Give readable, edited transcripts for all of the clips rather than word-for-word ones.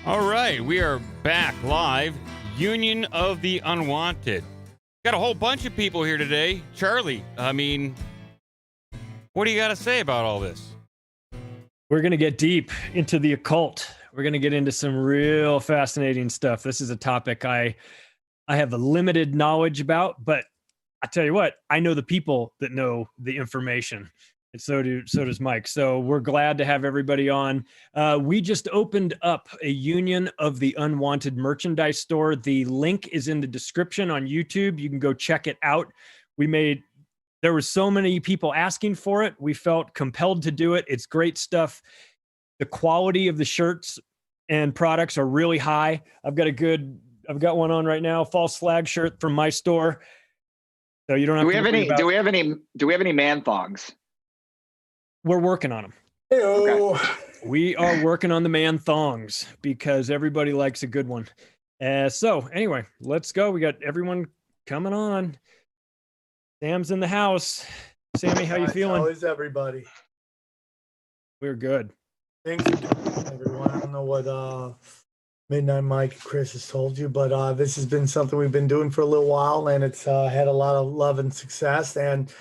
All right, we are back live. Union of the Unwanted. Got a whole bunch of people here today. Charlie, I mean, what do you got to say about all this? We're going to get deep into the occult. We're going to get into some real fascinating stuff. This is a topic I have a limited knowledge about, but I tell you what, I know the people that know the information. And so does Mike. So we're glad to have everybody on. We just opened up a Union of the Unwanted merchandise store. The link is in the description on YouTube. You can go check it out. There were so many people asking for it. We felt compelled to do it. It's great stuff. The quality of the shirts and products are really high. I've got one on right now, false flag shirt from my store. So you don't have Do we have any man thongs? We're working on them. Okay. We are working on the man thongs because everybody likes a good one. So anyway, let's go. We got everyone coming on. Sam's in the house. Sammy, how you feeling? How is everybody? We're good. Thanks for doing it, everyone. I don't know what Midnight Mike and Chris has told you, but this has been something we've been doing for a little while, and it's had a lot of love and success. And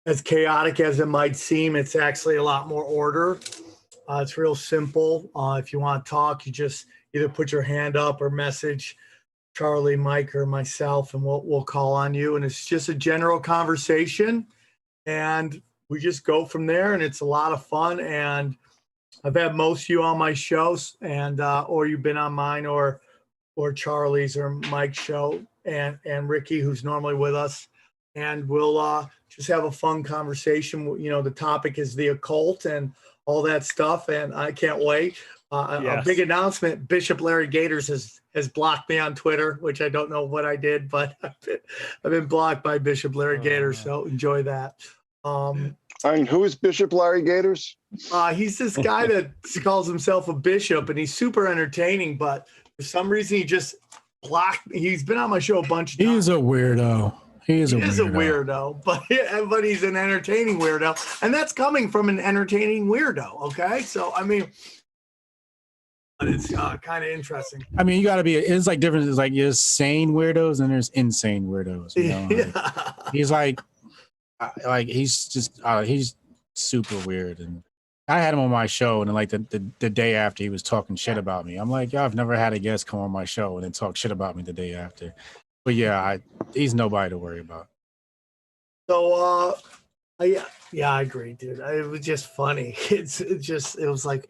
as chaotic as it might seem, it's actually a lot more order. It's real simple. If you want to talk, you just either put your hand up or message Charlie, Mike, or myself, and we'll call on you. And it's just a general conversation, and we just go from there. And it's a lot of fun. And I've had most of you on my shows, and or you've been on mine, or Charlie's or Mike's show, and Ricky, who's normally with us. And we'll just have a fun conversation. You know, the topic is the occult and all that stuff, and I can't wait. A big announcement: Bishop Larry Gators has blocked me on Twitter, which I don't know what I did, but I've been blocked by Bishop Larry Gators. So enjoy that. I mean, who is Bishop Larry Gators? He's this guy that calls himself a bishop, and he's super entertaining, but for some reason he just blocked me. He's been on my show a bunch of times. He's a weirdo. He is a weirdo, but he's an entertaining weirdo, and that's coming from an entertaining weirdo. Okay, so I mean, but it's kind of interesting. I mean, you got to be. It's like different. It's like there's sane weirdos and there's insane weirdos. You know? Yeah. He's like he's just he's super weird. And I had him on my show, and like the day after, he was talking shit about me. I'm like, yo, I've never had a guest come on my show and then talk shit about me the day after. But yeah, he's nobody to worry about. So, yeah, I agree, dude. It was just funny. It was like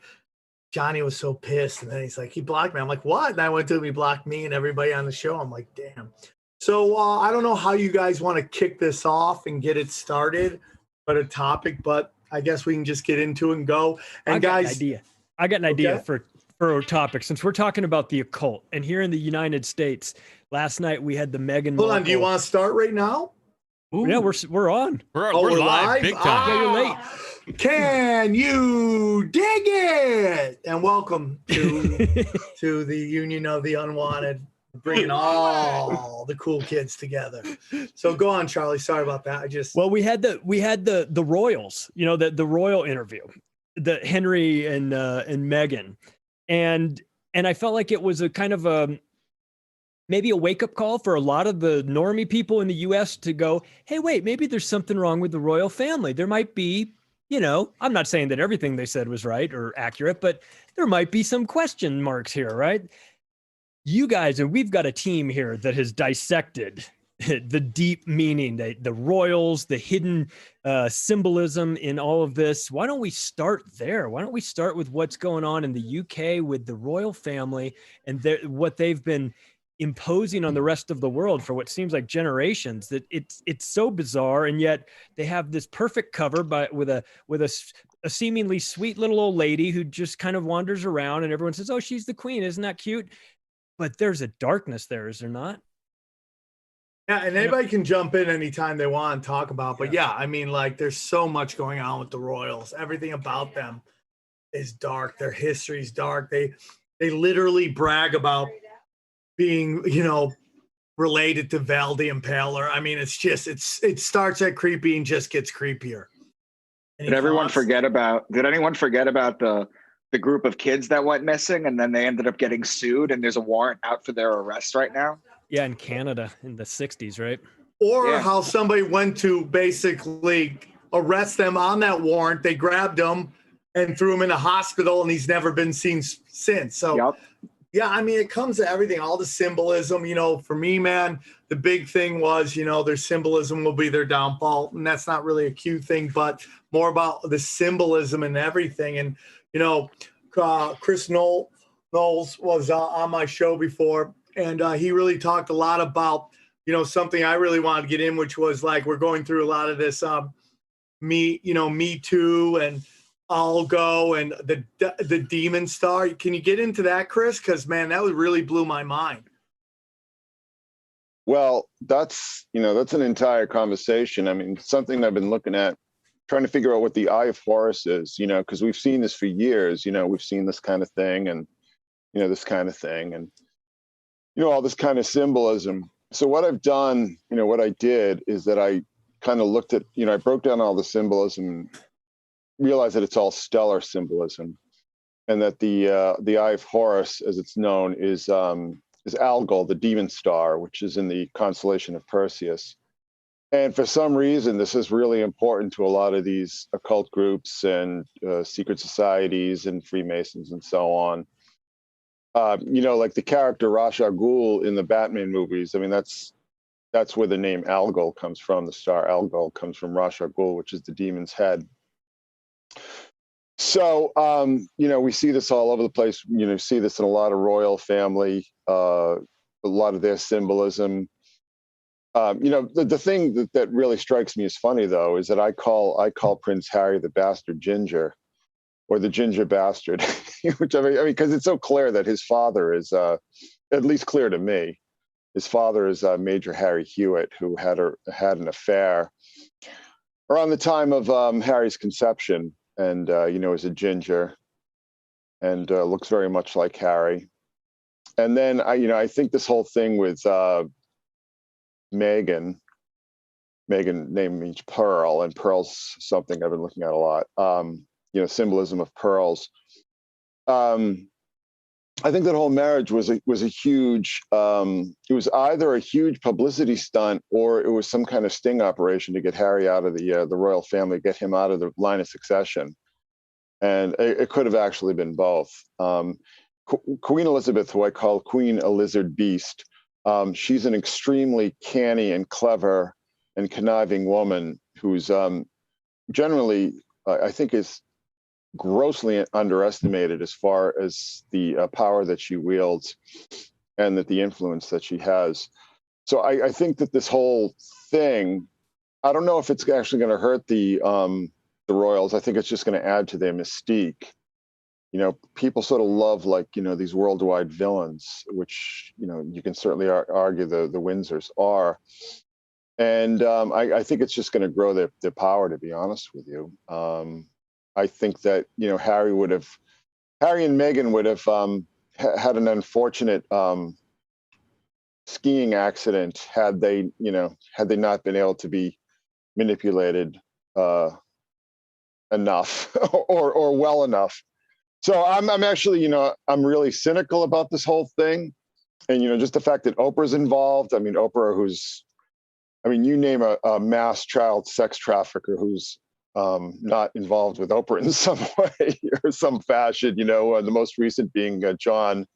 Johnny was so pissed, and then he's like, he blocked me. I'm like, what? And I went to him, he blocked me and everybody on the show. I'm like, damn. So I don't know how you guys want to kick this off and get it started, but a topic. But I guess we can just get into it and go. And I got an idea for a topic, since we're talking about the occult. And here in the United States, last night we had the Meghan Markle. Hold on, do you want to start right now? Ooh. Yeah, we're on. We're live, big time. Yeah, you're late. Can you dig it? And welcome to to the Union of the Unwanted, bringing all the cool kids together. So go on, Charlie. Sorry about that. We had the royals. You know, the royal interview, the Henry and Meghan. And I felt like it was a kind of maybe a wake-up call for a lot of the normie people in the U.S. to go, hey, wait, maybe there's something wrong with the royal family. There might be, you know, I'm not saying that everything they said was right or accurate, but there might be some question marks here, right? You guys, and we've got a team here that has dissected the deep meaning, the royals, the hidden symbolism in all of this. Why don't we start there? Why don't we start with what's going on in the UK with the royal family and what they've been imposing on the rest of the world for what seems like generations? That it's so bizarre, and yet they have this perfect cover with a seemingly sweet little old lady who just kind of wanders around, and everyone says, "Oh, she's the queen, isn't that cute?" But there's a darkness there, is there not? Yeah, and anybody can jump in anytime they want and talk about. But yeah, I mean, like, there's so much going on with the royals. Everything about them is dark. Their history's dark. They literally brag about being, you know, related to Val the Impaler. I mean, it's just it starts at creepy and just gets creepier. Did anyone forget about the the group of kids that went missing, and then they ended up getting sued, and there's a warrant out for their arrest right now. Yeah, in Canada in the 60s, right? Or Yeah. how somebody went to basically arrest them on that warrant. They grabbed him and threw him in a hospital, and he's never been seen since. So, Yep. yeah, I mean, it comes to everything, all the symbolism. You know, for me, man, the big thing was, you know, their symbolism will be their downfall. And that's not really a cute thing, but more about the symbolism and everything. And, you know, Chris Knowles was on my show before, and he really talked a lot about, you know, something I really wanted to get in, which was like, we're going through a lot of this Me Too and I'll Go and the Demon Star. Can you get into that, Chris? Because, man, that really blew my mind. Well, that's an entire conversation. I mean, something I've been looking at, trying to figure out what the Eye of Horus is, you know, because we've seen this for years, you know, we've seen this kind of thing and, you know, this kind of thing and, you know, all this kind of symbolism. So what I've done, you know, what I did is that I kind of looked at, you know, I broke down all the symbolism and realized that it's all stellar symbolism, and that the Eye of Horus, as it's known, is Algol, the demon star, which is in the constellation of Perseus. And for some reason, this is really important to a lot of these occult groups and secret societies and Freemasons and so on. You know, like the character Ra's al Ghul in the Batman movies. I mean, that's where the name Algol comes from. The star Algol comes from Ra's al Ghul, which is the demon's head. So, you know, we see this all over the place. You know, see this in a lot of royal family, a lot of their symbolism. You know, the thing that really strikes me as funny, though, is that I call Prince Harry the bastard ginger, or the ginger bastard, which I mean, because it's so clear that his father is, at least clear to me, his father is Major Harry Hewitt, who had an affair around the time of Harry's conception, and you know, is a ginger, and looks very much like Harry. And then I think this whole thing with Meghan name means pearl, and pearl's something I've been looking at a lot. You know, symbolism of pearls. I think that whole marriage was a huge. It was either a huge publicity stunt, or it was some kind of sting operation to get Harry out of the royal family, get him out of the line of succession, and it could have actually been both. Queen Elizabeth, who I call Queen a Lizard Beast, she's an extremely canny and clever and conniving woman who's generally, I think, is grossly underestimated as far as the power that she wields and that the influence that she has. So I think that this whole thing, I don't know if it's actually going to hurt the royals. I think it's just going to add to their mystique. You know, people sort of love, like, you know, these worldwide villains, which, you know, you can certainly argue the Windsors are. And I think it's just going to grow their power, to be honest with you. I think that, you know, Harry and Meghan would have had an unfortunate skiing accident had they not been able to be manipulated enough or well enough. So I'm actually, you know, I'm really cynical about this whole thing. And, you know, just the fact that Oprah's involved. I mean, Oprah, you name a mass child sex trafficker who's not involved with Oprah in some way or some fashion, you know, the most recent being John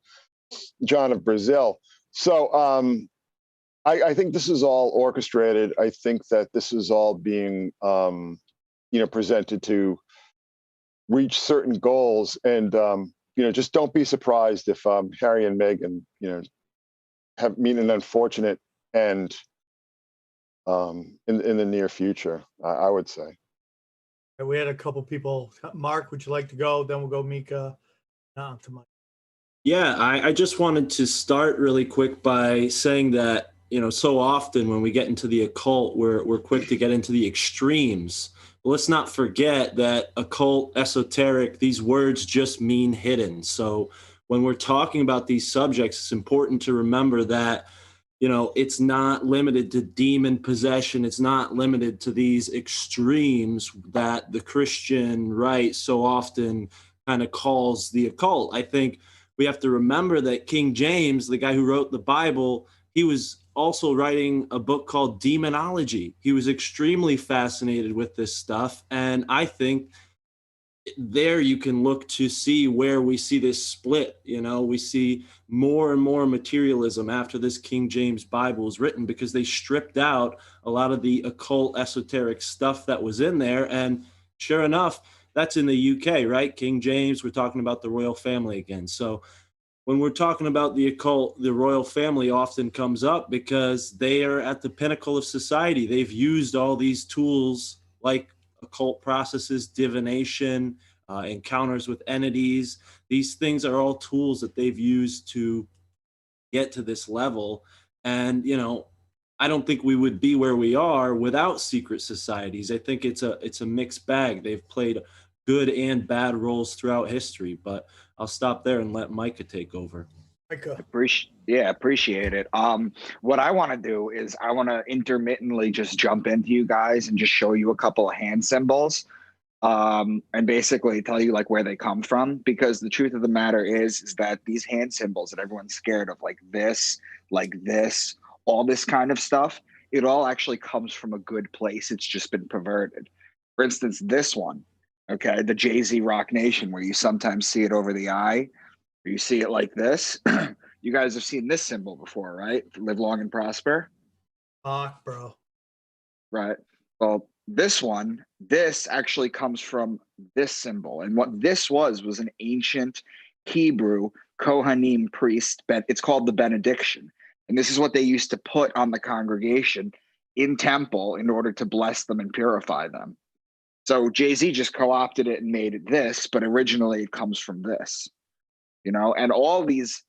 of Brazil. So I think this is all orchestrated. I think that this is all being, you know, presented to reach certain goals. And, you know, just don't be surprised if Harry and Meghan, you know, meet an unfortunate end in the near future, I would say. We had a couple people. Mark, would you like to go? Then we'll go Mika. To Mike. Yeah, I just wanted to start really quick by saying that, you know, so often when we get into the occult, we're quick to get into the extremes. But let's not forget that occult, esoteric, these words just mean hidden. So when we're talking about these subjects, it's important to remember that, you know, it's not limited to demon possession. It's not limited to these extremes that the Christian right so often kind of calls the occult. I think we have to remember that King James, the guy who wrote the Bible, he was also writing a book called Demonology. He was extremely fascinated with this stuff. And I think there you can look to see where we see this split. You know, we see more and more materialism after this King James Bible was written, because they stripped out a lot of the occult esoteric stuff that was in there. And sure enough, that's in the UK, right? King James, we're talking about the royal family again. So when we're talking about the occult, the royal family often comes up because they are at the pinnacle of society. They've used all these tools like occult processes, divination, encounters with entities. These things are all tools that they've used to get to this level. And, you know, I don't think we would be where we are without secret societies. I think it's a mixed bag. They've played good and bad roles throughout history, but I'll stop there and let Micah take over. Micah. Appreciate it. What I want to do is I want to intermittently just jump into you guys and just show you a couple of hand symbols, and basically tell you like where they come from, because the truth of the matter is that these hand symbols that everyone's scared of, like this, all this kind of stuff, it all actually comes from a good place. It's just been perverted. For instance, this one, okay, the Jay-Z Rock Nation, where you sometimes see it over the eye, or you see it like this. You guys have seen this symbol before, right? Live long and prosper. Bro. Right. Well, this actually comes from this symbol. And what this was an ancient Hebrew Kohanim priest. It's called the benediction. And this is what they used to put on the congregation in temple in order to bless them and purify them. So Jay-Z just co-opted it and made it this, but originally it comes from this, you know, and all these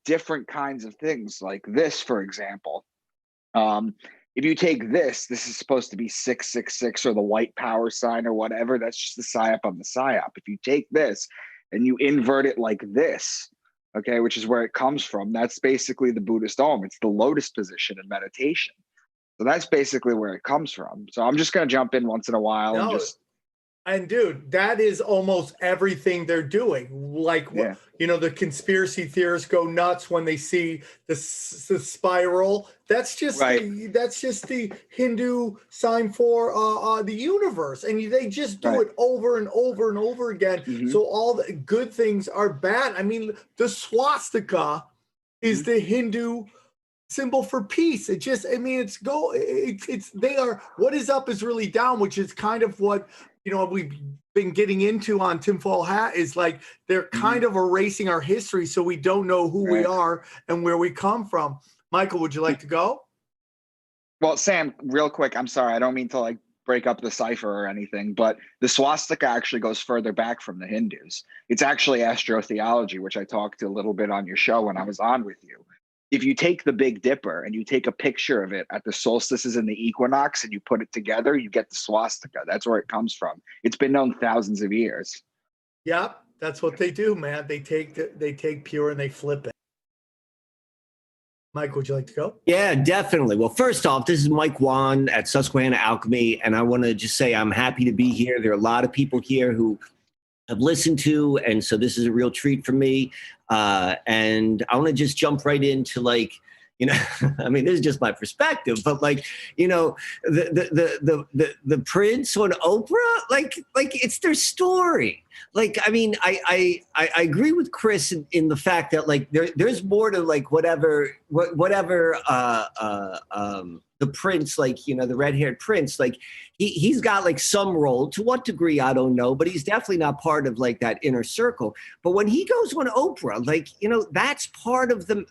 different kinds of things like this, for example. If you take this is supposed to be 666 or the white power sign or whatever. That's just the psyop on the psyop. If you take this and you invert it like this, okay, which is where it comes from, that's basically the Buddhist Om. It's the lotus position in meditation. So that's basically where it comes from. So I'm just going to jump in once in a while and dude, that is almost everything they're doing. Like, yeah. You know, the conspiracy theorists go nuts when they see the spiral. That's just right. That's just the Hindu sign for the universe, and they just do it over and over and over again. Mm-hmm. So all the good things are bad. I mean, the swastika is the Hindu symbol for peace. It just, I mean, they are, what is up is really down, which is kind of what, you know, we've been getting into on Tinfoil Hat, is like they're kind of erasing our history, so we don't know who we are and where we come from. Michael, would you like to go? Well, Sam, real quick, I'm sorry, I don't mean to like break up the cipher or anything, but the swastika actually goes further back from the Hindus. It's actually astrotheology, which I talked to a little bit on your show when I was on with you. If you take the Big Dipper and you take a picture of it at the solstices and the equinox and you put it together, you get the swastika. That's where it comes from. It's been known thousands of years. Yep, that's what they do, man. They take pure and they flip it. Mike, would you like to go? Yeah, definitely. Well, first off, this is Mike Wan at Susquehanna Alchemy, and I want to just say I'm happy to be here. There are a lot of people here who have listened to, and so this is a real treat for me. And I want to just jump right into, like, you know, I mean, this is just my perspective, but like, you know, the Prince on Oprah, like it's their story. Like, I mean, I agree with Chris in the fact that like there's more to like whatever the prince, like, you know, the red-haired prince, like he's got like some role. To what degree, I don't know, but he's definitely not part of like that inner circle. But when he goes on Oprah, like, you know, that's part of the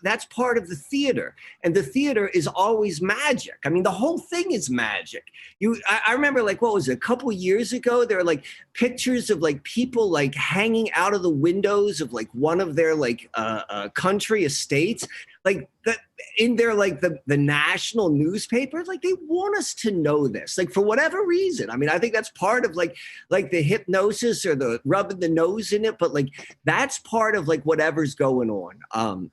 theater, and the theater is always magic. I mean, the whole thing is magic. I remember, like, what was it, a couple of years ago, there were like pictures of like people like hanging out of the windows of like one of their like country estates, like that in their like the national newspapers. Like, they want us to know this, like, for whatever reason. I mean, I think that's part of like the hypnosis or the rubbing the nose in it, but like that's part of like whatever's going on.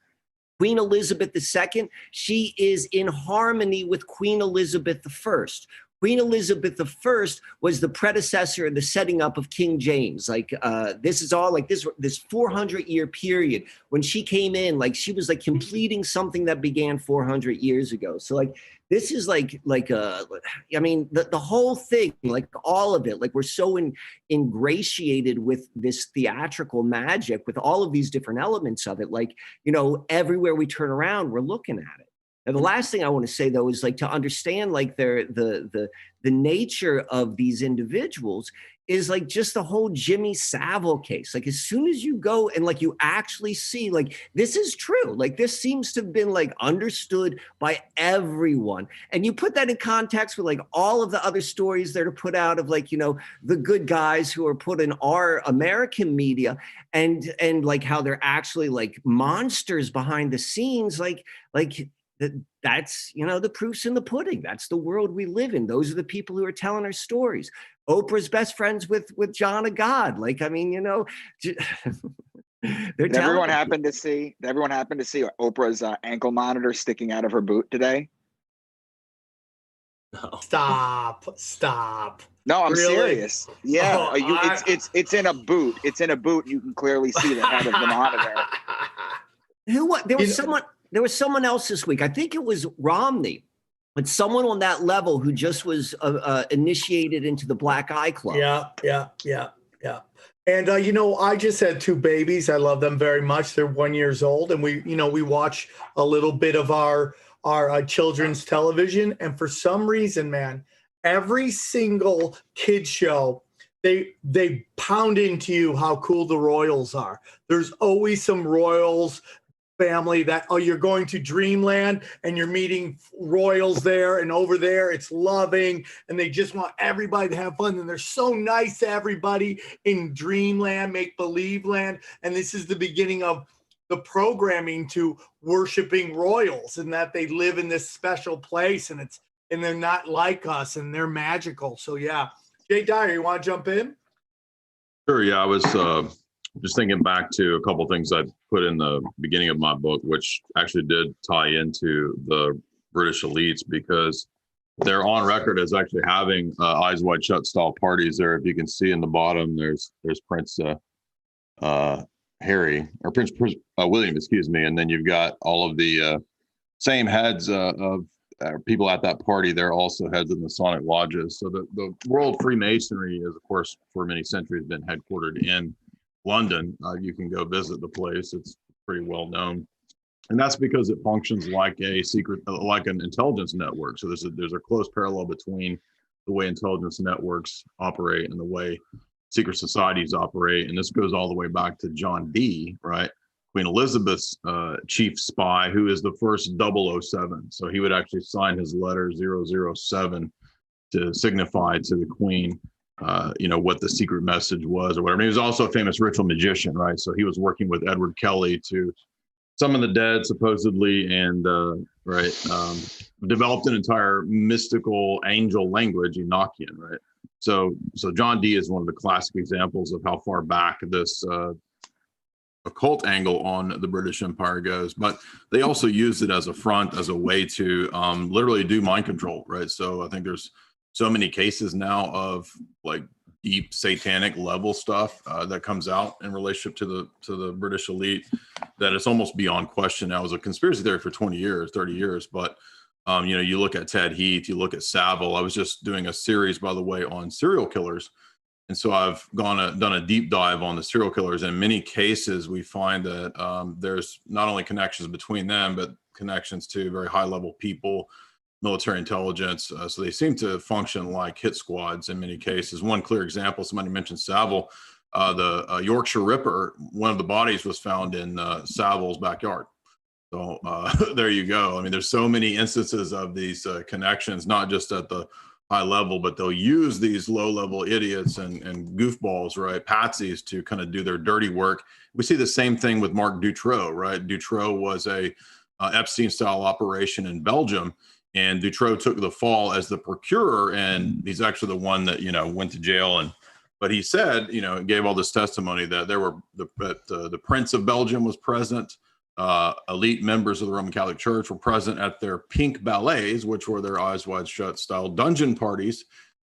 Queen Elizabeth II, she is in harmony with Queen Elizabeth I. Queen Elizabeth I was the predecessor in the setting up of King James. Like this is all like this 400-year period. When she came in, like she was like completing something that began 400 years ago. So like this is I mean, the whole thing, like all of it, like we're so ingratiated with this theatrical magic, with all of these different elements of it. Like, you know, everywhere we turn around, we're looking at it. And the last thing I want to say, though, is like to understand like the nature of these individuals is like just the whole Jimmy Savile case. Like as soon as you go and like you actually see like this is true, like this seems to have been like understood by everyone. And you put that in context with like all of the other stories that are put out of like, you know, the good guys who are put in our American media and like how they're actually like monsters behind the scenes, like that's, you know, the proof's in the pudding. That's the world we live in. Those are the people who are telling our stories. Oprah's best friends with John of God. Like, I mean, you know, Did everyone happen to see Oprah's ankle monitor sticking out of her boot today? No. Stop. No, I'm Really? serious. Yeah, it's in a boot. It's in a boot. You can clearly see the head of the monitor. There was someone else this week. I think it was Romney, but someone on that level who just was initiated into the Black Eye Club. Yeah. And you know, I just had 2 babies. I love them very much. They're 1 year old, and we watch a little bit of our children's television. And for some reason, man, every single kid show, they pound into you how cool the Royals are. There's always some Royals family that, oh, you're going to Dreamland and you're meeting royals there, and over there it's loving, and they just want everybody to have fun, and they're so nice to everybody in Dreamland, make believe land. And this is the beginning of the programming to worshiping royals, and that they live in this special place, and they're not like us, and they're magical. So yeah, Jay Dyer, you want to jump in? Sure. Yeah, I was just thinking back to a couple of things I put in the beginning of my book, which actually did tie into the British elites, because they're on record as actually having eyes wide shut style parties there. If you can see in the bottom, there's Prince Harry, or Prince William, excuse me, and then you've got all of the same heads of people at that party. They're also heads of the Masonic lodges. So the World Freemasonry is, of course, for many centuries been headquartered in London. You can go visit the place. It's pretty well known, and that's because it functions like a secret, like an intelligence network. So there's a close parallel between the way intelligence networks operate and the way secret societies operate. And this goes all the way back to John Dee, right? Queen Elizabeth's chief spy, who is the first 007. So he would actually sign his letter 007 to signify to the Queen what the secret message was or whatever. And he was also a famous ritual magician, right? So he was working with Edward Kelly to summon the dead, supposedly, and developed an entire mystical angel language, Enochian, right? So John Dee is one of the classic examples of how far back this occult angle on the British Empire goes. But they also used it as a front, as a way to literally do mind control, right? So I think there's so many cases now of like deep satanic level stuff that comes out in relationship to the British elite that it's almost beyond question now. It was a conspiracy theory for 20 years, 30 years. But, you look at Ted Heath, you look at Savile. I was just doing a series, by the way, on serial killers. And so I've done a deep dive on the serial killers. And in many cases, we find that there's not only connections between them, but connections to very high level people, military intelligence. So they seem to function like hit squads in many cases. One clear example, somebody mentioned Savile, the Yorkshire Ripper, one of the bodies was found in Savile's backyard. So there you go. I mean, there's so many instances of these connections, not just at the high level, but they'll use these low level idiots and goofballs, right? Patsies to kind of do their dirty work. We see the same thing with Mark Dutrow, right? Dutrow was a Epstein style operation in Belgium. And Dutrow took the fall as the procurer, and he's actually the one that went to jail. But he said, gave all this testimony that there were the Prince of Belgium was present, elite members of the Roman Catholic Church were present at their pink ballets, which were their eyes wide shut style dungeon parties.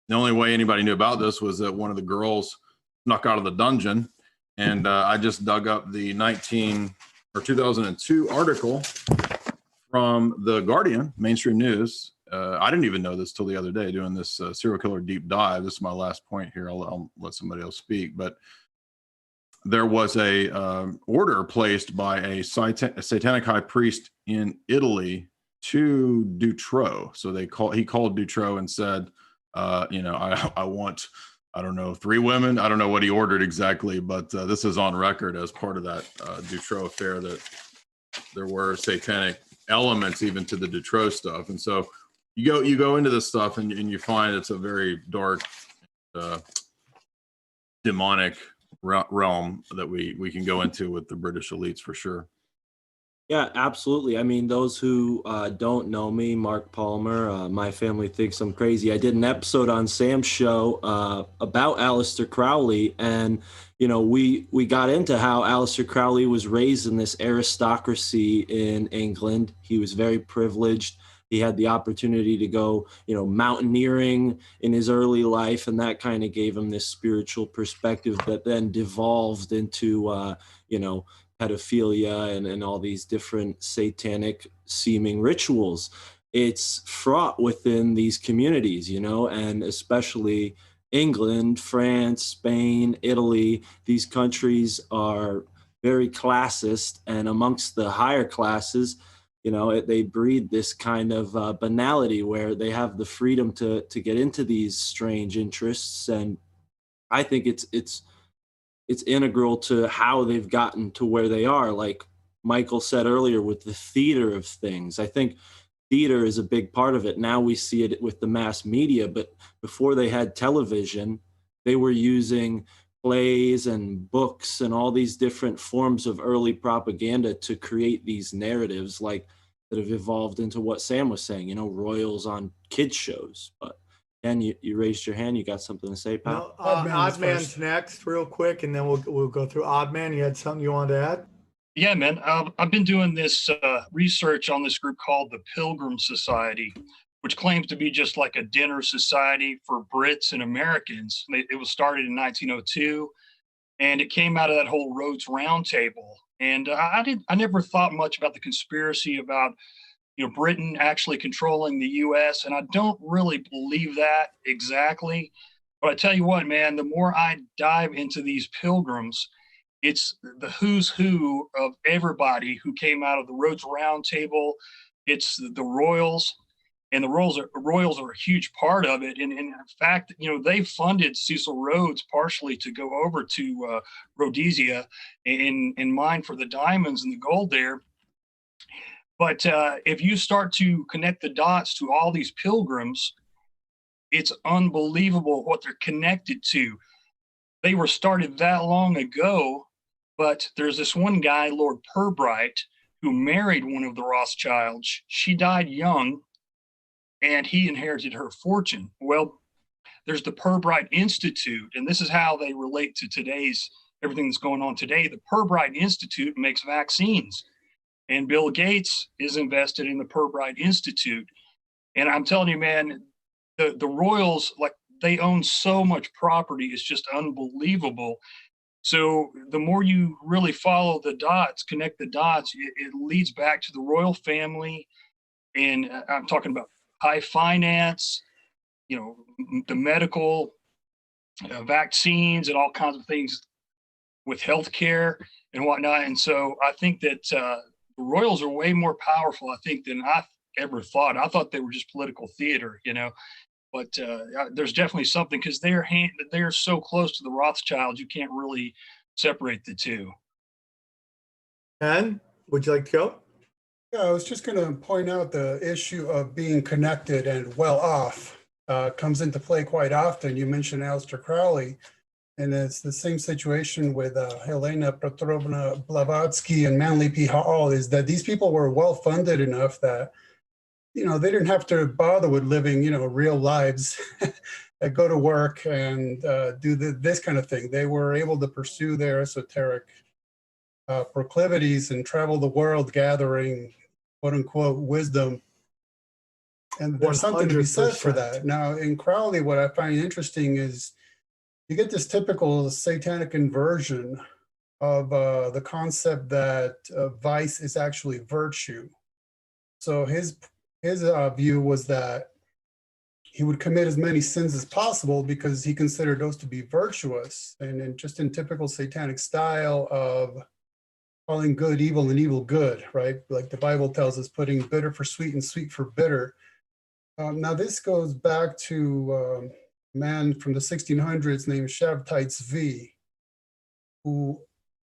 The only way anybody knew about this was that one of the girls snuck out of the dungeon. And I just dug up the 2002 article from The Guardian, mainstream news. I didn't even know this till the other day doing this serial killer deep dive. This is my last point here. I'll let somebody else speak. But there was a order placed by a satanic high priest in Italy to Dutrow. So he called Dutrow and said, I want, I don't know, 3 women. I don't know what he ordered exactly, but this is on record as part of that Dutrow affair that there were satanic elements even to the Dutrow stuff. And so you go into this stuff and you find it's a very dark, demonic realm that we can go into with the British elites for sure. Yeah, absolutely. I mean, those who don't know me, Mark Palmer, my family thinks I'm crazy. I did an episode on Sam's show about Aleister Crowley, and we got into how Aleister Crowley was raised in this aristocracy in England. He was very privileged. He had the opportunity to go, mountaineering in his early life, and that kind of gave him this spiritual perspective that then devolved into, pedophilia and all these different satanic seeming rituals. It's fraught within these communities, and especially England, France, Spain, Italy. These countries are very classist, and amongst the higher classes, they breed this kind of banality where they have the freedom to get into these strange interests. And I think it's integral to how they've gotten to where they are. Like Michael said earlier, with the theater of things, I think theater is a big part of it. Now we see it with the mass media, but before they had television, they were using plays and books and all these different forms of early propaganda to create these narratives that have evolved into what Sam was saying, royals on kids shows. But Ken, you raised your hand. You got something to say, pal? No, Oddman's next, real quick, and then we'll go through Oddman. You had something you wanted to add? Yeah, man. I've been doing this research on this group called the Pilgrim Society, which claims to be just like a dinner society for Brits and Americans. It was started in 1902, and it came out of that whole Rhodes Roundtable. And I never thought much about the conspiracy about Britain actually controlling the U.S., and I don't really believe that exactly. But I tell you what, man, the more I dive into these pilgrims, it's the who's who of everybody who came out of the Rhodes Roundtable. It's the royals, and the royals are a huge part of it. And in fact, they funded Cecil Rhodes partially to go over to Rhodesia and mine for the diamonds and the gold there. But if you start to connect the dots to all these pilgrims, it's unbelievable what they're connected to. They were started that long ago, but there's this one guy, Lord Pirbright, who married one of the Rothschilds. She died young, and he inherited her fortune. Well, there's the Pirbright Institute, and this is how they relate to today's everything that's going on today. The Pirbright Institute makes vaccines, and Bill Gates is invested in the Pirbright Institute. And I'm telling you, man, the royals, they own so much property, it's just unbelievable. So the more you really follow the dots, connect the dots, it leads back to the royal family. And I'm talking about high finance, the medical, vaccines, and all kinds of things with healthcare and whatnot. And so I think that the royals are way more powerful, I think, than I ever thought. I thought they were just political theater, but there's definitely something, because they're so close to the Rothschilds, you can't really separate the two. And would you like to go? Yeah, I was just going to point out the issue of being connected and well off comes into play quite often. You mentioned Aleister Crowley, and it's the same situation with Helena Petrovna Blavatsky and Manly P. Hall, is that these people were well funded enough that they didn't have to bother with living, real lives, go to work and do this kind of thing. They were able to pursue their esoteric proclivities and travel the world gathering quote unquote wisdom. And there's something to be said for 100%. that. Now, in Crowley, what I find interesting is you get this typical satanic inversion of the concept that vice is actually virtue. So his view was that he would commit as many sins as possible because he considered those to be virtuous. And just in typical satanic style of calling good evil and evil good, right? Like the Bible tells us, putting bitter for sweet and sweet for bitter. Now this goes back to a man from the 1600s named Shabtai Tzvi, who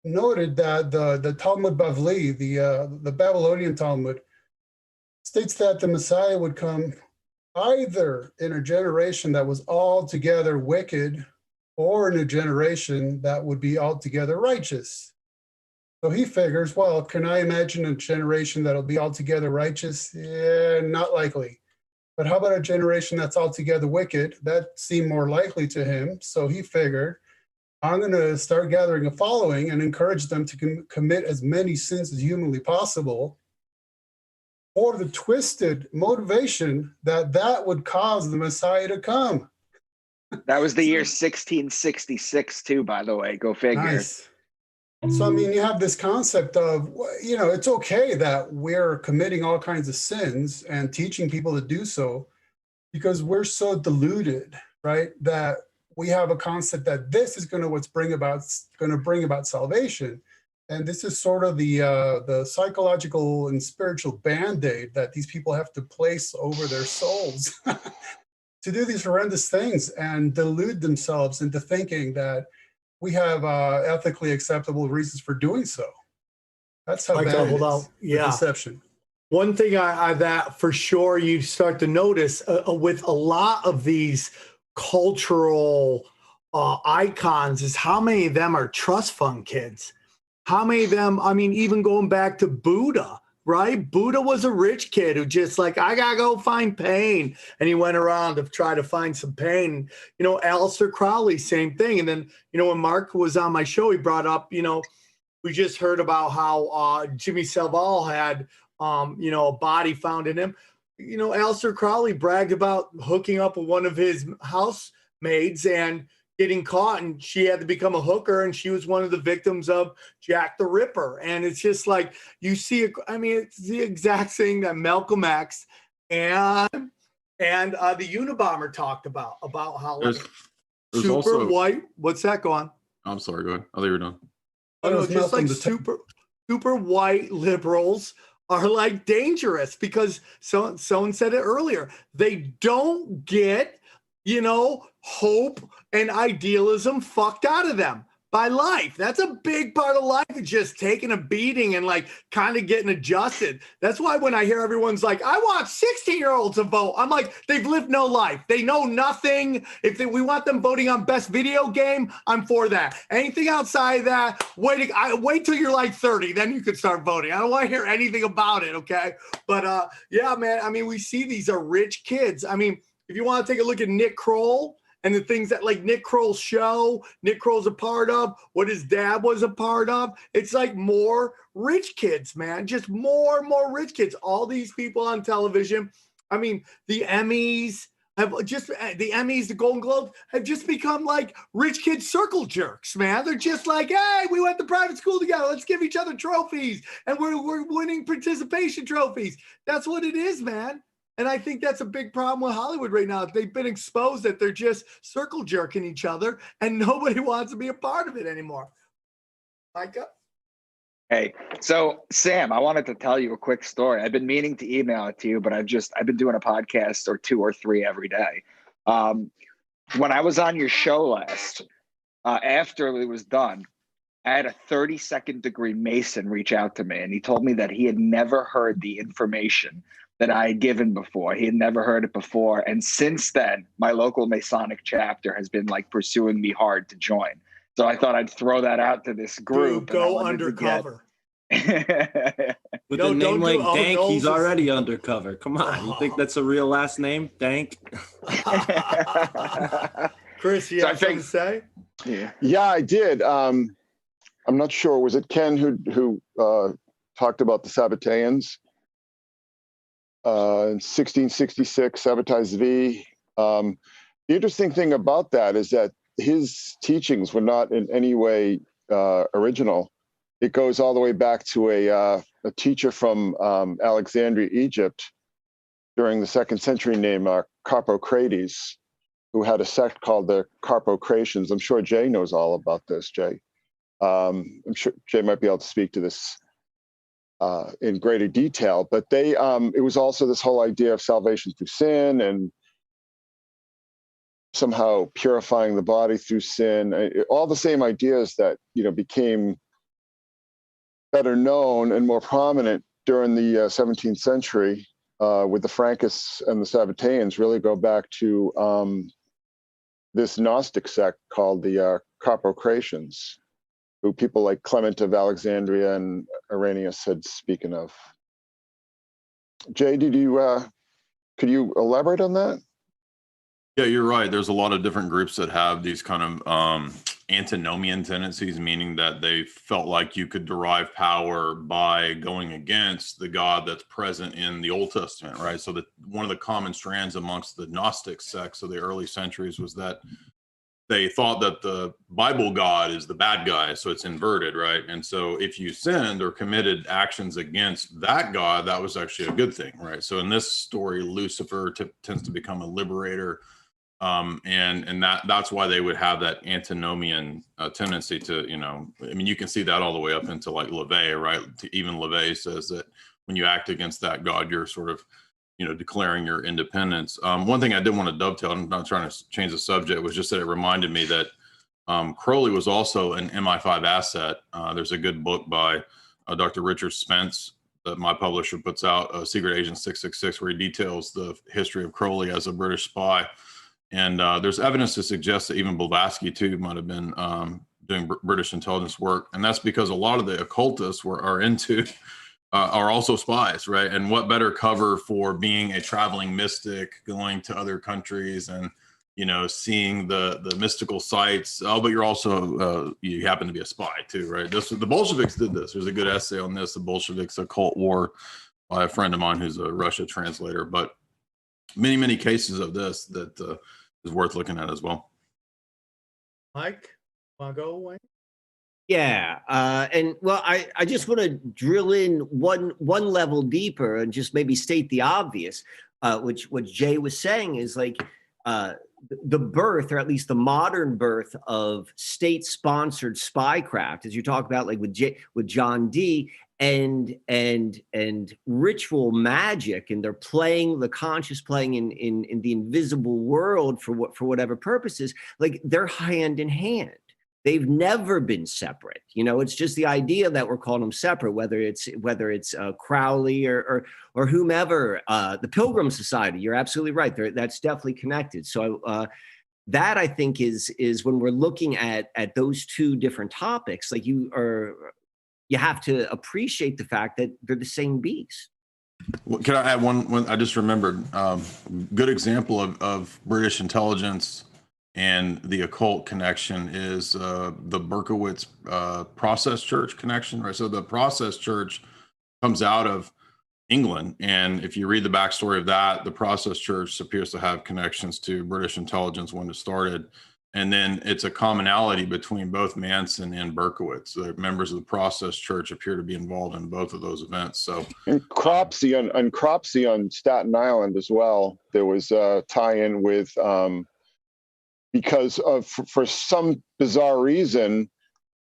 noted that the Talmud Bavli, the Babylonian Talmud, states that the Messiah would come either in a generation that was altogether wicked or in a generation that would be altogether righteous. So he figures, well, can I imagine a generation that'll be altogether righteous? Yeah, not likely. But how about a generation that's altogether wicked? That seemed more likely to him. So he figured, I'm going to start gathering a following and encourage them to commit as many sins as humanly possible, or the twisted motivation that would cause the Messiah to come. That was the year 1666 too, by the way. Go figure. Nice. So, I mean, you have this concept of, you know, it's okay that we're committing all kinds of sins and teaching people to do so because we're so deluded, right? That we have a concept that this is going to bring about salvation. And this is sort of the psychological and spiritual Band-Aid that these people have to place over their souls to do these horrendous things and delude themselves into thinking that we have ethically acceptable reasons for doing so. That's how bad it is, the deception. One thing I that for sure you start to notice with a lot of these cultural icons is how many of them are trust fund kids. How many of them, I mean, even going back to Buddha, right? Buddha was a rich kid who just like, I gotta go find pain. And he went around to try to find some pain. You know, Aleister Crowley, same thing. And then, you know, when Mark was on my show, he brought up, you know, we just heard about how Jimmy Savile had, you know, a body found in him. You know, Aleister Crowley bragged about hooking up with one of his housemaids and getting caught, and she had to become a hooker, and she was one of the victims of Jack the Ripper. And it's just like, you see, I mean, it's the exact thing that Malcolm X and the Unabomber talked about how like there's super also, white. What's that? Go on. I'm sorry, go ahead. I thought you were done. Oh, no, just like super white liberals are like dangerous because someone said it earlier. They don't get, you know, hope and idealism fucked out of them by life. That's a big part of life, is just taking a beating and like kind of getting adjusted. That's why when I hear everyone's like, I want 16-year-olds to vote, I'm like, they've lived no life. They know nothing. We want them voting on best video game, I'm for that. Anything outside of that, wait till you're like 30, then you could start voting. I don't want to hear anything about it, okay? But yeah, man, I mean, we see these are rich kids. I mean, if you want to take a look at Nick Kroll and the things that like Nick Kroll's show, Nick Kroll's a part of, what his dad was a part of, it's like more rich kids, man, just more and more rich kids. All these people on television. I mean, the Emmys, the Golden Globes have just become like rich kid circle jerks, man. They're just like, hey, we went to private school together. Let's give each other trophies. And we're winning participation trophies. That's what it is, man. And I think that's a big problem with Hollywood right now. They've been exposed that they're just circle jerking each other and nobody wants to be a part of it anymore. Micah? Hey, so Sam, I wanted to tell you a quick story. I've been meaning to email it to you, but I've been doing a podcast or 2 or 3 every day. When I was on your show last, after it was done, I had a 32nd degree Mason reach out to me, and he told me that he had never heard the information that I had given before. He had never heard it before. And since then, my local Masonic chapter has been like pursuing me hard to join. So I thought I'd throw that out to this group. Dude, go undercover. With a name like Dank, he's already undercover. Come on. You think that's a real last name? Dank? Chris, you have something to say? Yeah, I did. I'm not sure, was it Ken who talked about the Sabbateans in 1666, Sabbatai V? The interesting thing about that is that his teachings were not in any way original. It goes all the way back to a teacher from Alexandria, Egypt, during the 2nd century named Carpocrates, who had a sect called the Macroaggressions. I'm sure Jay knows all about this, Jay. I'm sure Jay might be able to speak to this in greater detail, but it was also this whole idea of salvation through sin and somehow purifying the body through sin, all the same ideas that, became better known and more prominent during the 17th century with the Frankists and the Sabbateans really go back to this Gnostic sect called the Macroaggressions, who people like Clement of Alexandria and Irenaeus had spoken of. Jay, could you elaborate on that? Yeah, you're right. There's a lot of different groups that have these kind of antinomian tendencies, meaning that they felt like you could derive power by going against the God that's present in the Old Testament, right? So that one of the common strands amongst the Gnostic sects of the early centuries was that they thought that the Bible God is the bad guy, so it's inverted, right? And so if you sinned or committed actions against that God, that was actually a good thing, right? So in this story, Lucifer tends to become a liberator. And that's why they would have that antinomian tendency to, you can see that all the way up into like LaVey, right? Even LaVey says that when you act against that God, you're sort of, declaring your independence. One thing I did want to dovetail, I'm not trying to change the subject, was just that it reminded me that Crowley was also an MI5 asset. There's a good book by Dr. Richard Spence that my publisher puts out, Secret Agent 666, where he details the history of Crowley as a British spy. And there's evidence to suggest that even Blavatsky, too, might have been doing British intelligence work. And that's because a lot of the occultists are also spies, right? And what better cover for being a traveling mystic, going to other countries and, seeing the mystical sites. Oh, but you're also, you happen to be a spy, too, right? The Bolsheviks did this. There's a good essay on this, The Bolsheviks, Occult War, by a friend of mine who's a Russia translator. But many, many cases of this that is worth looking at as well. Mike, want to go away? Yeah, and well, I just want to drill in one level deeper and just maybe state the obvious, which what Jay was saying is like the birth, or at least the modern birth, of state-sponsored spycraft, as you talk about, like with John Dee, and ritual magic, and they're playing the conscious, playing in the invisible world for whatever purposes. Like, they're hand in hand. They've never been separate. It's just the idea that we're calling them separate, whether it's Crowley or whomever. The Pilgrim Society, you're absolutely right. That's definitely connected. So that, I think, is when we're looking at those two different topics, like you have to appreciate the fact that they're the same beast. Well, can I add one? I just remembered good example of British intelligence and the occult connection is the Berkowitz Process Church connection, right? So the Process Church comes out of England, and if you read the backstory of that, the Process Church appears to have connections to British intelligence when it started. And then it's a commonality between both Manson and Berkowitz. The members of the Process Church appear to be involved in both of those events. So, and Cropsey on Staten Island as well, there was a tie-in with because of for some bizarre reason,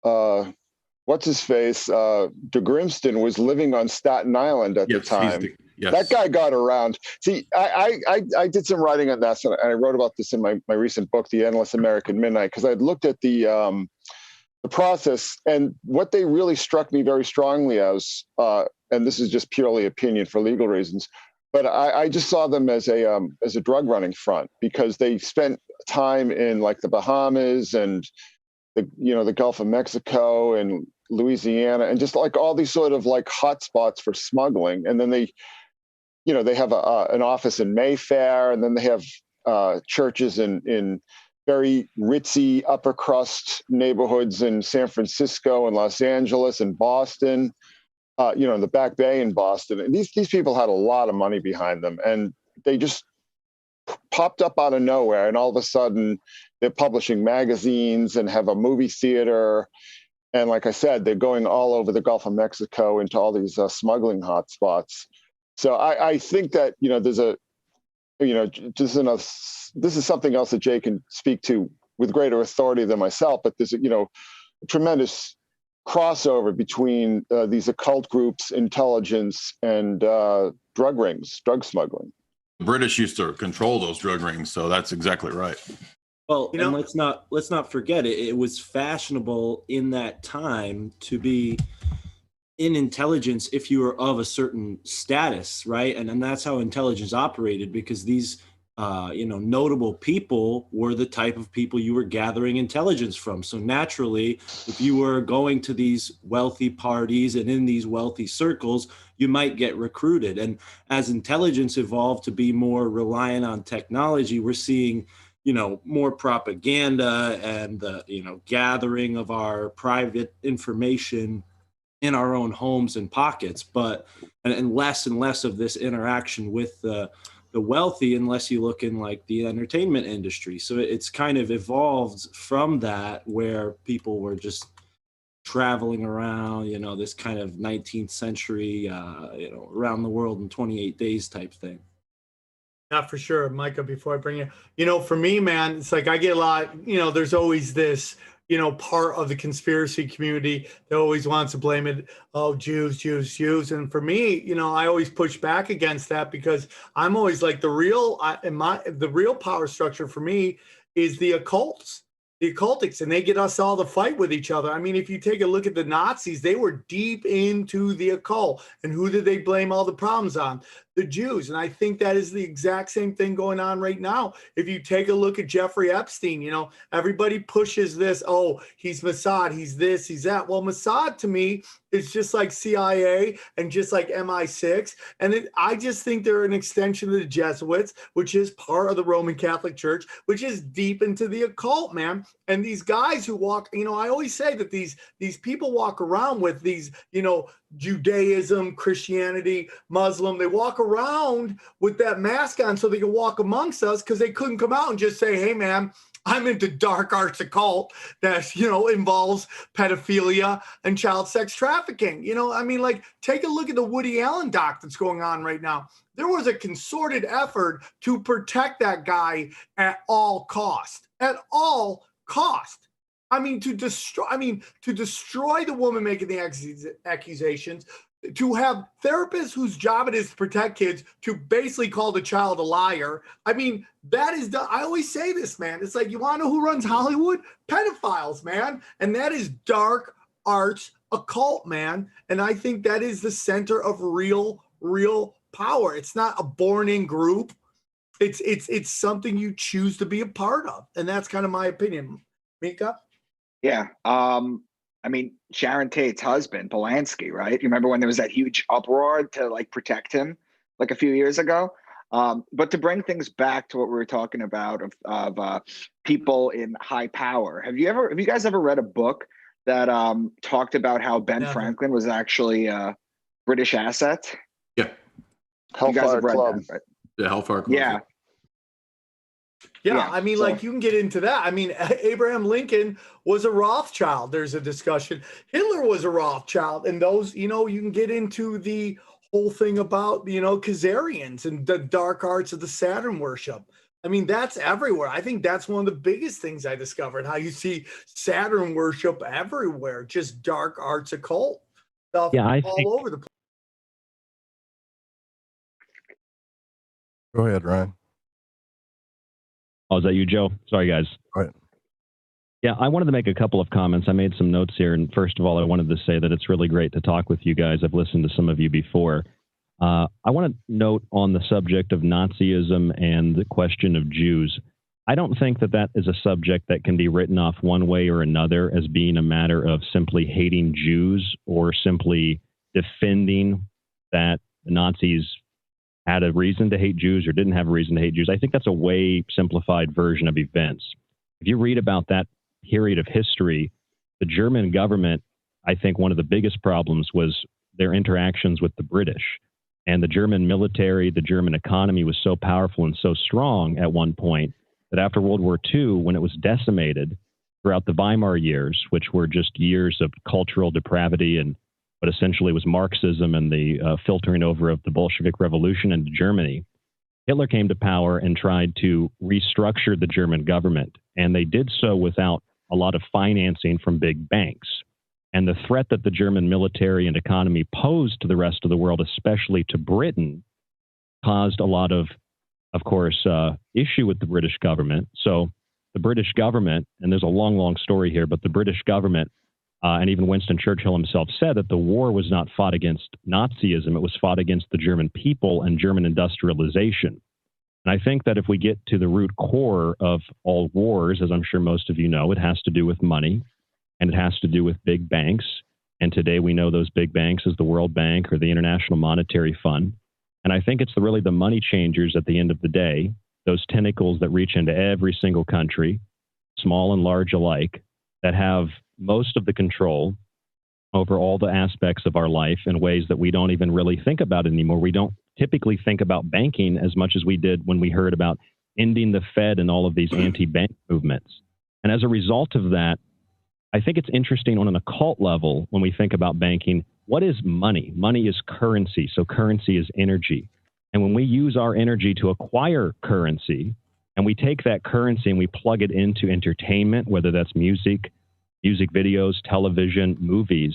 what's his face, de Grimston was living on Staten Island at the time. That guy got around. See, I did some writing on that, and I wrote about this in my recent book, The Endless American Midnight, because I'd looked at the process, and what they really struck me very strongly as, and this is just purely opinion for legal reasons, but I just saw them as a drug running front, because they spent time in like the Bahamas and the Gulf of Mexico and Louisiana, and just like all these sort of like hot spots for smuggling. And then they have an office in Mayfair, and then they have churches in very ritzy upper crust neighborhoods in San Francisco and Los Angeles and Boston, in the Back Bay in Boston. And these people had a lot of money behind them, and they just popped up out of nowhere. And all of a sudden, they're publishing magazines and have a movie theater. And like I said, they're going all over the Gulf of Mexico into all these smuggling hotspots. So I think that, there's a, this is something else that Jay can speak to with greater authority than myself, but there's a tremendous crossover between these occult groups, intelligence, and drug rings, drug smuggling. The British used to control those drug rings, so that's exactly right. Well, and let's not forget it was fashionable in that time to be in intelligence if you were of a certain status, right? And that's how intelligence operated, because these notable people were the type of people you were gathering intelligence from. So naturally, if you were going to these wealthy parties and in these wealthy circles, you might get recruited. And as intelligence evolved to be more reliant on technology, we're seeing more propaganda and the gathering of our private information in our own homes and pockets, but and less of this interaction with the wealthy, unless you look in like the entertainment industry. So it's kind of evolved from that, where people were just traveling around, this kind of 19th century, around the world in 28 days type thing. Not for sure, Micah, before I bring you, for me, man, it's like I get a lot, there's always this, part of the conspiracy community that always wants to blame it. Oh, Jews. And for me, I always push back against that, because I'm always like the real power structure for me is the occults. The occultics, and they get us all to fight with each other. I mean, if you take a look at the Nazis, they were deep into the occult. And who did they blame all the problems on? The Jews. And I think that is the exact same thing going on right now. If you take a look at Jeffrey Epstein, everybody pushes this, oh, he's Mossad, he's this, he's that. Well, Mossad to me is just like CIA and just like MI6. And I just think they're an extension of the Jesuits, which is part of the Roman Catholic Church, which is deep into the occult, man. And these guys who walk, I always say that these people walk around with these, Judaism, Christianity, Muslim, they walk around with that mask on so they can walk amongst us, because they couldn't come out and just say, hey, man, I'm into dark arts occult that, involves pedophilia and child sex trafficking. Take a look at the Woody Allen doc that's going on right now. There was a concerted effort to protect that guy at all cost, to destroy the woman making the accusations, to have therapists whose job it is to protect kids, to basically call the child a liar. That is I always say this, man. It's like, you want to know who runs Hollywood? Pedophiles, man. And that is dark arts occult, man. And I think that is the center of real power. It's not a born-in group. It's something you choose to be a part of. And that's kind of my opinion. Mika? Yeah. Sharon Tate's husband, Polanski, right? You remember when there was that huge uproar to protect him a few years ago? But to bring things back to what we were talking about of people in high power, have you guys ever read a book that talked about how Ben Franklin was actually a British asset? Yeah. Hellfire Club. That, right? The Hellfire Club. Yeah. Yeah, you can get into that. Abraham Lincoln was a Rothschild. There's a discussion. Hitler was a Rothschild. And those, you can get into the whole thing about, Khazarians and the dark arts of the Saturn worship. That's everywhere. I think that's one of the biggest things I discovered, how you see Saturn worship everywhere, just dark arts occult stuff all over the place. Go ahead, Ryan. Oh, is that you, Joe? Sorry, guys. All right. Yeah, I wanted to make a couple of comments. I made some notes here. And first of all, I wanted to say that it's really great to talk with you guys. I've listened to some of you before. I want to note on the subject of Nazism and the question of Jews. I don't think that is a subject that can be written off one way or another as being a matter of simply hating Jews or simply defending that the Nazis had a reason to hate Jews or didn't have a reason to hate Jews. I think that's a way simplified version of events. if you read about that period of history, the German government, I think one of the biggest problems was their interactions with the British. And the German military, the German economy was so powerful and so strong at one point that after World War II, when it was decimated throughout the Weimar years, which were just years of cultural depravity and what essentially was Marxism and the filtering over of the Bolshevik Revolution into Germany, Hitler came to power and tried to restructure the German government. And they did so without a lot of financing from big banks. And the threat that the German military and economy posed to the rest of the world, especially to Britain, caused a lot of course, issue with the British government. So the British government, and there's a long, long story here, but the British government, and even Winston Churchill himself said that the war was not fought against Nazism, it was fought against the German people and German industrialization. And I think that if we get to the root core of all wars, as I'm sure most of you know, it has to do with money. And it has to do with big banks. And today we know those big banks as the World Bank or the International Monetary Fund. And I think it's really the money changers at the end of the day, those tentacles that reach into every single country, small and large alike, that have most of the control over all the aspects of our life in ways that we don't even really think about anymore. We don't typically think about banking as much as we did when we heard about ending the Fed and all of these anti-bank movements. And as a result of that, I think it's interesting on an occult level when we think about banking. What is money? Money is currency. So currency is energy. And when we use our energy to acquire currency, and we take that currency and we plug it into entertainment, whether that's music videos, television, movies,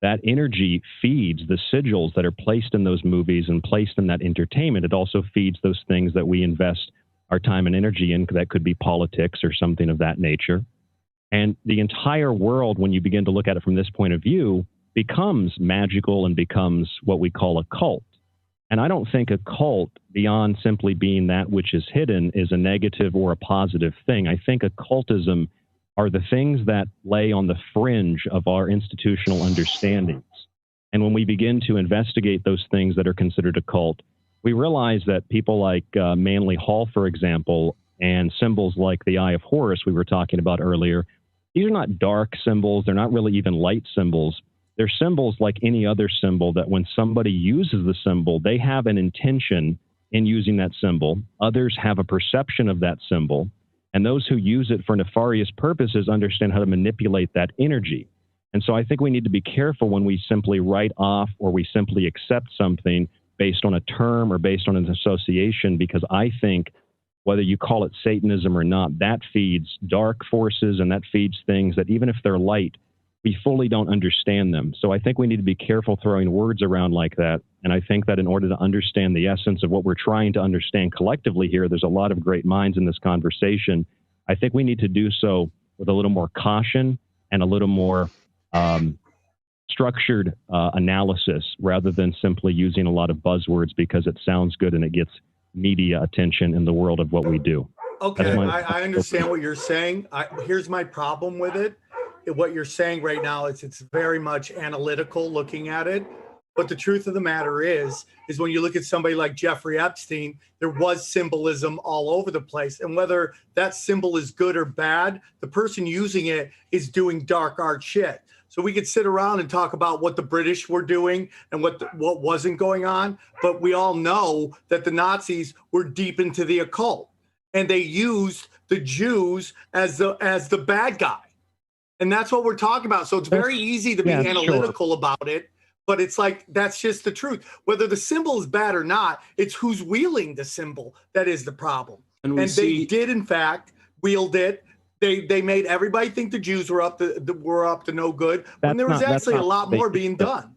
that energy feeds the sigils that are placed in those movies and placed in that entertainment. It also feeds those things that we invest our time and energy in. That could be politics or something of that nature. And the entire world, when you begin to look at it from this point of view, becomes magical and becomes what we call a cult. And I don't think a cult, beyond simply being that which is hidden, is a negative or a positive thing. I think occultism are the things that lay on the fringe of our institutional understandings. And when we begin to investigate those things that are considered occult, we realize that people like Manly Hall, for example, and symbols like the Eye of Horus we were talking about earlier, these are not dark symbols. They're not really even light symbols. They're symbols like any other symbol that when somebody uses the symbol, they have an intention in using that symbol. Others have a perception of that symbol. And those who use it for nefarious purposes understand how to manipulate that energy. And so I think we need to be careful when we simply write off or we simply accept something based on a term or based on an association, because I think whether you call it Satanism or not, that feeds dark forces and that feeds things that even if they're light, we fully don't understand them. So I think we need to be careful throwing words around like that. And I think that in order to understand the essence of what we're trying to understand collectively here, there's a lot of great minds in this conversation. I think we need to do so with a little more caution and a little more structured analysis rather than simply using a lot of buzzwords because it sounds good and it gets media attention in the world of what we do. Okay, I understand what you're saying. Here's my problem with it. What you're saying right now is it's very much analytical looking at it. But the truth of the matter is when you look at somebody like Jeffrey Epstein, there was symbolism all over the place. And whether that symbol is good or bad, the person using it is doing dark art shit. So we could sit around and talk about what the British were doing and what wasn't going on. But we all know that the Nazis were deep into the occult. And they used the Jews as the bad guy. And that's what we're talking about. So it's very easy to be analytical about it. But it's like, that's just the truth. Whether the symbol is bad or not, it's who's wielding the symbol that is the problem. And they did, in fact, wield it. They made everybody think the Jews were up to no good, when there was actually a lot more being done.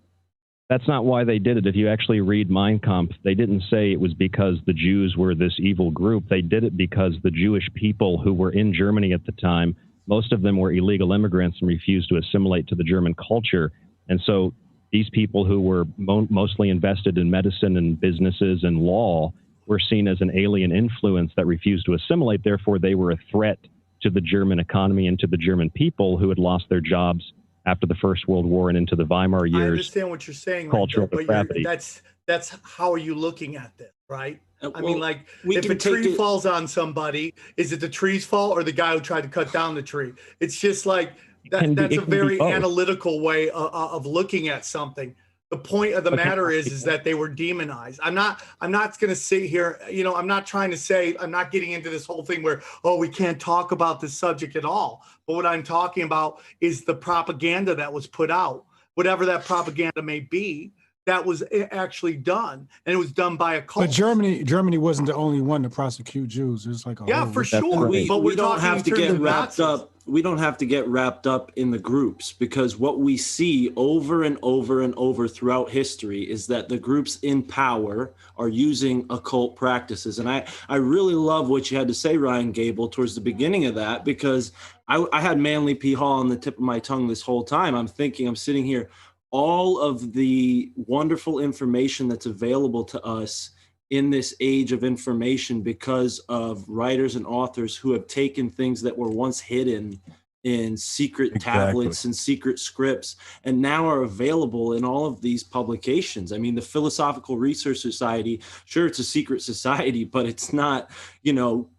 That's not why they did it. If you actually read Mein Kampf, they didn't say it was because the Jews were this evil group. They did it because the Jewish people who were in Germany at the time, most of them were illegal immigrants and refused to assimilate to the German culture. And so these people who were mostly invested in medicine and businesses and law were seen as an alien influence that refused to assimilate. Therefore, they were a threat to the German economy and to the German people who had lost their jobs after the First World War and into the Weimar years. I understand what you're saying, cultural but depravity. that's how are you looking at this, right? I mean, like, we if can a tree take it- falls on somebody, is it the tree's fault or the guy who tried to cut down the tree? It's just like that's a very analytical way of looking at something. The point of the matter is that they were demonized. I'm not going to sit here, I'm not trying to say, I'm not getting into this whole thing where, we can't talk about this subject at all. But what I'm talking about is the propaganda that was put out, whatever that propaganda may be, that was actually done, and it was done by a cult. But Germany wasn't the only one to prosecute Jews. It's like for sure. But we don't have to get wrapped up. We don't have to get wrapped up in the groups, because what we see over and over and over throughout history is that the groups in power are using occult practices. And I really love what you had to say, Ryan Gable, towards the beginning of that, because I had Manly P. Hall on the tip of my tongue this whole time. I'm sitting here, all of the wonderful information that's available to us in this age of information because of writers and authors who have taken things that were once hidden in secret tablets and secret scripts and now are available in all of these publications. I mean, the Philosophical Research Society, sure, it's a secret society, but it's not,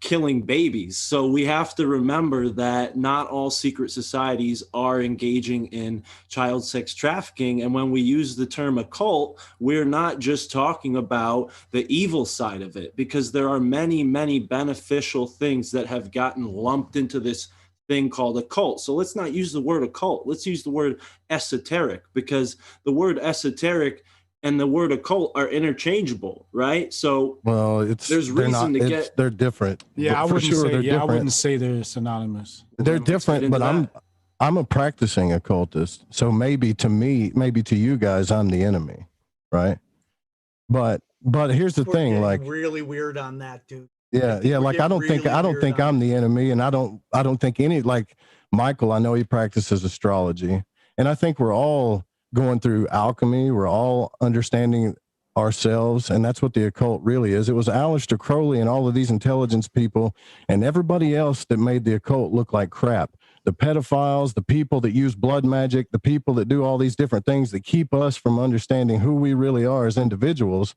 killing babies. So we have to remember that not all secret societies are engaging in child sex trafficking. And when we use the term occult, we're not just talking about the evil side of it, because there are many, many beneficial things that have gotten lumped into this thing called occult. So let's not use the word occult. Let's use the word esoteric, because the word esoteric and the word occult are interchangeable, right? So there's reason to get they're different. Yeah, I wouldn't say they're synonymous. They're different, but I'm a practicing occultist. So maybe to me, maybe to you guys, I'm the enemy, right? But here's the thing, like really weird on that, dude. Yeah. Like I don't think I'm the enemy, and I don't think any, like Michael, I know he practices astrology, and I think we're all going through alchemy. We're all understanding ourselves, and that's what the occult really is. It was Aleister Crowley and all of these intelligence people and everybody else that made the occult look like crap. The pedophiles, the people that use blood magic, the people that do all these different things that keep us from understanding who we really are as individuals.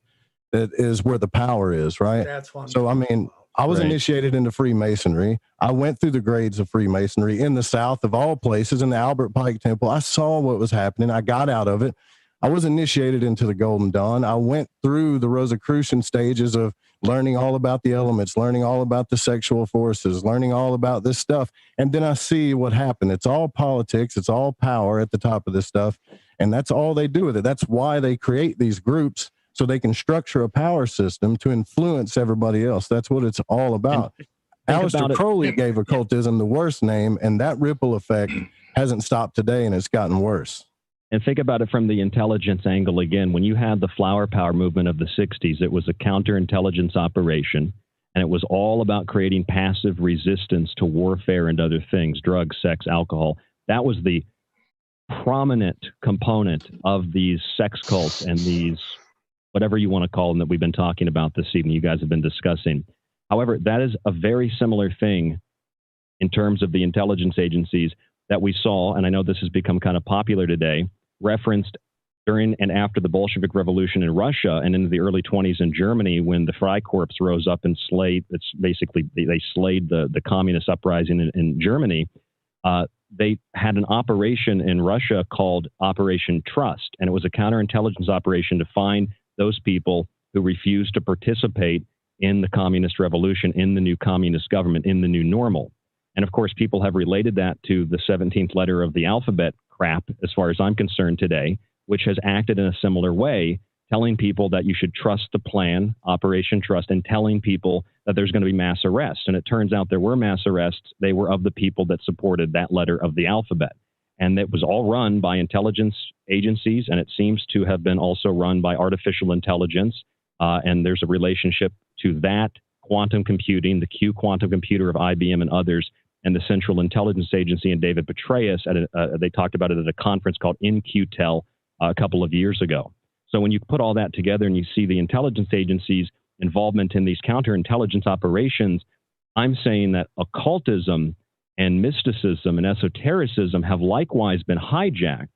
That is where the power is, right? That's one. So, I mean, I was initiated into Freemasonry. I went through the grades of Freemasonry in the South of all places, in the Albert Pike Temple. I saw what was happening. I got out of it. I was initiated into the Golden Dawn. I went through the Rosicrucian stages of learning all about the elements, learning all about the sexual forces, learning all about this stuff. And then I see what happened. It's all politics. It's all power at the top of this stuff. And that's all they do with it. That's why they create these groups, so they can structure a power system to influence everybody else. That's what it's all about. Aleister Crowley gave occultism the worst name, and that ripple effect hasn't stopped today, and it's gotten worse. And think about it from the intelligence angle again. When you had the flower power movement of the 60s, it was a counterintelligence operation, and it was all about creating passive resistance to warfare and other things, drugs, sex, alcohol. That was the prominent component of these sex cults and these whatever you want to call them that we've been talking about this evening, you guys have been discussing. However, that is a very similar thing in terms of the intelligence agencies that we saw, and I know this has become kind of popular today, referenced during and after the Bolshevik Revolution in Russia and into the early 20s in Germany, when the Freikorps rose up and slayed, it's basically, they slayed the communist uprising in Germany. They had an operation in Russia called Operation Trust, and it was a counterintelligence operation to find those people who refused to participate in the communist revolution, in the new communist government, in the new normal. And of course, people have related that to the 17th letter of the alphabet crap, as far as I'm concerned today, which has acted in a similar way, telling people that you should trust the plan, Operation Trust, and telling people that there's going to be mass arrests. And it turns out there were mass arrests. They were of the people that supported that letter of the alphabet. And it was all run by intelligence agencies, and it seems to have been also run by artificial intelligence. And there's a relationship to that quantum computing, the Q quantum computer of IBM and others, and the Central Intelligence Agency and David Petraeus. They talked about it at a conference called InQtel a couple of years ago. So when you put all that together and you see the intelligence agencies' involvement in these counterintelligence operations, I'm saying that occultism and mysticism and esotericism have likewise been hijacked.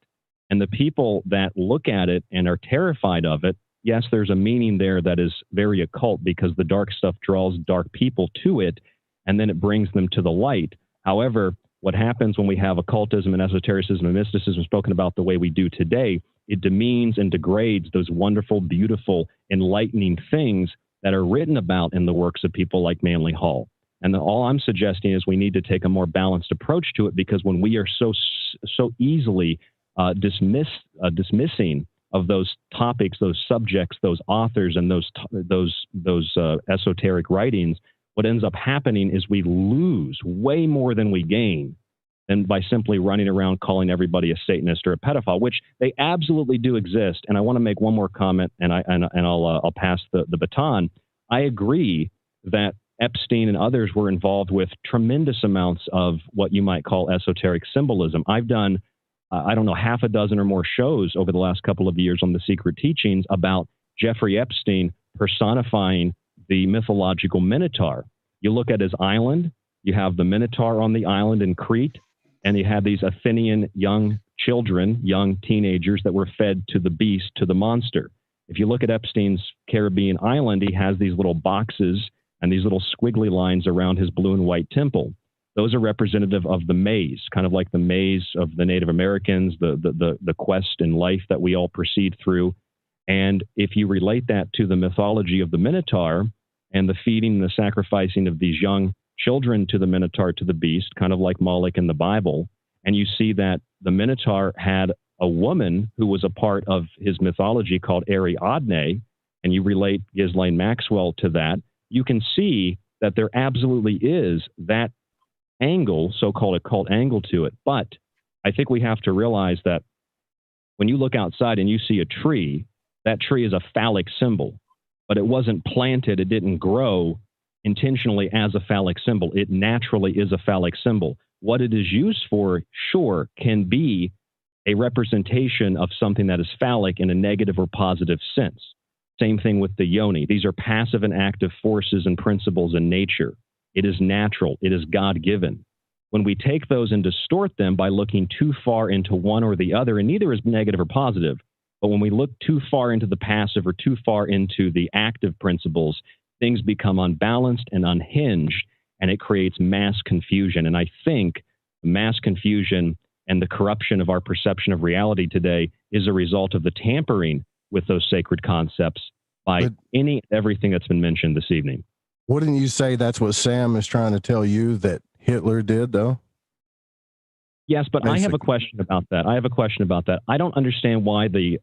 And the people that look at it and are terrified of it, yes, there's a meaning there that is very occult because the dark stuff draws dark people to it, and then it brings them to the light. However, what happens when we have occultism and esotericism and mysticism spoken about the way we do today, it demeans and degrades those wonderful, beautiful, enlightening things that are written about in the works of people like Manly Hall. And all I'm suggesting is we need to take a more balanced approach to it, because when we are so easily dismissing of those topics, those subjects, those authors, and those esoteric writings, what ends up happening is we lose way more than we gain than by simply running around calling everybody a Satanist or a pedophile, which they absolutely do exist. And I want to make one more comment, and I'll pass the baton. I agree that Epstein and others were involved with tremendous amounts of what you might call esoteric symbolism. I've done, I don't know, half a dozen or more shows over the last couple of years on the secret teachings about Jeffrey Epstein personifying the mythological Minotaur. You look at his island, you have the Minotaur on the island in Crete, and you have these Athenian young children, young teenagers that were fed to the beast, to the monster. If you look at Epstein's Caribbean island, he has these little boxes and these little squiggly lines around his blue and white temple. Those are representative of the maze, kind of like the maze of the Native Americans, the quest in life that we all proceed through. And if you relate that to the mythology of the Minotaur and the feeding and the sacrificing of these young children to the Minotaur, to the beast, kind of like Moloch in the Bible, and you see that the Minotaur had a woman who was a part of his mythology called Ariadne, and you relate Ghislaine Maxwell to that, you can see that there absolutely is that angle, so-called occult angle to it. But I think we have to realize that when you look outside and you see a tree, that tree is a phallic symbol, but it wasn't planted, it didn't grow intentionally as a phallic symbol. It naturally is a phallic symbol. What it is used for, sure, can be a representation of something that is phallic in a negative or positive sense. Same thing with the yoni. These are passive and active forces and principles in nature. It is natural. It is God-given. When we take those and distort them by looking too far into one or the other, and neither is negative or positive, but when we look too far into the passive or too far into the active principles, things become unbalanced and unhinged, and it creates mass confusion. And I think mass confusion and the corruption of our perception of reality today is a result of the tampering with those sacred concepts by everything that's been mentioned this evening. Wouldn't you say that's what Sam is trying to tell you that Hitler did, though? Yes, but basically. I have a question about that. I don't understand why the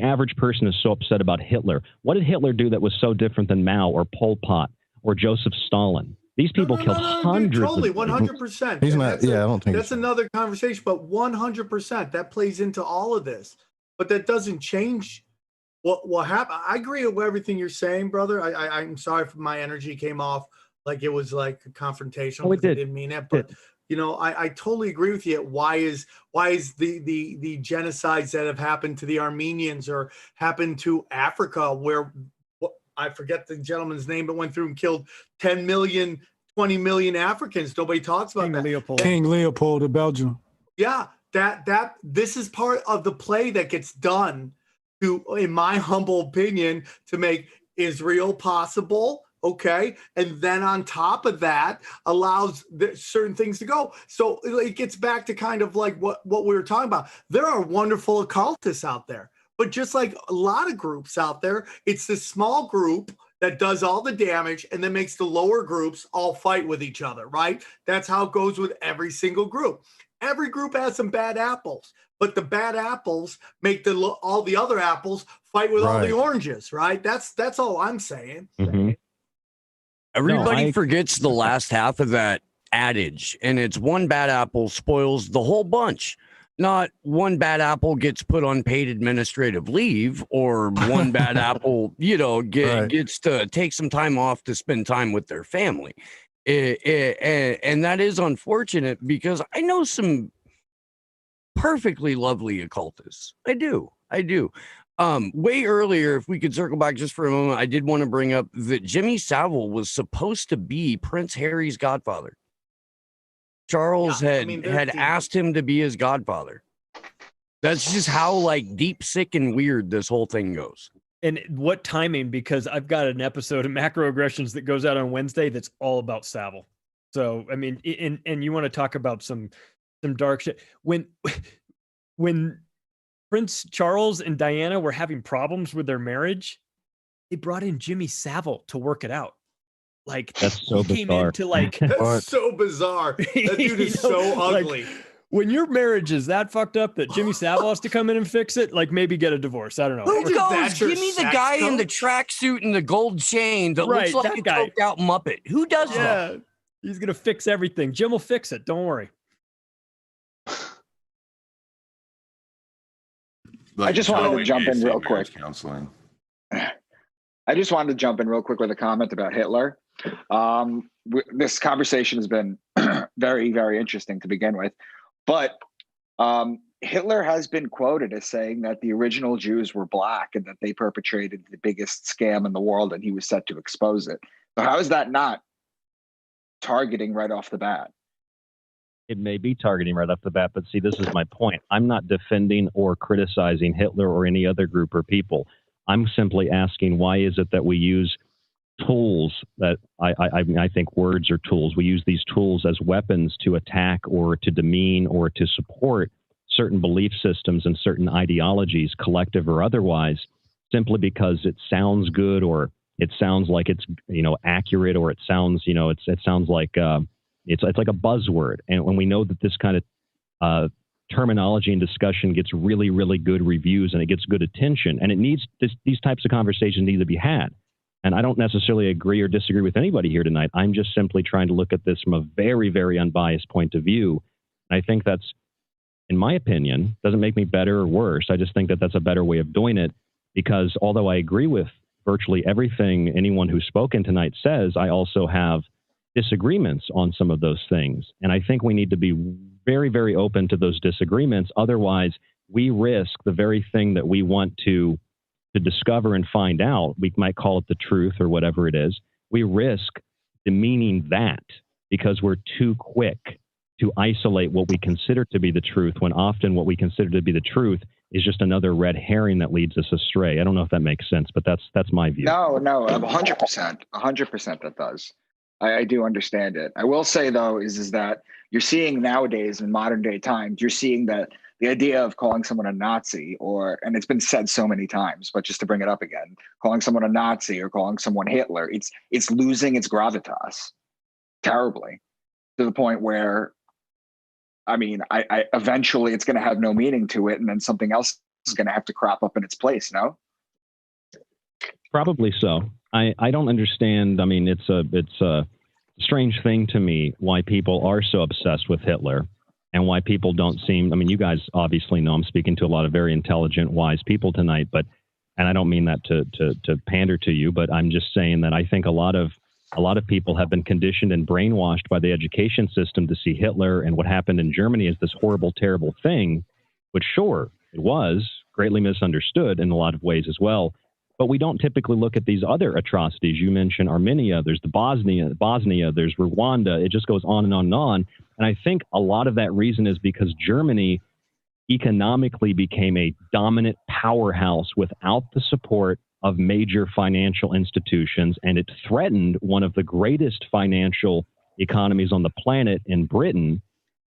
average person is so upset about Hitler. What did Hitler do that was so different than Mao or Pol Pot or Joseph Stalin? These people killed hundreds. Dude, totally, 100%. He's not. I don't think that's another conversation. But 100% that plays into all of this. But that doesn't change what happened. I agree with everything you're saying, brother. I'm sorry if my energy came off like it was like a confrontation. Oh, it did. I didn't mean it, but you know, I totally agree with you. Why is the genocides that have happened to the Armenians or happened to Africa, where I forget the gentleman's name, but went through and killed 10 million, 20 million Africans. Nobody talks about that. King Leopold of Belgium. Yeah. That this is part of the play that gets done to, in my humble opinion, to make Israel possible. Okay. And then on top of that allows certain things to go. So it gets back to kind of like what we were talking about. There are wonderful occultists out there, but just like a lot of groups out there, it's this small group that does all the damage and then makes the lower groups all fight with each other, right? That's how it goes with every single group. Every group has some bad apples, but the bad apples make all the other apples fight with all the oranges, right? That's all I'm saying. Mm-hmm. Everybody forgets the last half of that adage, and it's one bad apple spoils the whole bunch. Not one bad apple gets put on paid administrative leave, or one bad apple, gets to take some time off to spend time with their family. And that is unfortunate, because I know some perfectly lovely occultists. I do. Way earlier, if we could circle back just for a moment, I did want to bring up that Jimmy Savile was supposed to be Prince Harry's godfather. Charles had asked him to be his godfather. That's just how like deep, sick, and weird this whole thing goes. And what timing? Because I've got an episode of Macroaggressions that goes out on Wednesday that's all about Savile. So I mean, and you want to talk about some dark shit. When Prince Charles and Diana were having problems with their marriage, they brought in Jimmy Savile to work it out. Like That's so he came bizarre. in to like That's so bizarre. That dude is so ugly. Like, when your marriage is that fucked up that Jimmy Savile has to come in and fix it, like maybe get a divorce. I don't know. Who Is goes? that your Give me the sex guy in coach? the tracksuit and the gold chain that Right, looks like that a guy. coked out Muppet. Who does that? Yeah, he's gonna fix everything. Jim will fix it. Don't worry. I just wanted to Like jump in AC real marriage quick. Counseling. I just wanted to jump in real quick with a comment about Hitler. This conversation has been very, very interesting to begin with, but Hitler has been quoted as saying that the original Jews were black and that they perpetrated the biggest scam in the world, and he was set to expose it. So how is that not targeting right off the bat? It may be targeting right off the bat, but see, this is my point. I'm not defending or criticizing Hitler or any other group or people. I'm simply asking, why is it that we use tools that I think words are tools. We use these tools as weapons to attack or to demean or to support certain belief systems and certain ideologies, collective or otherwise, simply because it sounds good or it sounds like it's, accurate, or it sounds, it sounds like it's like a buzzword. And when we know that this kind of terminology and discussion gets really, really good reviews and it gets good attention, and it needs these types of conversations need to be had. And I don't necessarily agree or disagree with anybody here tonight. I'm just simply trying to look at this from a very, very unbiased point of view. And I think that's, in my opinion, doesn't make me better or worse. I just think that that's a better way of doing it, because although I agree with virtually everything anyone who's spoken tonight says, I also have disagreements on some of those things. And I think we need to be very, very open to those disagreements. Otherwise, we risk the very thing that we want to discover and find out. We might call it the truth or whatever it is. We risk demeaning that because we're too quick to isolate what we consider to be the truth, when often what we consider to be the truth is just another red herring that leads us astray. I don't know if that makes sense, but that's my view. No, 100% that does. I do understand it. I will say though, is that you're seeing nowadays in modern day times, you're seeing that the idea of calling someone a Nazi, and it's been said so many times, but just to bring it up again, calling someone a Nazi or calling someone Hitler, it's losing its gravitas terribly, to the point where, I mean, I eventually it's going to have no meaning to it, and then something else is going to have to crop up in its place. No, probably so. I don't understand. I mean, it's a strange thing to me why people are so obsessed with Hitler. And why people don't seem, I mean, you guys obviously know I'm speaking to a lot of very intelligent, wise people tonight, and I don't mean that to pander to you, but I'm just saying that I think a lot of people have been conditioned and brainwashed by the education system to see Hitler and what happened in Germany as this horrible, terrible thing, which sure, it was greatly misunderstood in a lot of ways as well. But we don't typically look at these other atrocities. You mentioned Armenia, there's the Bosnia, there's Rwanda. It just goes on and on and on. And I think a lot of that reason is because Germany economically became a dominant powerhouse without the support of major financial institutions, and it threatened one of the greatest financial economies on the planet in Britain.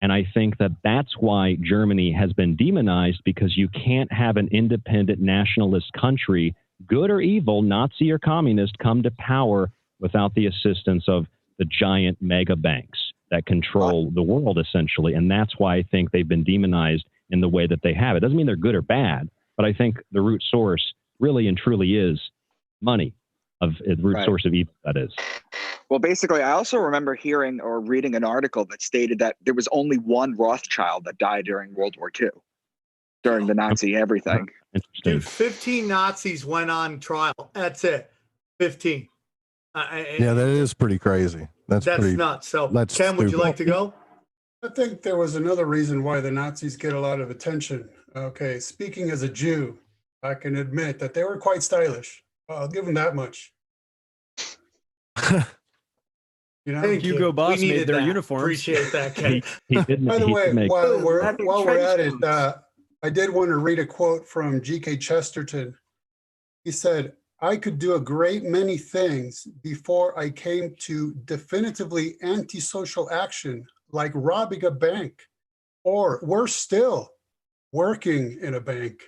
And I think that that's why Germany has been demonized, because you can't have an independent nationalist country, good or evil, Nazi or communist, come to power without the assistance of the giant mega banks that control the world, essentially. And that's why I think they've been demonized in the way that they have. It doesn't mean they're good or bad, but I think the root source really and truly is money, the root source of evil, that is. Well, basically, I also remember hearing or reading an article that stated that there was only one Rothschild that died during World War II, during the Nazi everything. Dude, 15 Nazis went on trial. That's it. 15. Yeah, that is pretty crazy. That's pretty nuts. So, that's Ken, would you stupid. like to go? I think there was another reason why the Nazis get a lot of attention. Okay, speaking as a Jew, I can admit that they were quite stylish. I'll give them that much. You know, Hugo Boss made their uniforms. Appreciate that, Ken. By the way, while we're at it, I did want to read a quote from G.K. Chesterton. He said, "I could do a great many things before I came to definitively antisocial action, like robbing a bank, or worse still, working in a bank."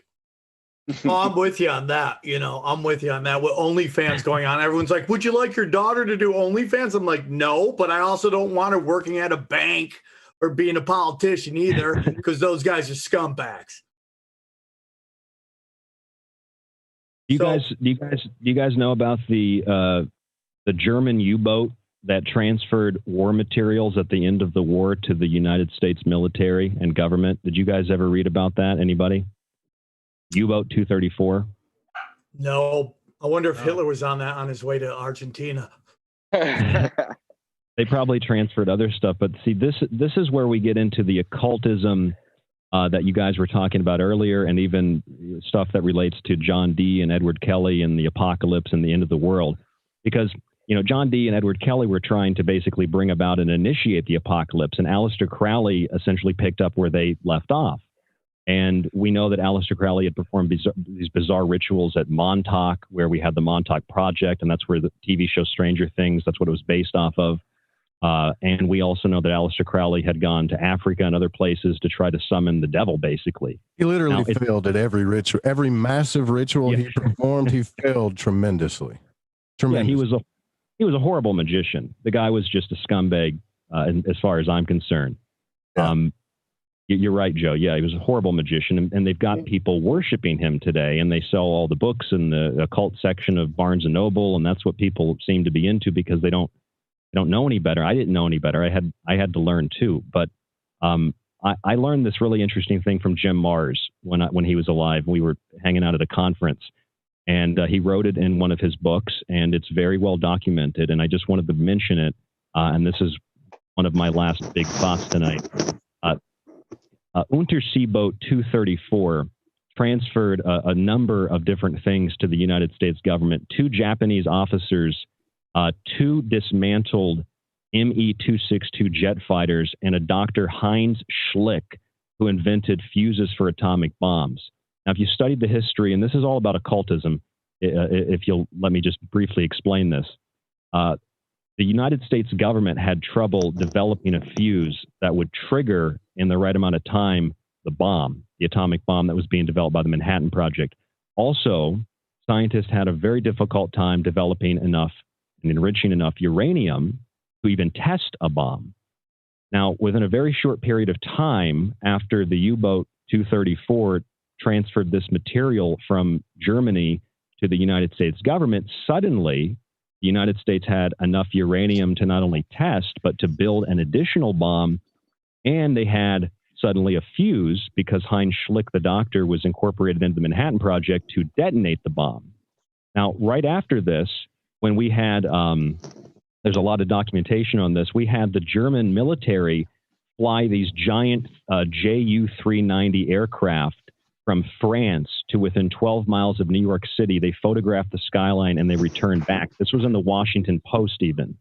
Oh, I'm with you on that. I'm with you on that. With OnlyFans going on, everyone's like, "Would you like your daughter to do OnlyFans?" I'm like, "No, but I also don't want her working at a bank or being a politician either, because those guys are scumbags." Do you guys know about the German U-boat that transferred war materials at the end of the war to the United States military and government? Did you guys ever read about that? Anybody? U-boat 234? No. I wonder if Hitler was on that on his way to Argentina. They probably transferred other stuff, but see, this is where we get into the occultism that you guys were talking about earlier, and even stuff that relates to John Dee and Edward Kelly and the apocalypse and the end of the world. Because, John Dee and Edward Kelly were trying to basically bring about and initiate the apocalypse, and Aleister Crowley essentially picked up where they left off. And we know that Aleister Crowley had performed these bizarre rituals at Montauk, where we had the Montauk Project, and that's where the TV show Stranger Things, that's what it was based off of. And we also know that Aleister Crowley had gone to Africa and other places to try to summon the devil, basically. He literally failed at every ritual, every massive ritual he performed. He failed tremendously. Yeah, he was a horrible magician. The guy was just a scumbag, as far as I'm concerned. Yeah. You're right, Joe. Yeah, he was a horrible magician, and they've got people worshiping him today, and they sell all the books in the occult section of Barnes and Noble, and that's what people seem to be into because they don't know any better. I didn't know any better. I had to learn too. But I learned this really interesting thing from Jim Mars when he was alive. We were hanging out at a conference, and he wrote it in one of his books, and it's very well documented. And I just wanted to mention it. And this is one of my last big thoughts tonight. Unterseeboot 234 transferred a number of different things to the United States government. 2 Japanese officers, 2 dismantled ME-262 jet fighters, and a Dr. Heinz Schlick, who invented fuses for atomic bombs. Now, if you studied the history, and this is all about occultism, if you'll let me just briefly explain this, the United States government had trouble developing a fuse that would trigger in the right amount of time the atomic bomb that was being developed by the Manhattan Project. Also, scientists had a very difficult time developing enough and enriching enough uranium to even test a bomb. Now, within a very short period of time after the U-boat 234 transferred this material from Germany to the United States government, suddenly the United States had enough uranium to not only test, but to build an additional bomb. And they had suddenly a fuse because Heinz Schlick, the doctor, was incorporated into the Manhattan Project to detonate the bomb. Now, right after this, when we had, there's a lot of documentation on this, we had the German military fly these giant Ju-390 aircraft from France to within 12 miles of New York City. They photographed the skyline and they returned back. This was in the Washington Post even.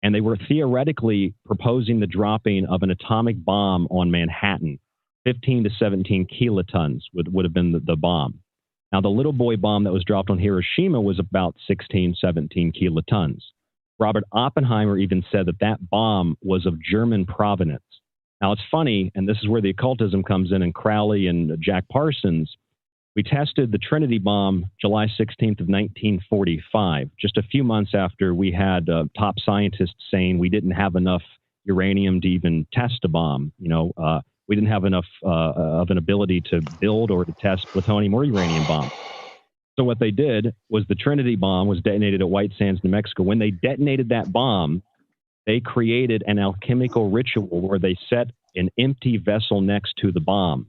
And they were theoretically proposing the dropping of an atomic bomb on Manhattan. 15 to 17 kilotons would have been the bomb. Now, the little boy bomb that was dropped on Hiroshima was about 16, 17 kilotons. Robert Oppenheimer even said that bomb was of German provenance. Now, it's funny, and this is where the occultism comes in, and Crowley and Jack Parsons. We tested the Trinity Bomb July 16th of 1945, just a few months after we had top scientists saying we didn't have enough uranium to even test a bomb. We didn't have enough of an ability to build or to test plutonium or uranium bombs. So what they did was the Trinity Bomb was detonated at White Sands, New Mexico. When they detonated that bomb, they created an alchemical ritual where they set an empty vessel next to the bomb.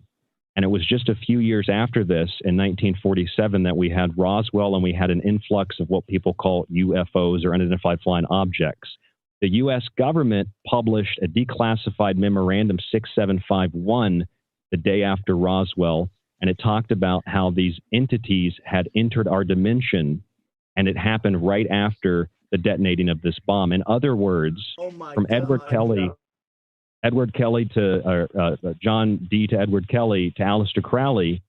And it was just a few years after this, in 1947, that we had Roswell and we had an influx of what people call UFOs or unidentified flying objects. The U.S. government published a declassified memorandum 6751 the day after Roswell, and it talked about how these entities had entered our dimension, and it happened right after the detonating of this bomb. In other words, from Edward Kelly Edward Kelly to John D to Edward Kelly to Aleister Crowley,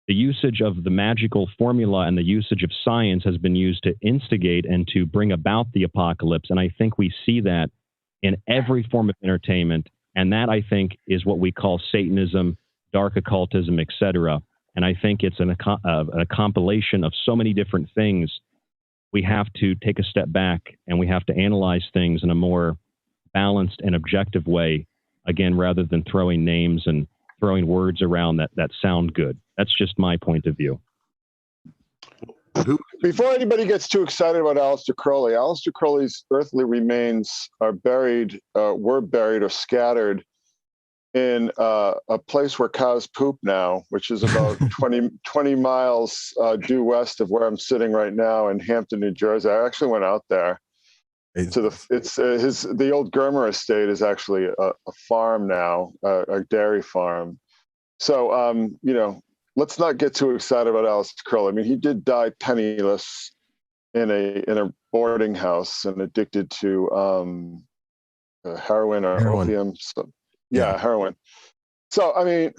the usage of the magical formula and the usage of science has been used to instigate and to bring about the apocalypse. And I think we see that in every form of entertainment. And that, I think, is what we call Satanism, dark occultism, etc. And I think it's a compilation of so many different things. We have to take a step back and we have to analyze things in a more balanced and objective way, again, rather than throwing names and throwing words around that sound good. That's just my point of view. Before anybody gets too excited about Aleister Crowley's earthly remains were buried or scattered in a place where cows poop now, which is about 20 miles due west of where I'm sitting right now in Hampton, New Jersey. I actually went out there. The old Germer estate is actually a farm now, a dairy farm. So, let's not get too excited about Aleister Crowley. I mean, he did die penniless in a boarding house and addicted to heroin or opium. So, heroin. So, I mean,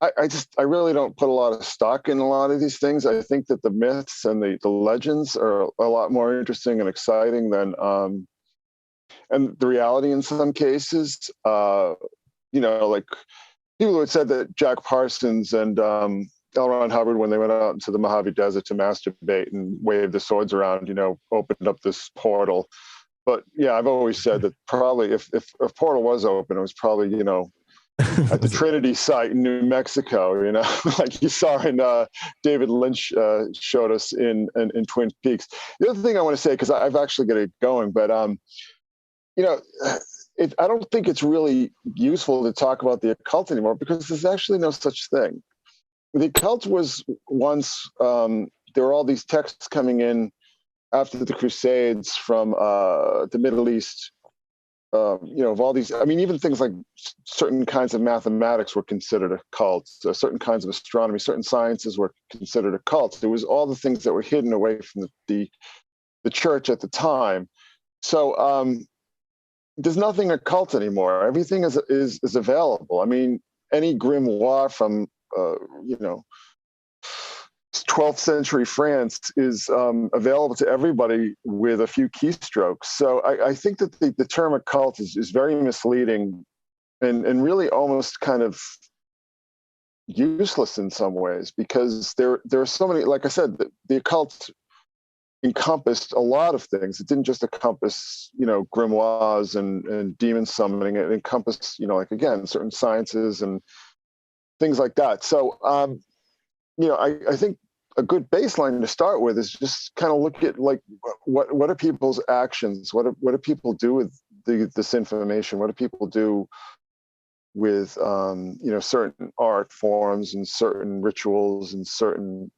I really don't put a lot of stock in a lot of these things. I think that the myths and the legends are a lot more interesting and exciting than and the reality in some cases. Like people who had said that Jack Parsons and L. Ron Hubbard, when they went out into the Mojave Desert to masturbate and wave the swords around, opened up this portal. But yeah, I've always said that probably if a portal was open, it was probably, at the Trinity site in New Mexico, like you saw in David Lynch showed us in Twin Peaks. The other thing I want to say, because I've actually got it going, but I don't think it's really useful to talk about the occult anymore because there's actually no such thing. The occult was once, there were all these texts coming in after the Crusades from the Middle East, of all these, I mean, even things like certain kinds of mathematics were considered occult, certain kinds of astronomy, certain sciences were considered occult. It was all the things that were hidden away from the church at the time. So there's nothing occult anymore. Everything is available. I mean, any grimoire from 12th century France is available to everybody with a few keystrokes. So I think that the term occult is very misleading and really almost kind of useless in some ways, because there are so many, like I said, the occult encompassed a lot of things. It didn't just encompass, grimoires and demon summoning. It encompassed, like, again, certain sciences and things like that. So, I think a good baseline to start with is just kind of look at, like, what are people's actions? What do people do with this information? What do people do with, certain art forms and certain rituals and certain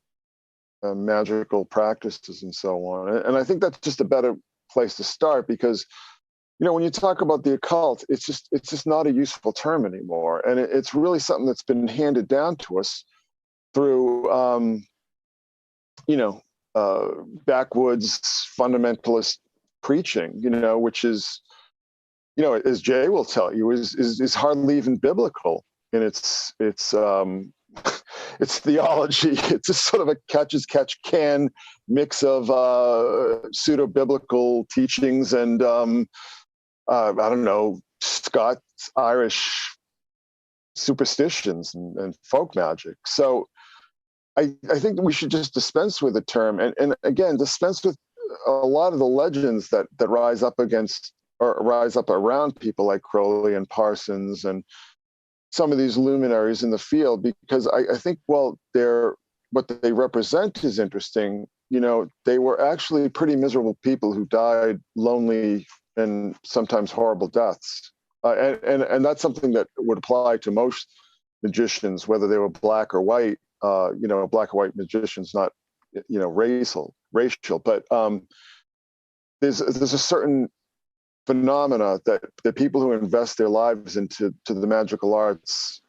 magical practices and so on? And I think that's just a better place to start, because when you talk about the occult, it's just not a useful term anymore, and it's really something that's been handed down to us through backwoods fundamentalist preaching, which is, as Jay will tell you, is hardly even biblical in its its theology. It's just sort of a catch-as-catch-can mix of pseudo-biblical teachings and I don't know, Scots, Irish superstitions and folk magic. So I think that we should just dispense with the term and again, dispense with a lot of the legends that rise up against or rise up around people like Crowley and Parsons and some of these luminaries in the field, because I think, what they represent is interesting. They were actually pretty miserable people who died lonely and sometimes horrible deaths. And that's something that would apply to most magicians, whether they were black or white, black or white magicians, not, racial, but there's a certain phenomena that the people who invest their lives into the magical arts,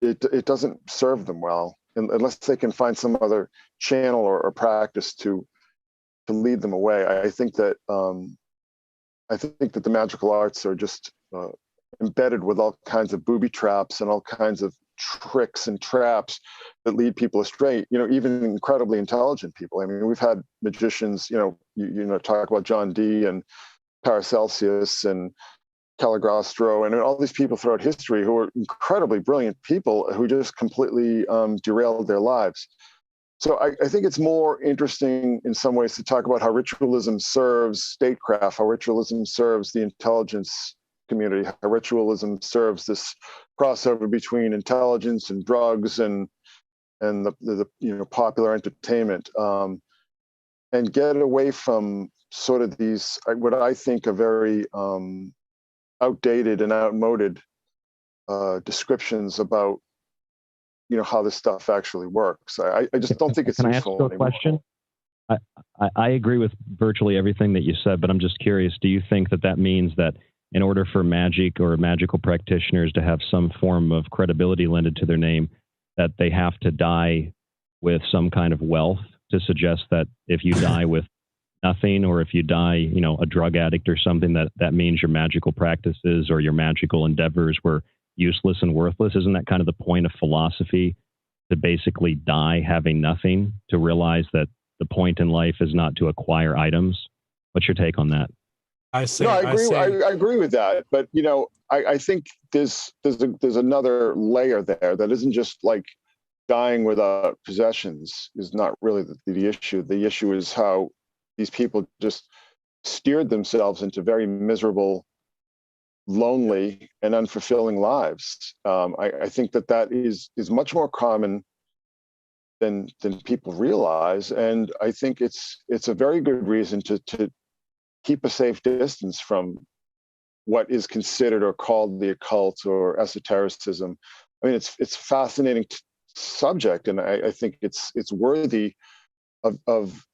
it doesn't serve them well unless they can find some other channel or practice to lead them away. I think that I think that the magical arts are just embedded with all kinds of booby traps and all kinds of tricks and traps that lead people astray. Even incredibly intelligent people. I mean, we've had magicians. You talk about John Dee and Paracelsus and Cagliostro and all these people throughout history who are incredibly brilliant people who just completely derailed their lives. So I think it's more interesting in some ways to talk about how ritualism serves statecraft, how ritualism serves the intelligence community, how ritualism serves this crossover between intelligence and drugs and the popular entertainment, and get away from sort of these what I think are very outdated and outmoded descriptions about how this stuff actually works. I just don't think it's Can I useful ask you a anymore. question? I agree with virtually everything that you said, but I'm just curious, do you think that means that in order for magic or magical practitioners to have some form of credibility lended to their name, that they have to die with some kind of wealth, to suggest that if you die with nothing, or if you die, a drug addict or something, that means your magical practices or your magical endeavors were useless and worthless? Isn't that kind of the point of philosophy, to basically die having nothing, to realize that the point in life is not to acquire items? What's your take on that? I agree with that, but I think there's another layer there that isn't just like dying without possessions is not really the issue. The issue is how these people just steered themselves into very miserable, lonely, and unfulfilling lives. I think that is much more common than people realize, and I think it's a very good reason to keep a safe distance from what is considered or called the occult or esotericism. I mean, it's a fascinating subject, and I think it's worthy of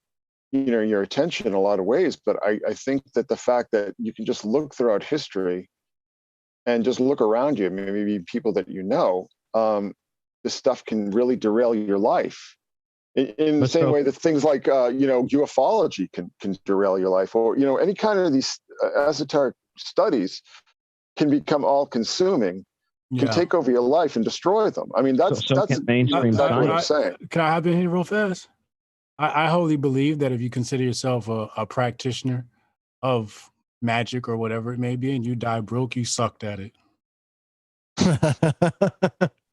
your attention in a lot of ways. But I think that the fact that you can just look throughout history and just look around you, maybe people that this stuff can really derail your life. In the same way that things like ufology can derail your life, or any kind of these esoteric studies can become all-consuming, can take over your life and destroy them. I mean, that's mainstream exactly what I'm saying. Can I hop in here real fast? I wholly believe that if you consider yourself a practitioner of magic or whatever it may be, and you die broke, you sucked at it.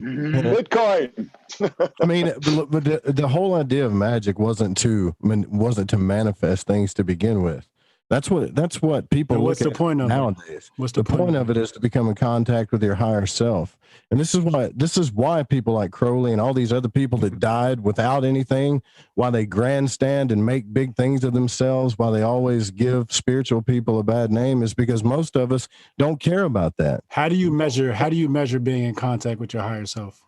Bitcoin. I mean, but the whole idea of magic wasn't to manifest things to begin with. That's what people look at nowadays. What's the point of it is to become in contact with your higher self. And this is why people like Crowley and all these other people that died without anything, why they grandstand and make big things of themselves, why they always give spiritual people a bad name, is because most of us don't care about that. How do you measure being in contact with your higher self?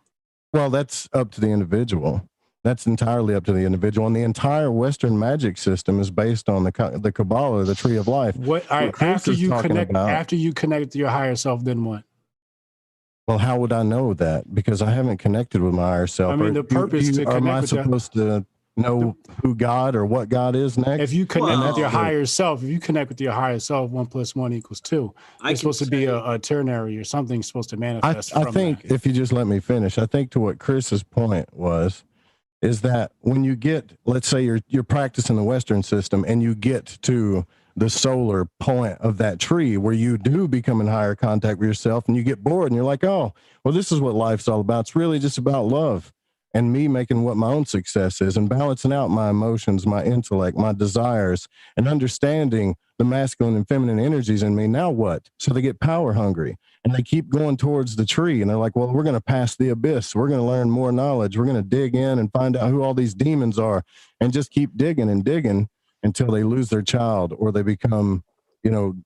Well, that's up to the individual. That's entirely up to the individual, and the entire Western magic system is based on the Kabbalah, the Tree of Life. After you connect to your higher self, then what? Well, how would I know that? Because I haven't connected with my higher self. I mean, the purpose to connect. Am I supposed to know who God or what God is next? If you connect with your higher self, 1 + 1 = 2. It's supposed to be a ternary or something supposed to manifest. I think that. If you just let me finish, I think to what Chris's point is that when you get, let's say you're practicing the Western system and you get to the solar point of that tree where you do become in higher contact with yourself, and you get bored and you're like, oh, well, this is what life's all about. It's really just about love and me making what my own success is and balancing out my emotions, my intellect, my desires, and understanding the masculine and feminine energies in me. Now what? So they get power hungry. And they keep going towards the tree, and they're like, well, we're going to pass the abyss. We're going to learn more knowledge. We're going to dig in and find out who all these demons are, and just keep digging and digging until they lose their child, or they become,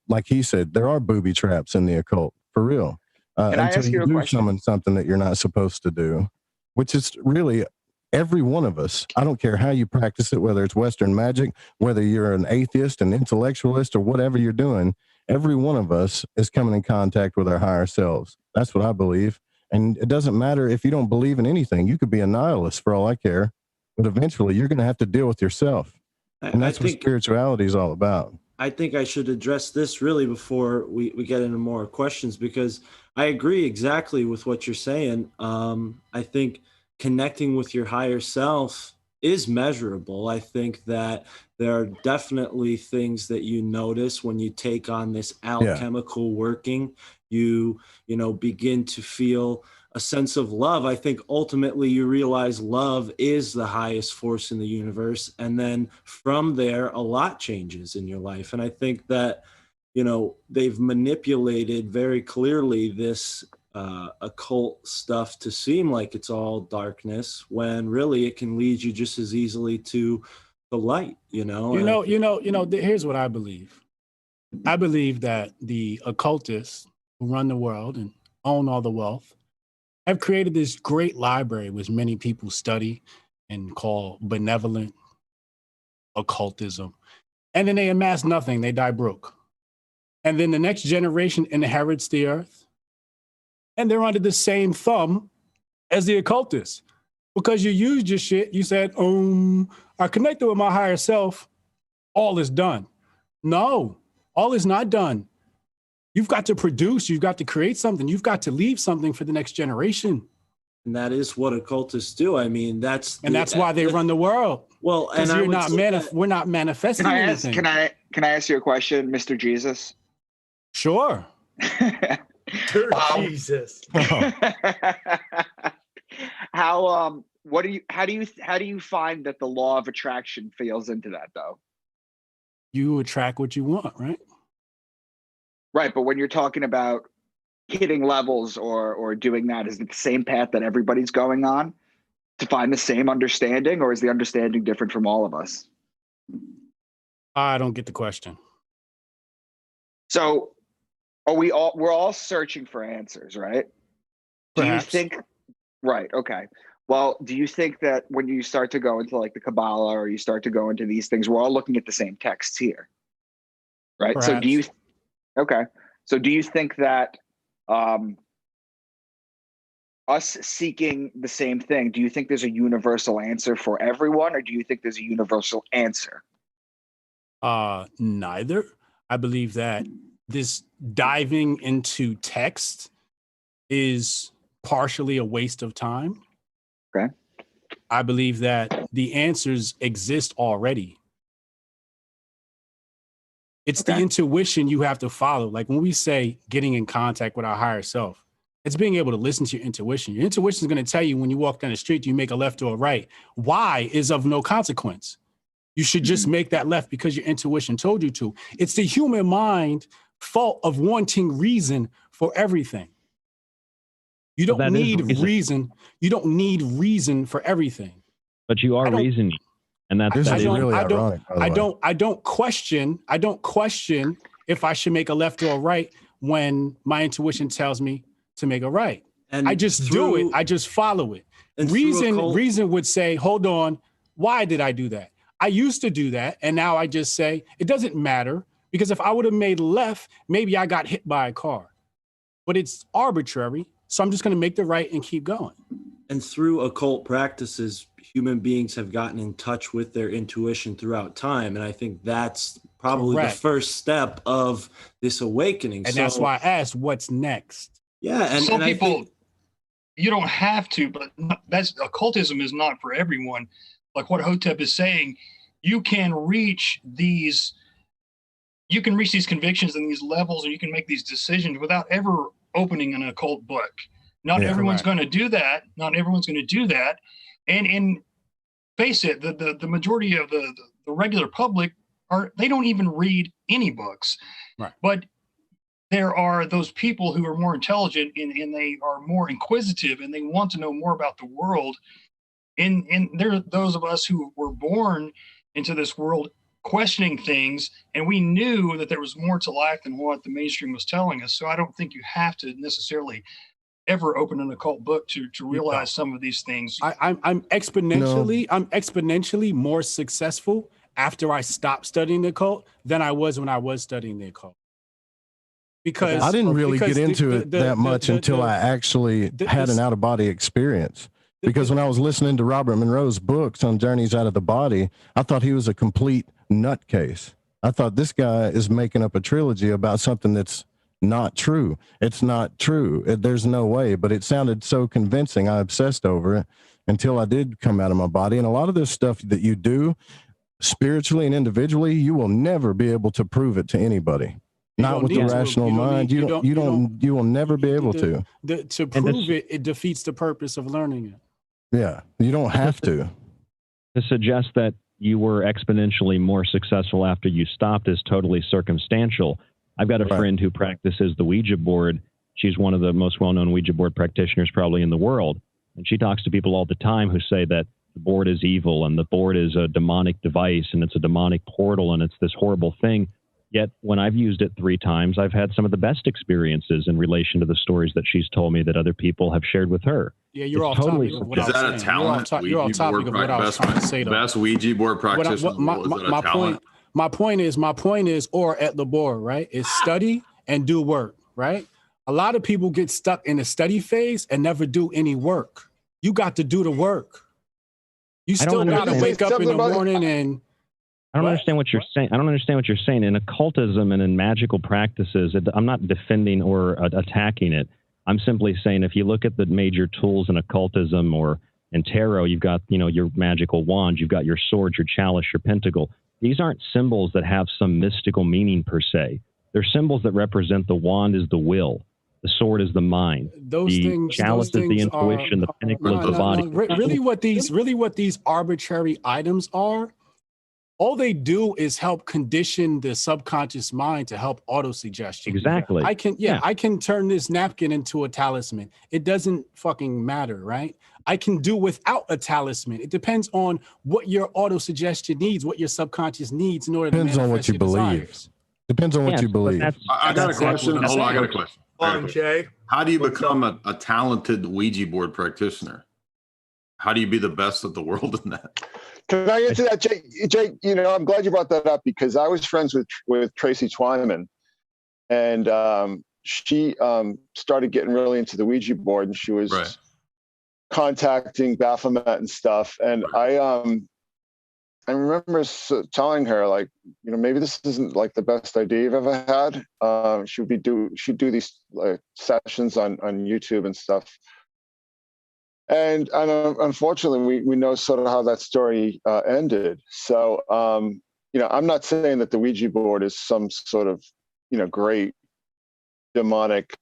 like he said, there are booby traps in the occult, for real. Can I ask you a question? Summon something that you're not supposed to do, which is really every one of us. I don't care how you practice it, whether it's Western magic, whether you're an atheist, an intellectualist, or whatever you're doing. Every one of us is coming in contact with our higher selves. That's what I believe. And it doesn't matter if you don't believe in anything. You could be a nihilist for all I care, but eventually you're going to have to deal with yourself. And that's what spirituality is all about. I think I should address this really before we get into more questions, because I agree exactly with what you're saying. I think connecting with your higher self is measurable. I think that there are definitely things that you notice when you take on this alchemical working. You begin to feel a sense of love. I think ultimately you realize love is the highest force in the universe. And then from there, a lot changes in your life. And I think that, they've manipulated very clearly this occult stuff to seem like it's all darkness, when really it can lead you just as easily to the light, Here's what I believe. I believe that the occultists who run the world and own all the wealth have created this great library which many people study and call benevolent occultism. And then they amass nothing, they die broke. And then the next generation inherits the earth, and they're under the same thumb as the occultists. Because you used your shit, you said, I connected with my higher self, all is done. No, all is not done. You've got to produce, you've got to create something, you've got to leave something for the next generation. And that is what occultists do. I mean, that's why they run the world. Well, and we're not manifesting anything. Can I ask you a question, Mr. Jesus? Sure. Jesus. How do you find that the law of attraction feels into that though? You attract what you want, right? Right, but when you're talking about hitting levels or doing that, is it the same path that everybody's going on to find the same understanding, or is the understanding different from all of us? I don't get the question. So we're all searching for answers, right? Perhaps. Do you think, right, okay. Well, do you think that when you start to go into like the Kabbalah, or you start to go into these things, we're all looking at the same texts here, right? Perhaps. So do you think that us seeking the same thing, do you think there's a universal answer for everyone, or do you think there's a universal answer? Neither. I believe that this diving into text is partially a waste of time. Okay. I believe that the answers exist already. It's the intuition you have to follow. Like when we say getting in contact with our higher self, it's being able to listen to your intuition. Your intuition is going to tell you when you walk down the street, do you make a left or a right? Why is of no consequence. You should just make that left because your intuition told you to. It's the human mind fault of wanting reason for everything. You don't need reason. You don't need reason for everything. But you are reasoning. And that's really ironic. I don't question if I should make a left or a right when my intuition tells me to make a right. And I just do it. I just follow it. And reason would say, hold on, why did I do that? I used to do that, and now I just say, it doesn't matter, because if I would have made left, maybe I got hit by a car. But it's arbitrary, so I'm just going to make the right and keep going. And through occult practices, human beings have gotten in touch with their intuition throughout time, and I think that's probably the first step of this awakening. And that's why I asked, what's next? Yeah, and some people, you don't have to, but that's occultism is not for everyone. Like what Hotep is saying, you can reach these convictions and these levels, and you can make these decisions without ever opening an occult book. Not everyone's going to do that. Not everyone's going to do that. And face it, the majority of the regular public they don't even read any books. Right. But there are those people who are more intelligent and they are more inquisitive and they want to know more about the world. And there are those of us who were born into this world questioning things, and we knew that there was more to life than what the mainstream was telling us. So I don't think you have to necessarily ever open an occult book to realize some of these things. I'm exponentially more successful after I stopped studying the occult than I was when I was studying the occult. Because I didn't really get into it that much until I actually had an out-of-body experience. Because when I was listening to Robert Monroe's books on journeys out of the body, I thought he was a complete nutcase. I thought this guy is making up a trilogy about something that's not true. It's not true. There's no way, but it sounded so convincing. I obsessed over it until I did come out of my body. And a lot of this stuff that you do spiritually and individually, you will never be able to prove it to anybody. Not with the rational mind. You will never be able to. To prove it, it defeats the purpose of learning it. Yeah, you don't have to. To suggest that you were exponentially more successful after you stopped is totally circumstantial. I've got a friend who practices the Ouija board. She's one of the most well-known Ouija board practitioners probably in the world. And she talks to people all the time who say that the board is evil and the board is a demonic device and it's a demonic portal and it's this horrible thing. Yet when I've used it 3 times, I've had some of the best experiences in relation to the stories that she's told me that other people have shared with her. Yeah, you're off topic of what I was saying. Is that a talent? You're off topic of what I was trying to say, though. Best Ouija board practitioner. My point is, or at the board, right, is study and do work, right? A lot of people get stuck in the study phase and never do any work. You got to do the work. You still got to wake up in the morning and... I don't understand what you're saying. I don't understand what you're saying. In occultism and in magical practices, I'm not defending or attacking it. I'm simply saying if you look at the major tools in occultism or in tarot, you've got, your magical wand, you've got your sword, your chalice, your pentacle. These aren't symbols that have some mystical meaning per se. They're symbols that represent the wand is the will, the sword is the mind, chalice is the intuition, the pinnacle is the body. Really what these arbitrary items are, all they do is help condition the subconscious mind to help auto-suggestion. Exactly. I can turn this napkin into a talisman. It doesn't fucking matter, right? I can do without a talisman. It depends on what your auto-suggestion needs, what your subconscious needs in order to manifest on what you your believe. desires. Depends on what you believe. I got a question. Hold on, I got a question. Come on, Jay. How do you become a talented Ouija board practitioner? How do you be the best of the world in that? Can I answer that, Jay? Jay, I'm glad you brought that up because I was friends with Tracy Twyman, and she started getting really into the Ouija board, and she was contacting Baphomet and stuff. And I remember telling her, like, maybe this isn't like the best idea you've ever had. She'd do these like sessions on YouTube and stuff. And unfortunately, we know sort of how that story ended. So, I'm not saying that the Ouija board is some sort of, great demonic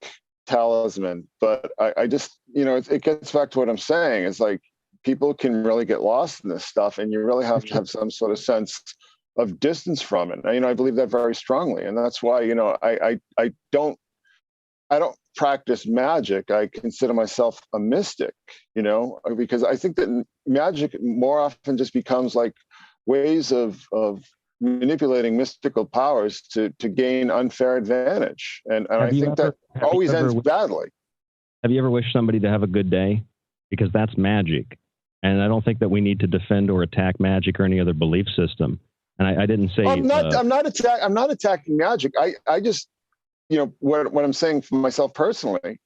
talisman, but I just, it gets back to what I'm saying. It's like people can really get lost in this stuff, and you really have to have some sort of sense of distance from it. I believe that very strongly, and that's why, I don't practice magic. I consider myself a mystic, because I think that magic more often just becomes like ways of manipulating mystical powers to gain unfair advantage. And I think that always ends badly. Have you ever wished somebody to have a good day? Because that's magic. And I don't think that we need to defend or attack magic or any other belief system. And I didn't say... I'm not attacking magic. I just... what I'm saying for myself personally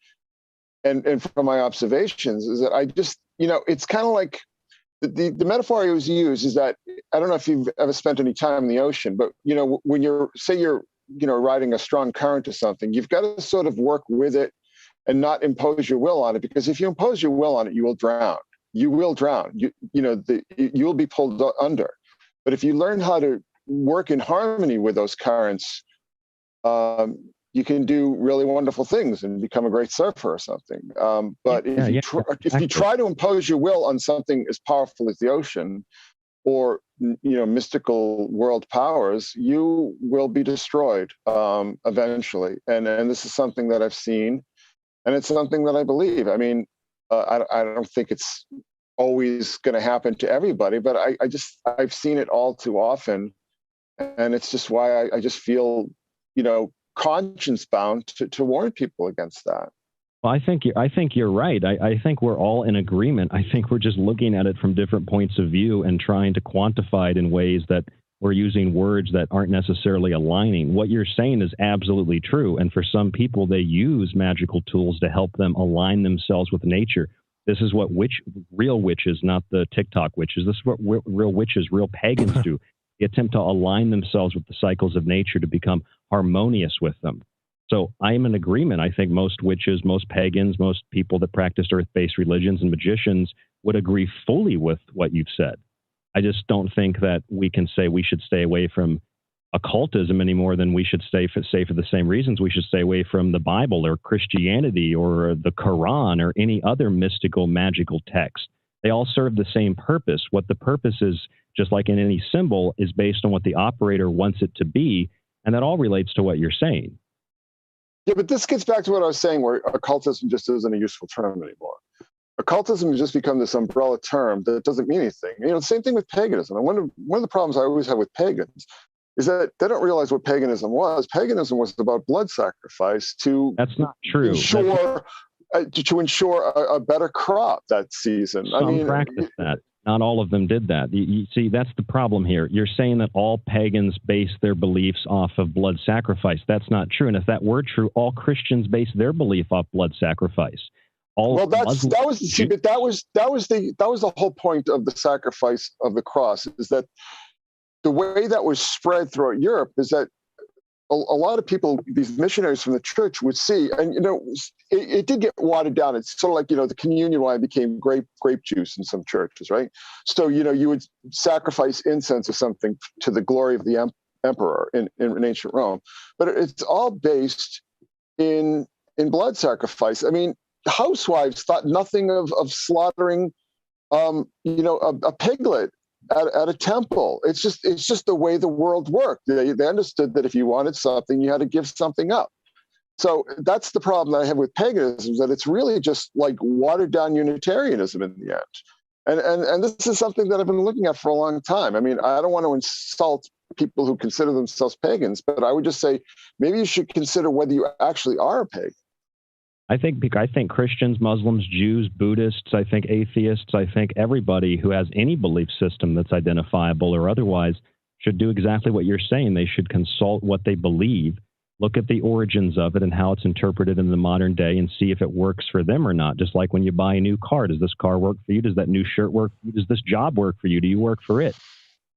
and from my observations is that I just, it's kind of like the metaphor I always use is that, I don't know if you've ever spent any time in the ocean, but, when you're riding a strong current or something, you've got to sort of work with it and not impose your will on it, because if you impose your will on it, you will drown. You will drown. You'll be pulled under. But if you learn how to work in harmony with those currents, you can do really wonderful things and become a great surfer or something. But if you try to impose your will on something as powerful as the ocean or, mystical world powers, you will be destroyed eventually. And this is something that I've seen, and it's something that I believe. I mean, I don't think it's always going to happen to everybody, but I've seen it all too often. And it's just why I just feel, conscience bound to warn people against that. Well, I think you're right. I think we're all in agreement. I think we're just looking at it from different points of view and trying to quantify it in ways that we're using words that aren't necessarily aligning. What you're saying is absolutely true. And for some people, they use magical tools to help them align themselves with nature. This is what real witches, not the TikTok witches. This is what real witches, real pagans do. They attempt to align themselves with the cycles of nature to become harmonious with them. So I am in agreement. I think most witches, most pagans, most people that practiced earth-based religions and magicians would agree fully with what you've said. I just don't think that we can say we should stay away from occultism any more than we should say for the same reasons we should stay away from the Bible or Christianity or the Quran or any other mystical, magical text. They all serve the same purpose. What the purpose is, just like in any symbol, is based on what the operator wants it to be, and that all relates to what you're saying. Yeah, but this gets back to what I was saying, where occultism just isn't a useful term anymore. Occultism has just become this umbrella term that doesn't mean anything. You know, the same thing with paganism. And one of the problems I always have with pagans is that they don't realize what paganism was. Paganism was about blood sacrifice to That's not true. ensure a better crop that season. Some practice that. Not all of them did that. You see, that's the problem here. You're saying that all pagans base their beliefs off of blood sacrifice. That's not true. And if that were true, all Christians base their belief off blood sacrifice. That was the whole point of the sacrifice of the cross, is that the way that was spread throughout Europe is that a lot of people, these missionaries from the church, would see, and it did get watered down. It's sort of like the communion wine became grape juice in some churches, right? So you would sacrifice incense or something to the glory of the emperor in ancient Rome, but it's all based in blood sacrifice. I mean, housewives thought nothing of slaughtering, a piglet at a temple. It's just the way the world worked. They understood that if you wanted something, you had to give something up. So that's the problem that I have with paganism, is that it's really just like watered down Unitarianism in the end. And this is something that I've been looking at for a long time. I mean, I don't want to insult people who consider themselves pagans, but I would just say maybe you should consider whether you actually are a pagan. I think Christians, Muslims, Jews, Buddhists, I think atheists, I think everybody who has any belief system that's identifiable or otherwise should do exactly what you're saying. They should consult what they believe, look at the origins of it and how it's interpreted in the modern day, and see if it works for them or not. Just like when you buy a new car, does this car work for you? Does that new shirt work for you? Does this job work for you? Do you work for it?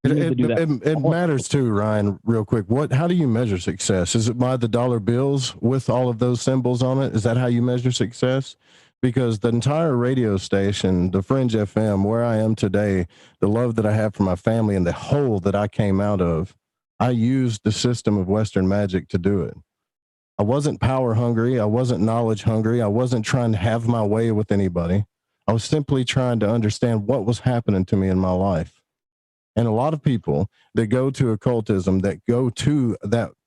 It matters too, Ryan, real quick. How do you measure success? Is it by the dollar bills with all of those symbols on it? Is that how you measure success? Because the entire radio station, the Fringe FM, where I am today, the love that I have for my family and the hole that I came out of, I used the system of Western magic to do it. I wasn't power hungry. I wasn't knowledge hungry. I wasn't trying to have my way with anybody. I was simply trying to understand what was happening to me in my life. And a lot of people that go to occultism, that go to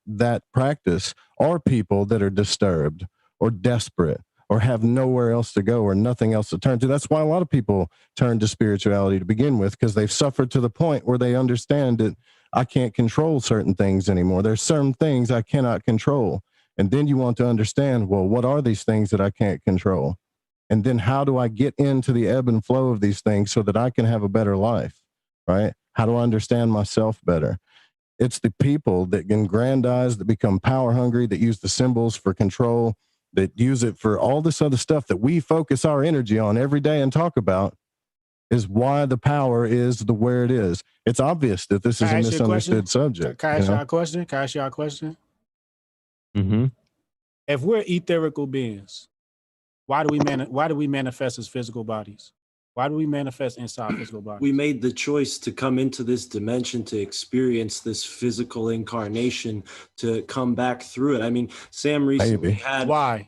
that practice, are people that are disturbed or desperate or have nowhere else to go or nothing else to turn to. That's why a lot of people turn to spirituality to begin with, because they've suffered to the point where they understand that I can't control certain things anymore. There's certain things I cannot control. And then you want to understand, well, what are these things that I can't control? And then how do I get into the ebb and flow of these things so that I can have a better life, right? How do I understand myself better? It's the people that aggrandize, that become power hungry, that use the symbols for control, that use it for all this other stuff that we focus our energy on every day and talk about, is why the power is where it is. It's obvious that this is a misunderstood subject. Can I ask you a question? Mm-hmm. If we're etherical beings, why do we manifest as physical bodies? Why do we manifest inside physical bodies? We made the choice to come into this dimension, to experience this physical incarnation, to come back through it. I mean, Sam recently had why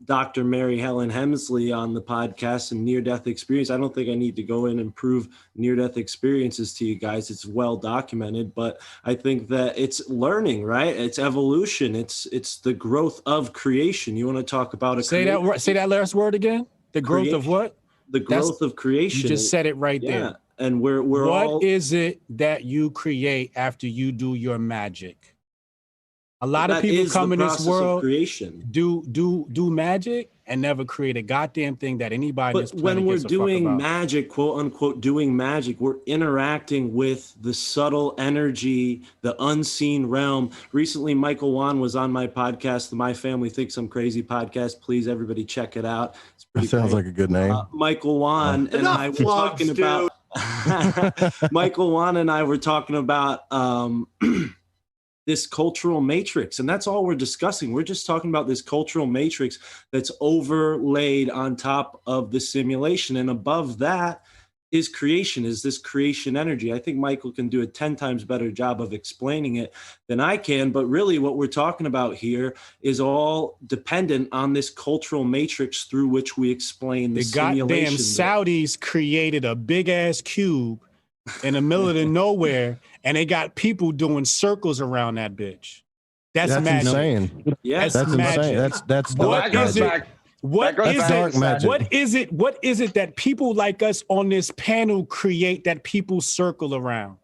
Dr. Mary Helen Hemsley on the podcast and near-death experience. I don't think I need to go in and prove near-death experiences to you guys. It's well documented, but I think that it's learning, right? It's evolution. It's the growth of creation. You want to talk about a say that last word again? The growth of what? The growth of creation. You just said it right there. And we're what is it that you create after you do your magic? A lot of people come in this world, do magic, and never create a goddamn thing that anybody. But when we're doing magic, quote unquote, doing magic, we're interacting with the subtle energy, the unseen realm. Recently, Michael Wan was on my podcast, the My Family Thinks I'm Crazy podcast. Please, everybody, check it out. That sounds like a good name. Michael Wan and I were talking about Michael Wan and I were talking about this cultural matrix, and that's all we're discussing. We're just talking about this cultural matrix that's overlaid on top of the simulation, and above that is creation, is this creation energy. I think Michael can do a 10 times better job of explaining it than I can, but really what we're talking about here is all dependent on this cultural matrix through which we explain the goddamn simulation. Saudis created a big ass cube in the middle of the nowhere, and they got people doing circles around that bitch. That's magic. Insane. Yes, that's magic. insane. That's What dark is magic. it? What is dark it? magic. What is it that people like us on this panel create that people circle around?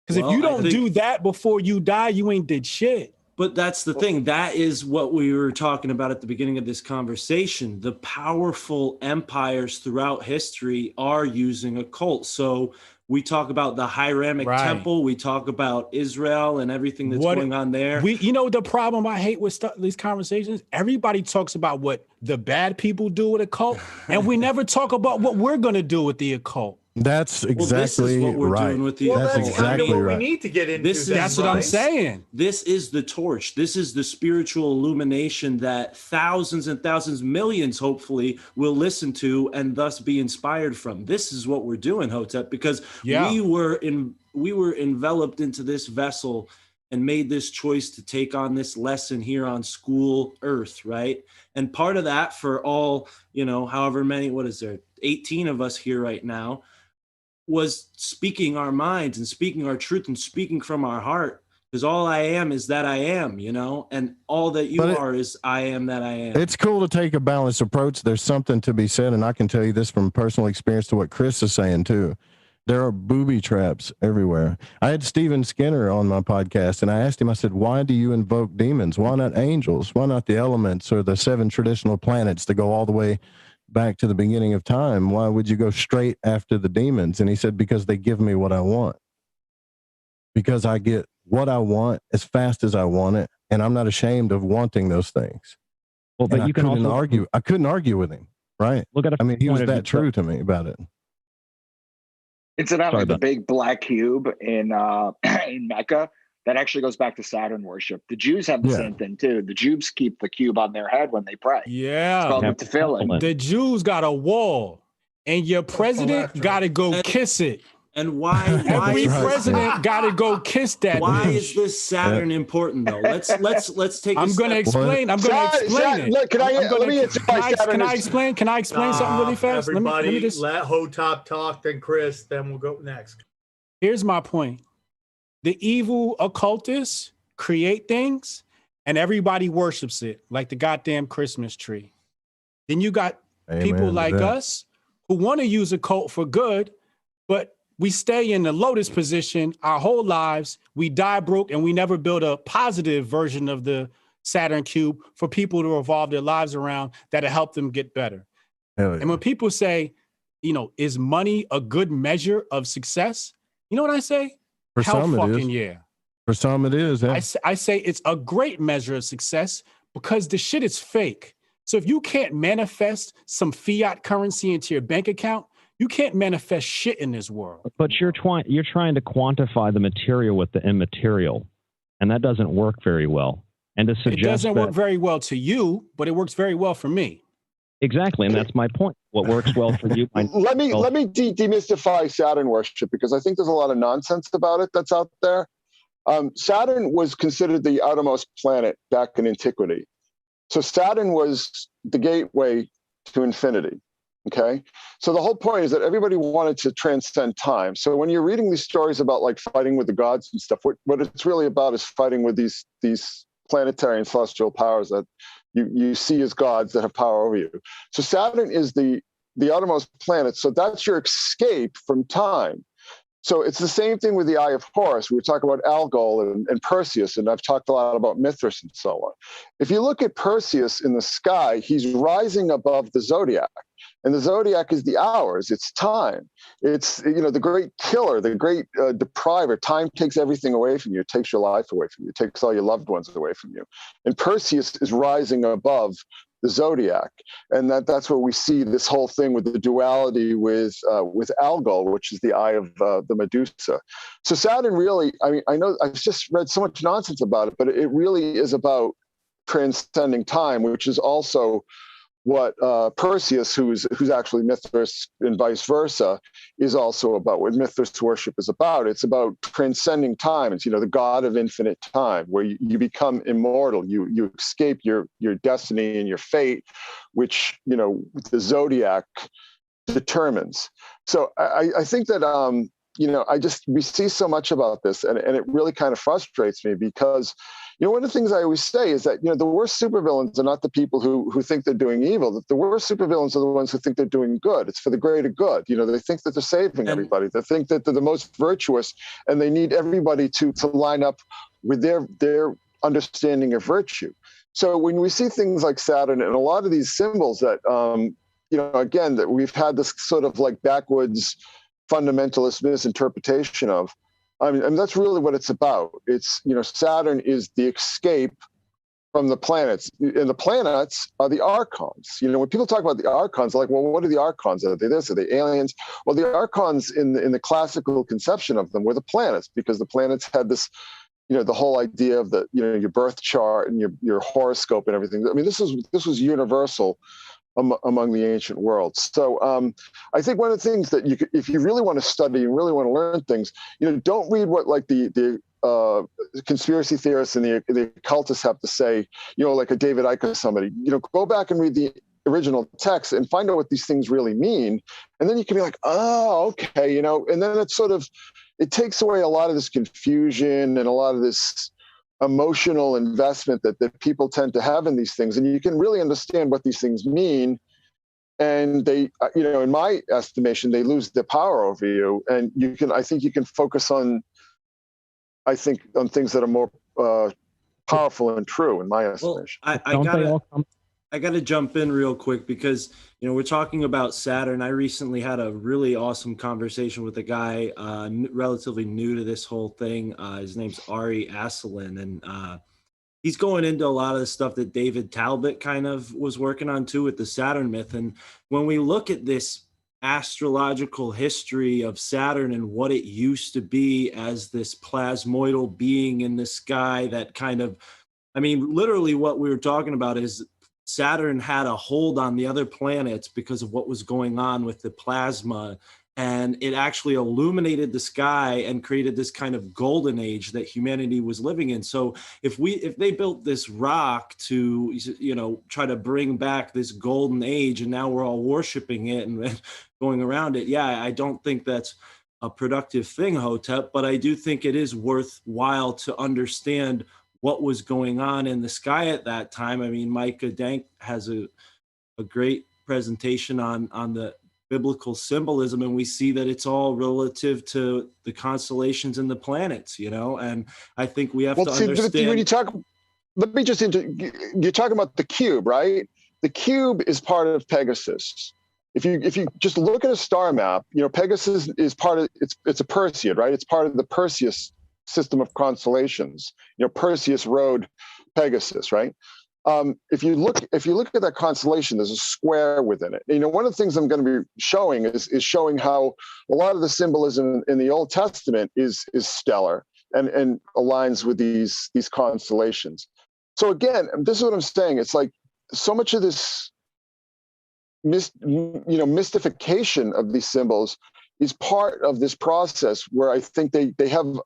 Because if you don't do that before you die, you ain't did shit. But that's the thing. That is what we were talking about at the beginning of this conversation. The powerful empires throughout history are using occult. So we talk about the Hiramic Temple. We talk about Israel and everything that's going on there. You know the problem I hate with these conversations? Everybody talks about what the bad people do with occult, and we never talk about what we're going to do with the occult. That's exactly right. That's exactly what right. we need to get into. That's what I'm saying. This is the torch. This is the spiritual illumination that thousands and thousands, millions, hopefully, will listen to and thus be inspired from. This is what we're doing, Hotep, because we were enveloped into this vessel and made this choice to take on this lesson here on school earth, right? And part of that for all, however many, 18 of us here right now, was speaking our minds and speaking our truth and speaking from our heart, because all I am is that I am, and all that you are is I am that I am. It's cool to take a balanced approach. There's something to be said, and I can tell you this from personal experience to what Chris is saying too. There are booby traps everywhere. I had Steven Skinner on my podcast, and I asked him, I said, why do you invoke demons? Why not angels? Why not the elements or the 7 traditional planets to go all the way back to the beginning of time? Why would you go straight after the demons? And he said, because they give me what I want. Because I get what I want as fast as I want it, and I'm not ashamed of wanting those things. Well, but you can also argue. I couldn't argue with him, right? Look at. I mean, he was that true to me about it. Incidentally, the big black cube in Mecca, that actually goes back to Saturn worship. The Jews have the same thing too. The Jews keep the cube on their head when they pray. Yeah. It's called the tefillin. The Jews got a wall, and your president got to go kiss it. And why every president got to go kiss that? Why is this Saturn important though? Let's take. I'm going to explain. I'm going to explain it. Look, Can I explain? Can I explain something really fast? Everybody, let Hotep talk, then Chris, then we'll go next. Here's my point. The evil occultists create things, and everybody worships it like the goddamn Christmas tree. Then you got people like us who want to use occult for good, but we stay in the lotus position our whole lives. We die broke, and we never build a positive version of the Saturn cube for people to revolve their lives around that'll help them get better. And when people say, is money a good measure of success? You know what I say? For Hell some fucking it is. Yeah. For some it is. Yeah. I say it's a great measure of success because the shit is fake. So if you can't manifest some fiat currency into your bank account, you can't manifest shit in this world. But you're trying to quantify the material with the immaterial, and that doesn't work very well. And to suggest it doesn't work very well to you, but it works very well for me. Exactly, and that's my point. What works well for you? Let me demystify Saturn worship, because I think there's a lot of nonsense about it that's out there. Saturn was considered the outermost planet back in antiquity. So Saturn was the gateway to infinity. Okay. So the whole point is that everybody wanted to transcend time. So when you're reading these stories about like fighting with the gods and stuff, what it's really about is fighting with these planetary and celestial powers that you see as gods that have power over you. So Saturn is the outermost planet. So that's your escape from time. So it's the same thing with the Eye of Horus. We were talking about Algol and Perseus, and I've talked a lot about Mithras and so on. If you look at Perseus in the sky, he's rising above the zodiac. And the zodiac is the hours, it's time. It's, the great killer, the great depriver. Time takes everything away from you. It takes your life away from you. It takes all your loved ones away from you. And Perseus is rising above the zodiac, and that's where we see this whole thing with the duality with Algol, which is the eye of the Medusa. So Saturn really, I mean, I know I've just read so much nonsense about it, but it really is about transcending time, which is also what Perseus, who's actually Mithras and vice versa, is also about, what Mithras worship is about. It's about transcending time. It's, the god of infinite time, where you become immortal. You escape your destiny and your fate, which, the zodiac determines. So I think that, we see so much about this, and it really kind of frustrates me because, one of the things I always say is that, the worst supervillains are not the people who think they're doing evil. The worst supervillains are the ones who think they're doing good. It's for the greater good. They think that they're saving everybody. They think that they're the most virtuous, and they need everybody to line up with their understanding of virtue. So when we see things like Saturn and a lot of these symbols that, again, that we've had this sort of like backwoods fundamentalist misinterpretation of, I mean, that's really what it's about. It's, Saturn is the escape from the planets, and the planets are the archons. When people talk about the archons, they're like, well, what are the archons? Are they this? Are they aliens? Well, the archons in the classical conception of them were the planets, because the planets had this, the whole idea of the, your birth chart and your horoscope and everything. I mean, this was universal among the ancient world. So I think one of the things that if you really want to study and really want to learn things, don't read what like the conspiracy theorists and the occultists have to say, like a David Icke or somebody. Go back and read the original text and find out what these things really mean. And then you can be like, oh, okay, and then it takes away a lot of this confusion and a lot of this emotional investment that people tend to have in these things, and you can really understand what these things mean, and they, in my estimation, they lose their power over you, and I think you can focus on things that are more powerful and true, in my estimation. I got to jump in real quick because, we're talking about Saturn. I recently had a really awesome conversation with a guy relatively new to this whole thing. His name's Ari Asselin, and he's going into a lot of the stuff that David Talbot kind of was working on too with the Saturn myth. And when we look at this astrological history of Saturn and what it used to be as this plasmoidal being in the sky that kind of, I mean, literally what we were talking about is Saturn had a hold on the other planets because of what was going on with the plasma, and it actually illuminated the sky and created this kind of golden age that humanity was living in. So if they built this rock to, try to bring back this golden age, and now we're all worshiping it and going around it, I don't think that's a productive thing, Hotep, but I do think it is worthwhile to understand what was going on in the sky at that time. I mean, Micah Dank has a great presentation on the biblical symbolism, and we see that it's all relative to the constellations and the planets, and I think we have to understand. When you talk, you're talking about the cube, right? The cube is part of Pegasus. If you just look at a star map, Pegasus is part of, it's a Perseid, right? It's part of the Perseus system of constellations. Perseus rode Pegasus, right? If you look at that constellation, there's a square within it. One of the things I'm going to be showing is showing how a lot of the symbolism in the Old Testament is stellar and aligns with these constellations. So again, this is what I'm saying. It's like so much of this mystification of these symbols is part of this process where I think they have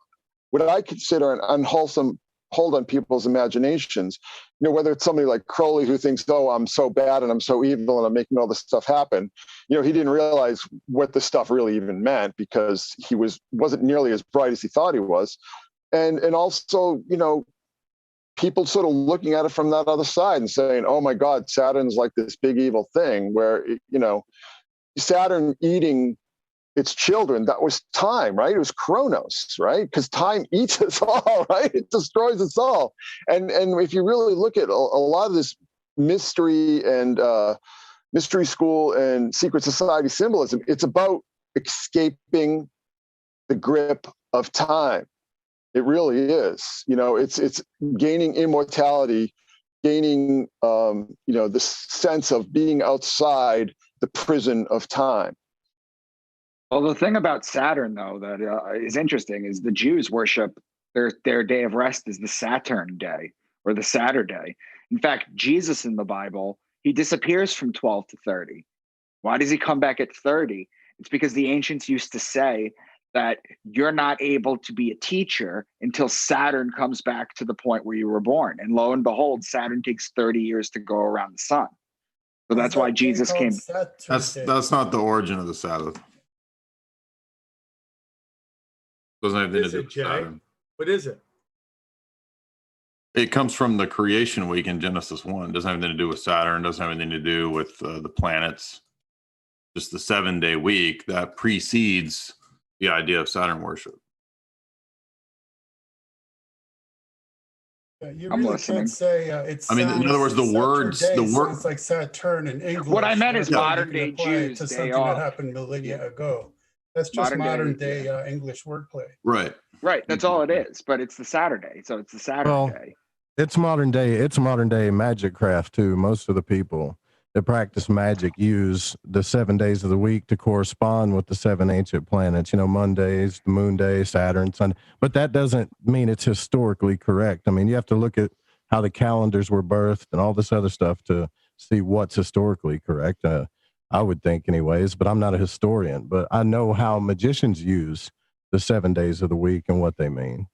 what I consider an unwholesome hold on people's imaginations. Whether it's somebody like Crowley who thinks, oh, I'm so bad and I'm so evil and I'm making all this stuff happen. He didn't realize what this stuff really even meant, because he wasn't nearly as bright as he thought he was. And also, people sort of looking at it from that other side and saying, oh my God, Saturn's like this big evil thing where, Saturn eating its children, that was time, right? It was Chronos, right? Because time eats us all, right? It destroys us all. And if you really look at a lot of this mystery and mystery school and secret society symbolism, it's about escaping the grip of time. It really is. It's gaining immortality gaining, the sense of being outside the prison of time. Well, the thing about Saturn, though, that is interesting is the Jews worship their day of rest is the Saturn day or the Saturday. In fact, Jesus in the Bible, he disappears from 12 to 30. Why does he come back at 30? It's because the ancients used to say that you're not able to be a teacher until Saturn comes back to the point where you were born. And lo and behold, Saturn takes 30 years to go around the sun. So that's why Jesus came. That's not the origin of the Sabbath. Doesn't have anything to do with Saturn. What is it? It comes from the creation week in Genesis 1. Doesn't have anything to do with Saturn. Doesn't have anything to do with the planets. Just the 7-day week that precedes the idea of Saturn worship. You really can't say it's. I mean, in other words, the words, sounds like Saturn in English. What I meant is You modern day can apply it Jews. to something that happened millennia ago. That's just modern day English wordplay. Right. Right. That's all it is. But it's the Saturday, so it's the Saturday. It's modern day. It's modern day magic craft too. Most of the people that practice magic use the 7 days of the week to correspond with the 7 ancient planets. Mondays, the moon day, Saturn, Sunday. But that doesn't mean it's historically correct. I mean, you have to look at how the calendars were birthed and all this other stuff to see what's historically correct. I would think anyways, but I'm not a historian, but I know how magicians use the 7 days of the week and what they mean,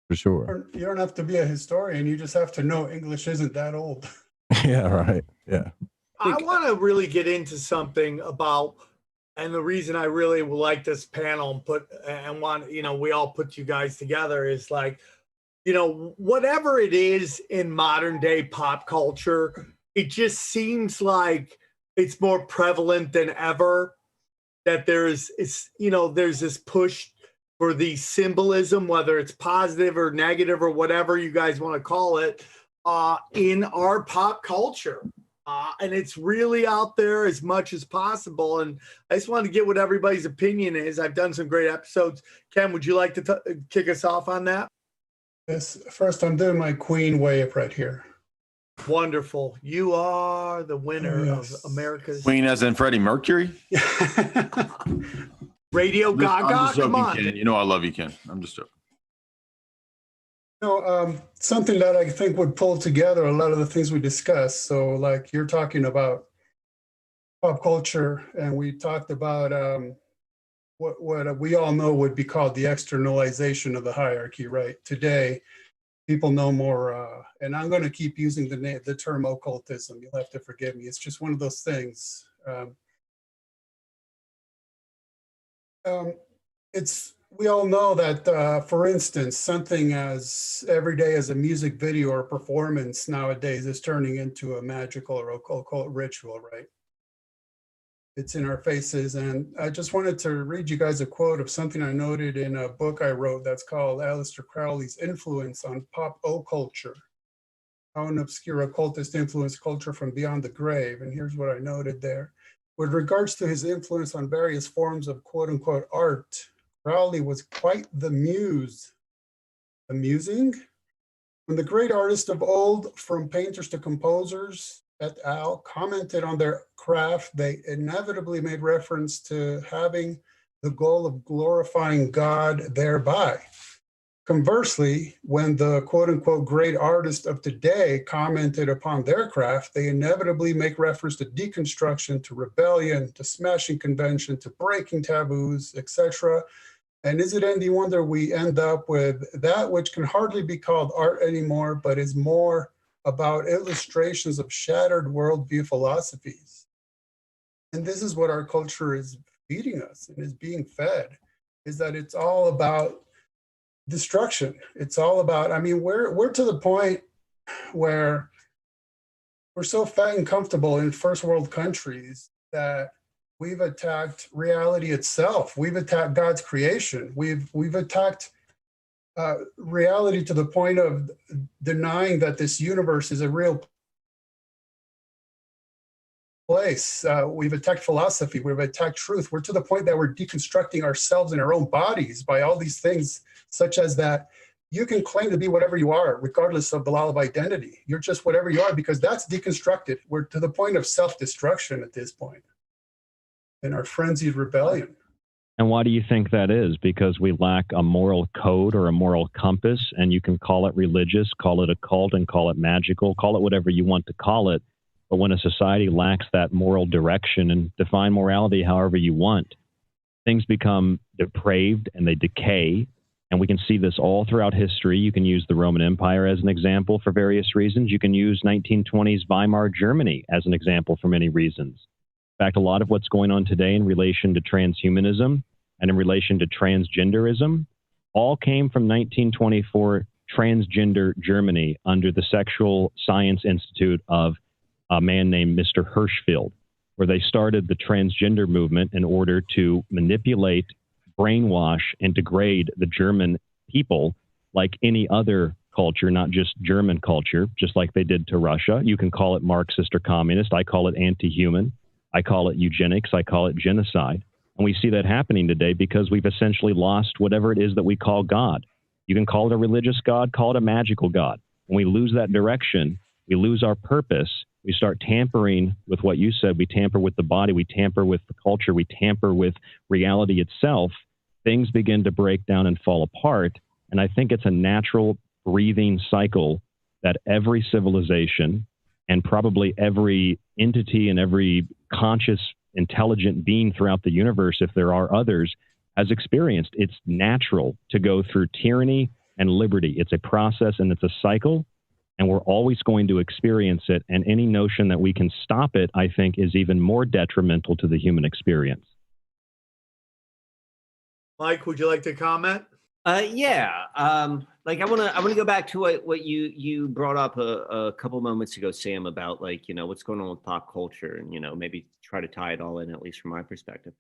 for sure. You don't have to be a historian. You just have to know English isn't that old. Yeah, right. Yeah. I want to really get into something about, and the reason I really like this panel and want, we all put you guys together is like, whatever it is in modern day pop culture, it just seems like it's more prevalent than ever that there's this push for the symbolism, whether it's positive or negative or whatever you guys want to call it, in our pop culture. And it's really out there as much as possible. And I just wanted to get what everybody's opinion is. I've done some great episodes. Ken, would you like to kick us off on that? Yes. First, I'm doing my Queen wave right here. Wonderful. You are the winner of America's Queen, as in Freddie Mercury. Radio Gaga. I'm just joking, come on. Ken. I love you, Ken. I'm just joking. Something that I think would pull together a lot of the things we discussed. So like you're talking about pop culture, and we talked about what we all know would be called the externalization of the hierarchy, right? Today, people know more, and I'm going to keep using the term occultism. You'll have to forgive me. It's just one of those things. We all know that, for instance, something as everyday as a music video or performance nowadays is turning into a magical or occult ritual, right? It's in our faces. And I just wanted to read you guys a quote of something I noted in a book I wrote that's called Aleister Crowley's Influence on Pop Occulture: How an Obscure Occultist Influenced Culture from Beyond the Grave. And here's what I noted there. With regards to his influence on various forms of quote unquote art, Crowley was quite the muse. Amusing? When the great artists of old, from painters to composers et al., commented on their craft, they inevitably made reference to having the goal of glorifying God thereby. Conversely, when the quote unquote great artists of today commented upon their craft, they inevitably make reference to deconstruction, to rebellion, to smashing convention, to breaking taboos, etc. And is it any wonder we end up with that which can hardly be called art anymore, but is more about illustrations of shattered worldview philosophies? And this is what our culture is feeding us and is being fed, is that it's all about destruction. It's all about, we're to the point where we're so fat and comfortable in first world countries that we've attacked reality itself. We've attacked God's creation. We've attacked reality to the point of denying that this universe is a real place. We've attacked philosophy. We've attacked truth. We're to the point that we're deconstructing ourselves and our own bodies by all these things, such as that you can claim to be whatever you are, regardless of the law of identity. You're just whatever you are, because that's deconstructed. We're to the point of self-destruction at this point in our frenzied rebellion. And why do you think that is? Because we lack a moral code or a moral compass, and you can call it religious, call it occult, and call it magical, call it whatever you want to call it. But when a society lacks that moral direction, and define morality however you want, things become depraved and they decay. And we can see this all throughout history. You can use the Roman Empire as an example for various reasons. You can use 1920s Weimar Germany as an example for many reasons. In fact, a lot of what's going on today in relation to transhumanism and in relation to transgenderism all came from 1924 transgender Germany under the Sexual Science Institute of a man named Mr. Hirschfeld, where they started the transgender movement in order to manipulate, brainwash, and degrade the German people like any other culture, not just German culture, just like they did to Russia. You can call it Marxist or communist. I call it anti-human. I call it eugenics. I call it genocide. And we see that happening today because we've essentially lost whatever it is that we call God. You can call it a religious God, call it a magical God. When we lose that direction, we lose our purpose. We start tampering with what you said. We tamper with the body. We tamper with the culture. We tamper with reality itself. Things begin to break down and fall apart. And I think it's a natural breathing cycle that every civilization and probably every entity and every conscious, intelligent being throughout the universe, if there are others, has experienced. It's natural to go through tyranny and liberty. It's a process and it's a cycle, and we're always going to experience it. And any notion that we can stop it, I think, is even more detrimental to the human experience. Mike, would you like to comment? Like I want to go back to what you brought up a couple moments ago, Sam, about like, you know, what's going on with pop culture, and, you know, maybe try to tie it all in, at least from my perspective.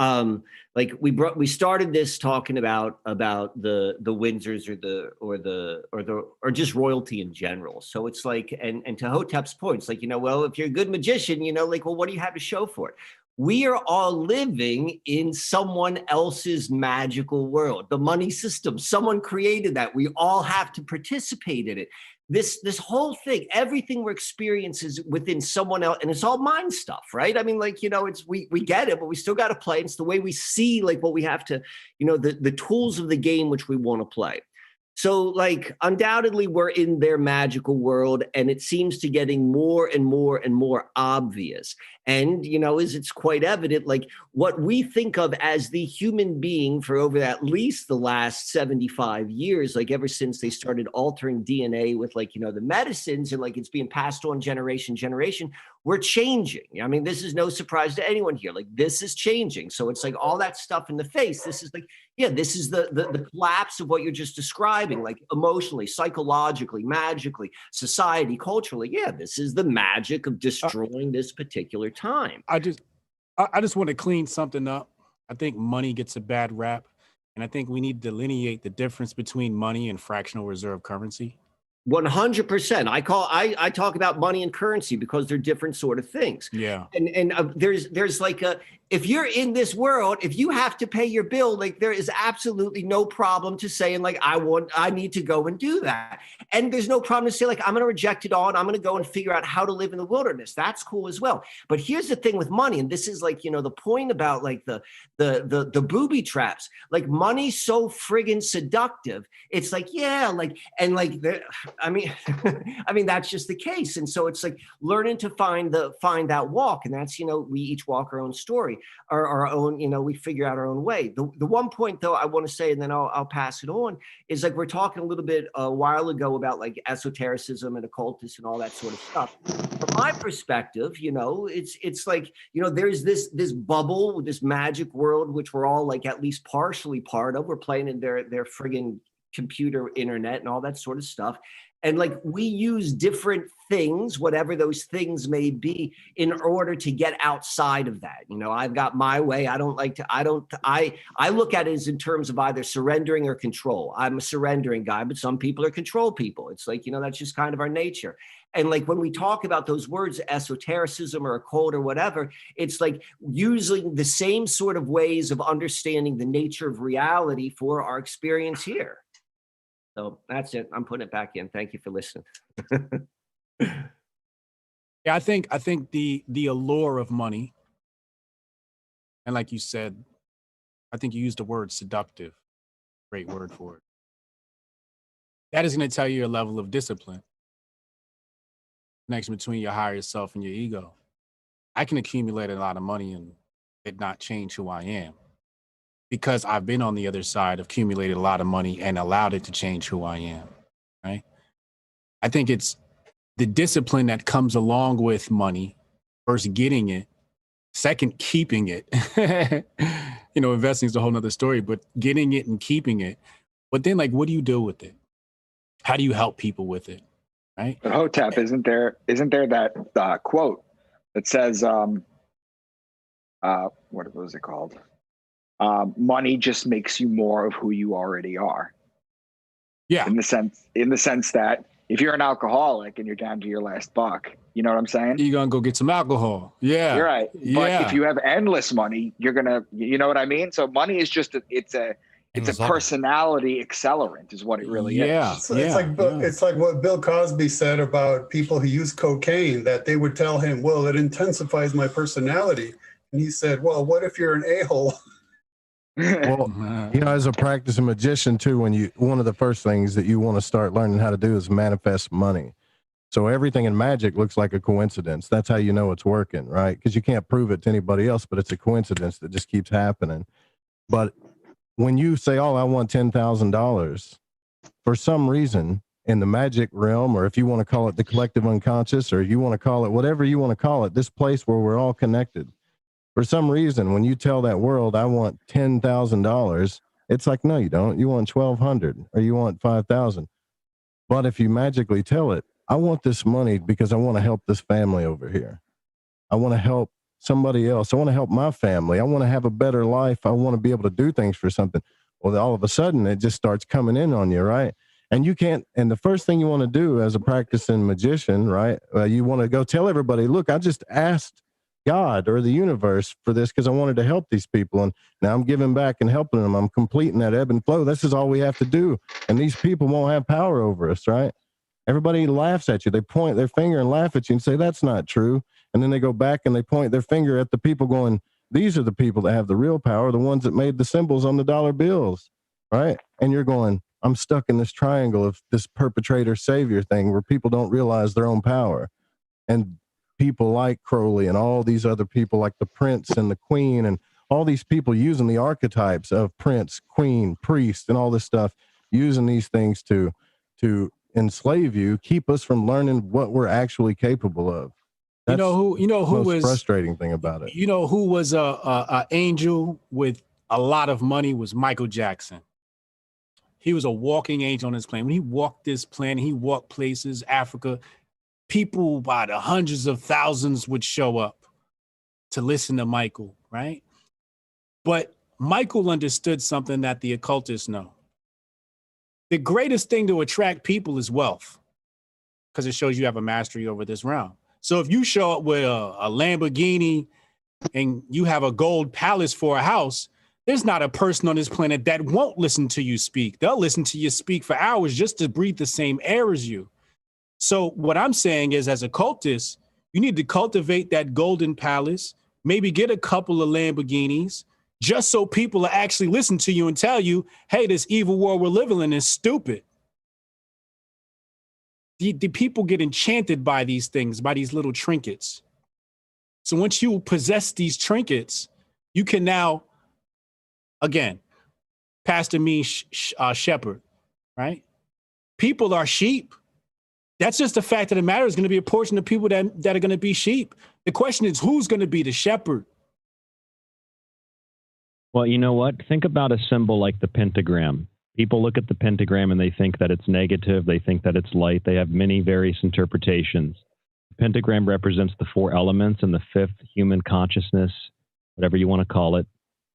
Like we started this talking about the Windsors or just royalty in general. So it's like, and to Hotep's point, it's like, you know, well, if you're a good magician, you know, like, well, what do you have to show for it? We are all living in someone else's magical world, the money system. Someone created that. We all have to participate in it. This whole thing, everything we're experiencing is within someone else, and it's all mind stuff, right? I mean, like, you know, it's we get it, but we still got to play. It's the way we see, like, what we have to, you know, the tools of the game which we want to play. So, like, undoubtedly, we're in their magical world, and it seems to getting more and more and more obvious. And, you know, it's quite evident, like, what we think of as the human being for over at least the last 75 years, like, ever since they started altering DNA with, like, you know, the medicines, and, like, it's being passed on generation, we're changing. I mean, this is no surprise to anyone here. Like, this is changing. So it's like all that stuff in the face. This is like, yeah, this is the collapse of what you're just describing, like emotionally, psychologically, magically, society, culturally. Yeah, this is the magic of destroying this particular time. I just want to clean something up. I think money gets a bad rap, and I think we need to delineate the difference between money and fractional reserve currency. 100%. I talk about money and currency because they're different sort of things. Yeah. And there's like if you're in this world, if you have to pay your bill, like, there is absolutely no problem to saying, like, I need to go and do that. And there's no problem to say, like, I'm going to reject it all and I'm going to go and figure out how to live in the wilderness. That's cool as well. But here's the thing with money, and this is, like, you know, the point about, like, the booby traps. Like, money's so friggin' seductive. It's like, yeah, like, and like, I mean, that's just the case. And so it's like learning to find that walk. And that's, you know, we each walk our own story, or our own, you know, we figure out our own way. The one point, though, I want to say, and then I'll pass it on, is like, we're talking a little bit a while ago about, like, esotericism and occultists and all that sort of stuff. From my perspective, you know, it's like, you know, there's this bubble, this magic world, which we're all, like, at least partially part of. We're playing in their friggin' computer internet and all that sort of stuff. And, like, we use different things, whatever those things may be, in order to get outside of that. You know, I've got my way. I look at it as in terms of either surrendering or control. I'm a surrendering guy, but some people are control people. It's like, you know, that's just kind of our nature. And, like, when we talk about those words, esotericism or occult or whatever, it's like using the same sort of ways of understanding the nature of reality for our experience here. So that's it. I'm putting it back in. Thank you for listening. Yeah, I think the allure of money, and like you said, I think you used the word seductive. Great word for it. That is going to tell you your level of discipline. Connection between your higher self and your ego. I can accumulate a lot of money and it not change who I am, because I've been on the other side of accumulated a lot of money and allowed it to change who I am, right? I think it's the discipline that comes along with money, first getting it, second keeping it. Investing is a whole nother story, but getting it and keeping it. But then, like, what do you do with it? How do you help people with it, right? But Hotep, isn't there that quote that says, what was it called? Money just makes you more of who you already are. Yeah. In the sense that if you're an alcoholic and you're down to your last buck, you know what I'm saying? You're gonna go get some alcohol. Yeah. You're right. Yeah. But if you have endless money, you're gonna, you know what I mean? So money is just it's a personality accelerant, is what it really is. It's like what Bill Cosby said about people who use cocaine, that they would tell him, well, it intensifies my personality. And he said, well, what if you're an a-hole? Well, as a practicing magician too, one of the first things that you want to start learning how to do is manifest money. So everything in magic looks like a coincidence. That's how you know it's working, right? Because you can't prove it to anybody else, but it's a coincidence that just keeps happening. But when you say, oh, I want $10,000, for some reason in the magic realm, or if you want to call it the collective unconscious, or you want to call it whatever you want to call it, this place where we're all connected, for some reason, when you tell that world, I want $10,000, it's like, no, you don't. You want 1,200 or you want 5,000. But if you magically tell it, I want this money because I want to help this family over here. I want to help somebody else. I want to help my family. I want to have a better life. I want to be able to do things for something. Well, all of a sudden it just starts coming in on you, right? And you can't, and the first thing you want to do as a practicing magician, right? You want to go tell everybody, look, I just asked God or the universe for this because I wanted to help these people. And now I'm giving back and helping them. I'm completing that ebb and flow. This is all we have to do. And these people won't have power over us, right? Everybody laughs at you. They point their finger and laugh at you and say, that's not true. And then they go back and they point their finger at the people going, these are the people that have the real power, the ones that made the symbols on the dollar bills, right? And you're going, I'm stuck in this triangle of this perpetrator savior thing where people don't realize their own power. And people like Crowley and all these other people like the prince and the queen and all these people using the archetypes of prince, queen, priest, and all this stuff, using these things to enslave you, keep us from learning what we're actually capable of. That's who was frustrating thing about it. Who was a angel with a lot of money was Michael Jackson. He was a walking angel on this plane. When he walked this planet, he walked places, Africa. People by the hundreds of thousands would show up to listen to Michael, right? But Michael understood something that the occultists know. The greatest thing to attract people is wealth, because it shows you have a mastery over this realm. So if you show up with a Lamborghini and you have a gold palace for a house, there's not a person on this planet that won't listen to you speak. They'll listen to you speak for hours just to breathe the same air as you. So what I'm saying is, as a cultist, you need to cultivate that golden palace, maybe get a couple of Lamborghinis, just so people will actually listen to you and tell you, hey, this evil world we're living in is stupid. The people get enchanted by these things, by these little trinkets. So once you possess these trinkets, you can now, again, Pastor Me Shepherd, right? People are sheep. That's just the fact of the matter. Is going to be a portion of people that are going to be sheep. The question is, who's going to be the shepherd? Well, you know what? Think about a symbol like the pentagram. People look at the pentagram and they think that it's negative. They think that it's light. They have many various interpretations. The pentagram represents the four elements and the fifth, human consciousness, whatever you want to call it,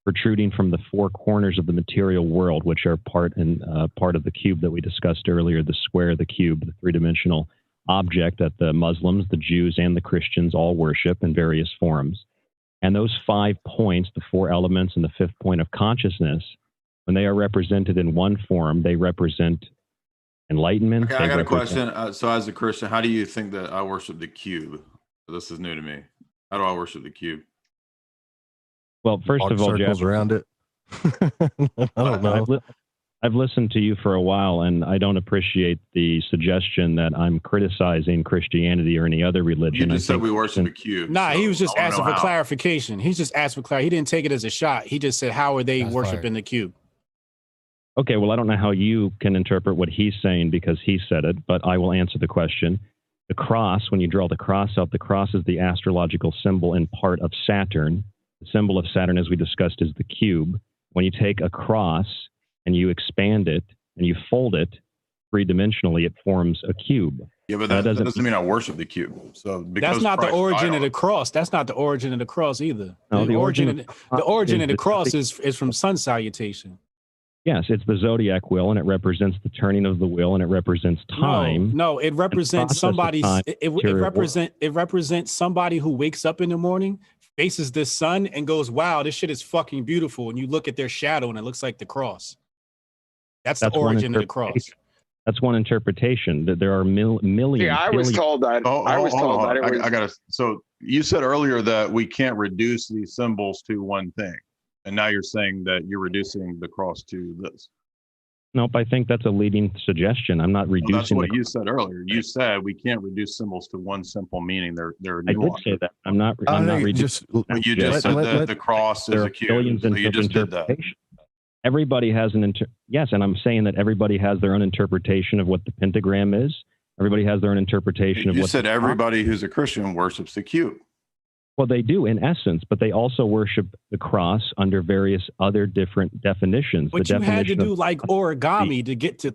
protruding from the four corners of the material world, which are part of the cube that we discussed earlier, the square, the cube, the three-dimensional object that the Muslims, the Jews, and the Christians all worship in various forms. And those 5 points, the four elements and the fifth point of consciousness, when they are represented in one form, they represent enlightenment. Okay, I got a represent- question. So as a Christian, how do you think that I worship the cube? This is new to me. How do I worship the cube? Well, first of all, circles Jeff, around it. I don't know. I've listened to you for a while, and I don't appreciate the suggestion that I'm criticizing Christianity or any other religion. You just said we worship a cube. Nah, so he was just I wanna asking know for how. clarification. He's just asking for clarity. He didn't take it as a shot. He just said, how are they worshiping the cube? Okay, well, I don't know how you can interpret what he's saying because he said it, but I will answer the question. The cross, when you draw the cross out, the cross is the astrological symbol and part of Saturn. The symbol of Saturn, as we discussed, is the cube. When you take a cross and you expand it and you fold it three-dimensionally, it forms a cube. Yeah, but that doesn't mean I worship the cube. So because That's not the Christ origin died of the cross. That's not the origin of the cross either. No, the origin of the cross is from sun salutation. Yes, it's the zodiac wheel, and it represents the turning of the wheel, and it represents time. No, it represents somebody's. It It represents somebody who wakes up in the morning, faces the sun, and goes, "Wow, this shit is fucking beautiful." And you look at their shadow, and it looks like the cross. That's the origin of the cross. That's one interpretation. That there are millions. Yeah, I was told that. I was told that it was. I gotta. So you said earlier that we can't reduce these symbols to one thing, and now you're saying that you're reducing the cross to this. Nope, I think that's a leading suggestion. I'm not reducing. Well, that's what you said earlier. You said we can't reduce symbols to one simple meaning. They're I did say that. I'm not reducing. But you just said that the cross is a cube. So you just did that. Everybody has yes, and I'm saying that everybody has their own interpretation of what the pentagram is. Everybody has their own interpretation of what. You said everybody who's a Christian worships the cube. Well, they do in essence, but they also worship the cross under various other different definitions. But you had to do like origami to get the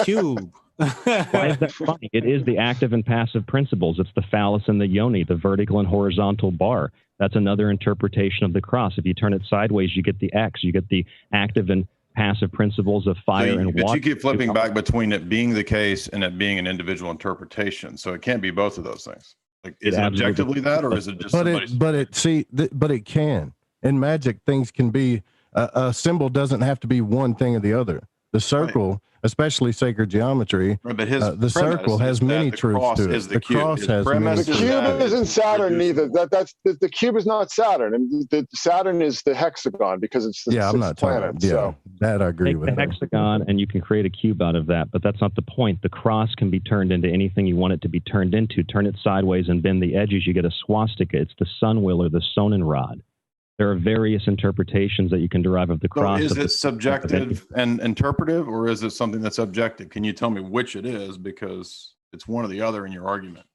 cube. Why is that funny? It is the active and passive principles. It's the phallus and the yoni, the vertical and horizontal bar. That's another interpretation of the cross. If you turn it sideways, you get the X. You get the active and passive principles of fire and water. But you keep flipping back between it being the case and it being an individual interpretation. So it can't be both of those things. Like, is it objectively that, or is it just? But it can. In magic, things can be. A symbol doesn't have to be one thing or the other. The circle, especially sacred geometry, but the circle has many truths to it. The cross has many. The cube isn't Saturn neither. That's the cube is not Saturn, and the Saturn is the hexagon because it's the I'm not planet. talking. Yeah, that I agree with. The hexagon, and you can create a cube out of that, but that's not the point. The cross can be turned into anything you want it to be turned into. Turn it sideways and bend the edges, you get a swastika. It's the sun wheel or the sonnen rod. There are various interpretations that you can derive of the cross. So is it subjective and interpretive, or is it something that's objective? Can you tell me which it is? Because it's one or the other in your argument.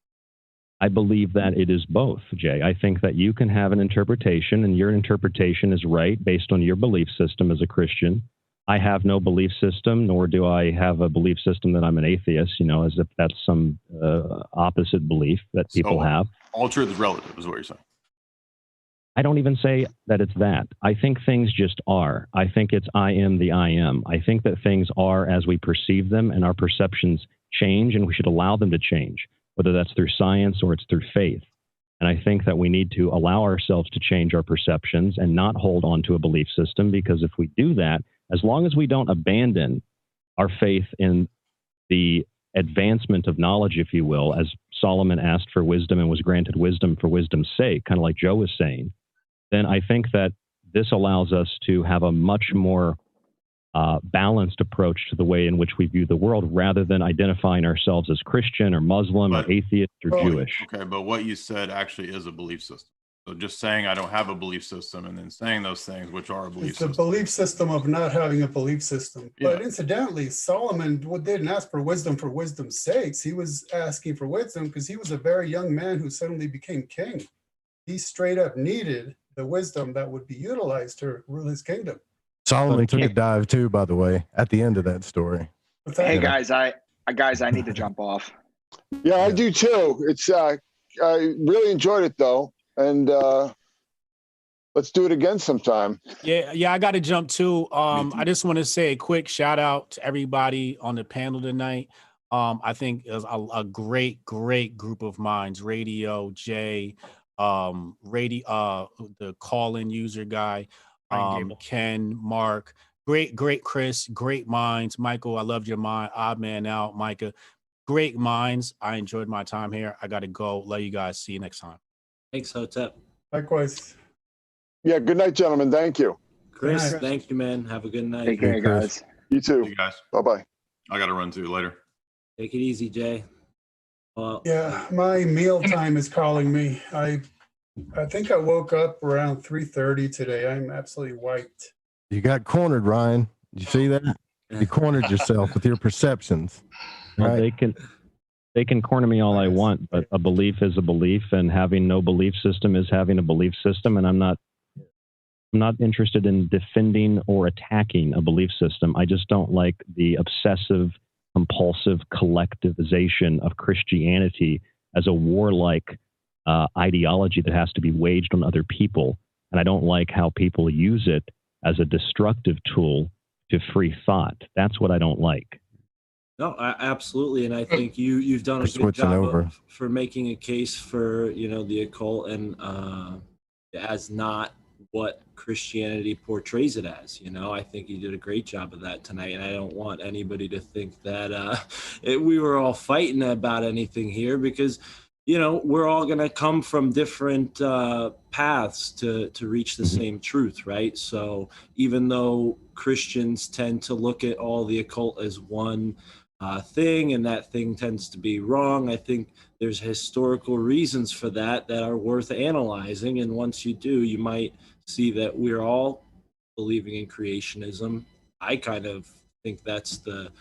I believe that it is both, Jay. I think that you can have an interpretation, and your interpretation is right based on your belief system as a Christian. I have no belief system, nor do I have a belief system that I'm an atheist, as if that's some opposite belief that people have. All truth is relative, is what you're saying. I don't even say that it's that. I think things just are. I think it's I am the I am. I think that things are as we perceive them, and our perceptions change, and we should allow them to change, whether that's through science or it's through faith. And I think that we need to allow ourselves to change our perceptions and not hold on to a belief system, because if we do that, as long as we don't abandon our faith in the advancement of knowledge, if you will, as Solomon asked for wisdom and was granted wisdom for wisdom's sake, kind of like Joe was saying, then I think that this allows us to have a much more balanced approach to the way in which we view the world, rather than identifying ourselves as Christian or Muslim or atheist or Jewish. Okay, but what you said actually is a belief system. So just saying I don't have a belief system and then saying those things, which are a belief system. It's a belief system of not having a belief system. Yeah. But incidentally, Solomon didn't ask for wisdom's sakes. He was asking for wisdom because he was a very young man who suddenly became king. He straight up needed the wisdom that would be utilized to rule his kingdom. Solomon took a dive too, by the way, at the end of that story. Hey guys, I need to jump off. Yeah, I do too. It's I really enjoyed it though, and let's do it again sometime. Yeah, I got to jump too. I just want to say a quick shout out to everybody on the panel tonight. I think it was a great group of minds. Radio, Jay, the call-in user guy, Ken, Mark, Great, Chris. Great minds. Michael, I loved your mind. Odd man out, Micah. Great minds. I enjoyed my time here. I got to go. Love you guys. See you next time. Thanks, Hotep. Likewise. Yeah. Good night, gentlemen. Thank you. Chris, thank you, man. Have a good night. Take care, guys. You too. You guys. Bye-bye. I got to run too later. Take it easy, Jay. Well, Yeah, my meal time is calling me. I think I woke up around 3:30 today. I'm absolutely wiped. You got cornered, Ryan. Did you see that? You cornered yourself with your perceptions. Well, Right? they can corner me all I want, but a belief is a belief, and having no belief system is having a belief system. And I'm not interested in defending or attacking a belief system. I just don't like the obsessive, compulsive collectivization of Christianity as a warlike ideology that has to be waged on other people. And I don't like how people use it as a destructive tool to free thought. That's what I don't like. no, absolutely, and I think you've done a good Switching job over. for making a case for the occult and as not what Christianity portrays it as. I think you did a great job of that tonight, and I don't want anybody to think that we were all fighting about anything here, because we're all going to come from different paths to reach the same truth, right? So even though Christians tend to look at all the occult as one thing, and that thing tends to be wrong, I think there's historical reasons for that are worth analyzing. And once you do, you might see that we're all believing in creationism. I kind of think that's the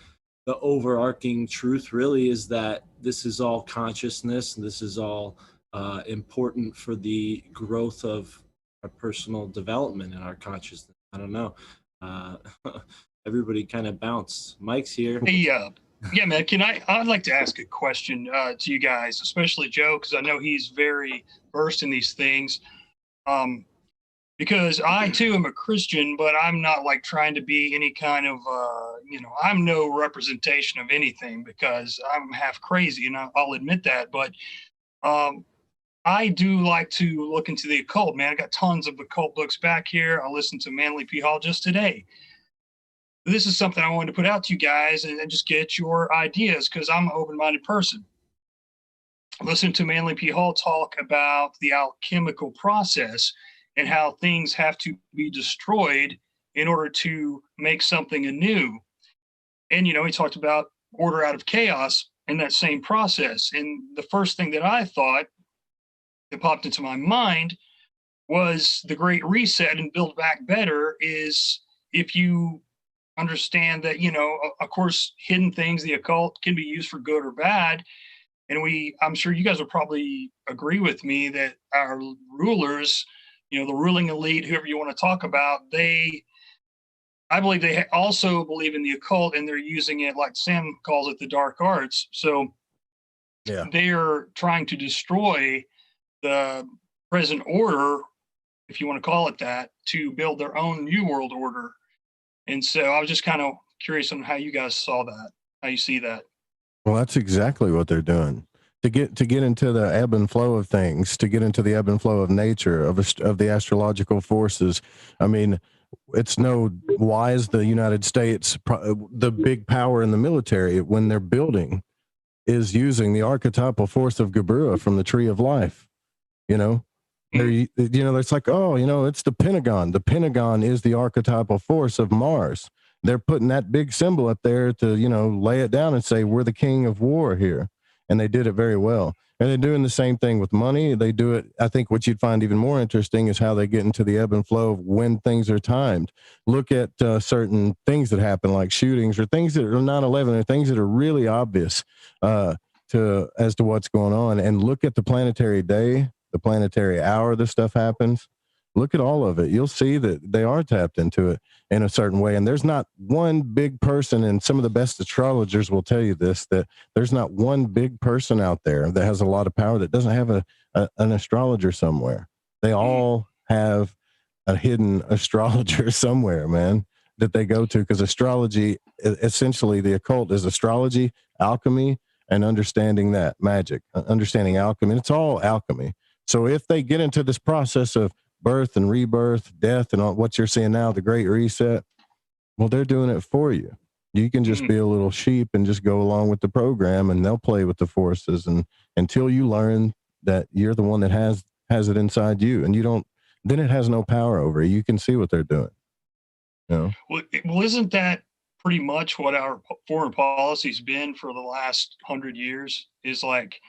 overarching truth, really, is that this is all consciousness, and this is all important for the growth of our personal development and our consciousness. I don't know. Everybody kind of bounced. Mike's here. Hey, yeah, man. I'd like to ask a question to you guys, especially Joe, because I know he's very versed in these things. Because I too am a Christian, but I'm not like trying to be any kind of, I'm no representation of anything, because I'm half crazy, and I'll admit that. But I do like to look into the occult, man. I got tons of occult books back here. I listened to Manly P. Hall just today. This is something I wanted to put out to you guys and just get your ideas, because I'm an open-minded person. Listen to Manly P. Hall talk about the alchemical process and how things have to be destroyed in order to make something anew. And, he talked about order out of chaos in that same process. And the first thing that I thought that popped into my mind was the Great Reset and Build Back Better is if you understand that, of course, hidden things, the occult, can be used for good or bad. And I'm sure you guys will probably agree with me that our rulers, the ruling elite, whoever you want to talk about, I believe they also believe in the occult, and they're using it, like Sam calls it, the dark arts. So they're trying to destroy the present order, if you want to call it that, to build their own new world order. And so I was just kind of curious on how you guys saw that, how you see that. Well, that's exactly what they're doing. To get into the ebb and flow of things, to get into the ebb and flow of nature, of the astrological forces. I mean, why is the United States, the big power in the military, when they're building, is using the archetypal force of Geburah from the Tree of Life? It's like, it's the Pentagon. The Pentagon is the archetypal force of Mars. They're putting that big symbol up there to, lay it down and say, we're the king of war here. And they did it very well. And they're doing the same thing with money. They do it. I think what you'd find even more interesting is how they get into the ebb and flow of when things are timed. Look at certain things that happen, like shootings or things that are 9/11, or things that are really obvious as to what's going on. And look at the planetary day, the planetary hour this stuff happens. Look at all of it. You'll see that they are tapped into it in a certain way. And there's not one big person, and some of the best astrologers will tell you this, that there's not one big person out there that has a lot of power that doesn't have an astrologer somewhere. They all have a hidden astrologer somewhere, man, that they go to, because astrology, essentially the occult is astrology, alchemy, and understanding that magic, understanding alchemy. It's all alchemy. So if they get into this process of birth and rebirth, death, and all what you're seeing now, the Great Reset, Well, they're doing it for you. You can just be a little sheep and just go along with the program, and they'll play with the forces, and until you learn that you're the one that has it inside you, and you don't, then it has no power over you. You can see what they're doing. You know? Well, isn't that pretty much what our foreign policy's been for the last 100 years? Is like,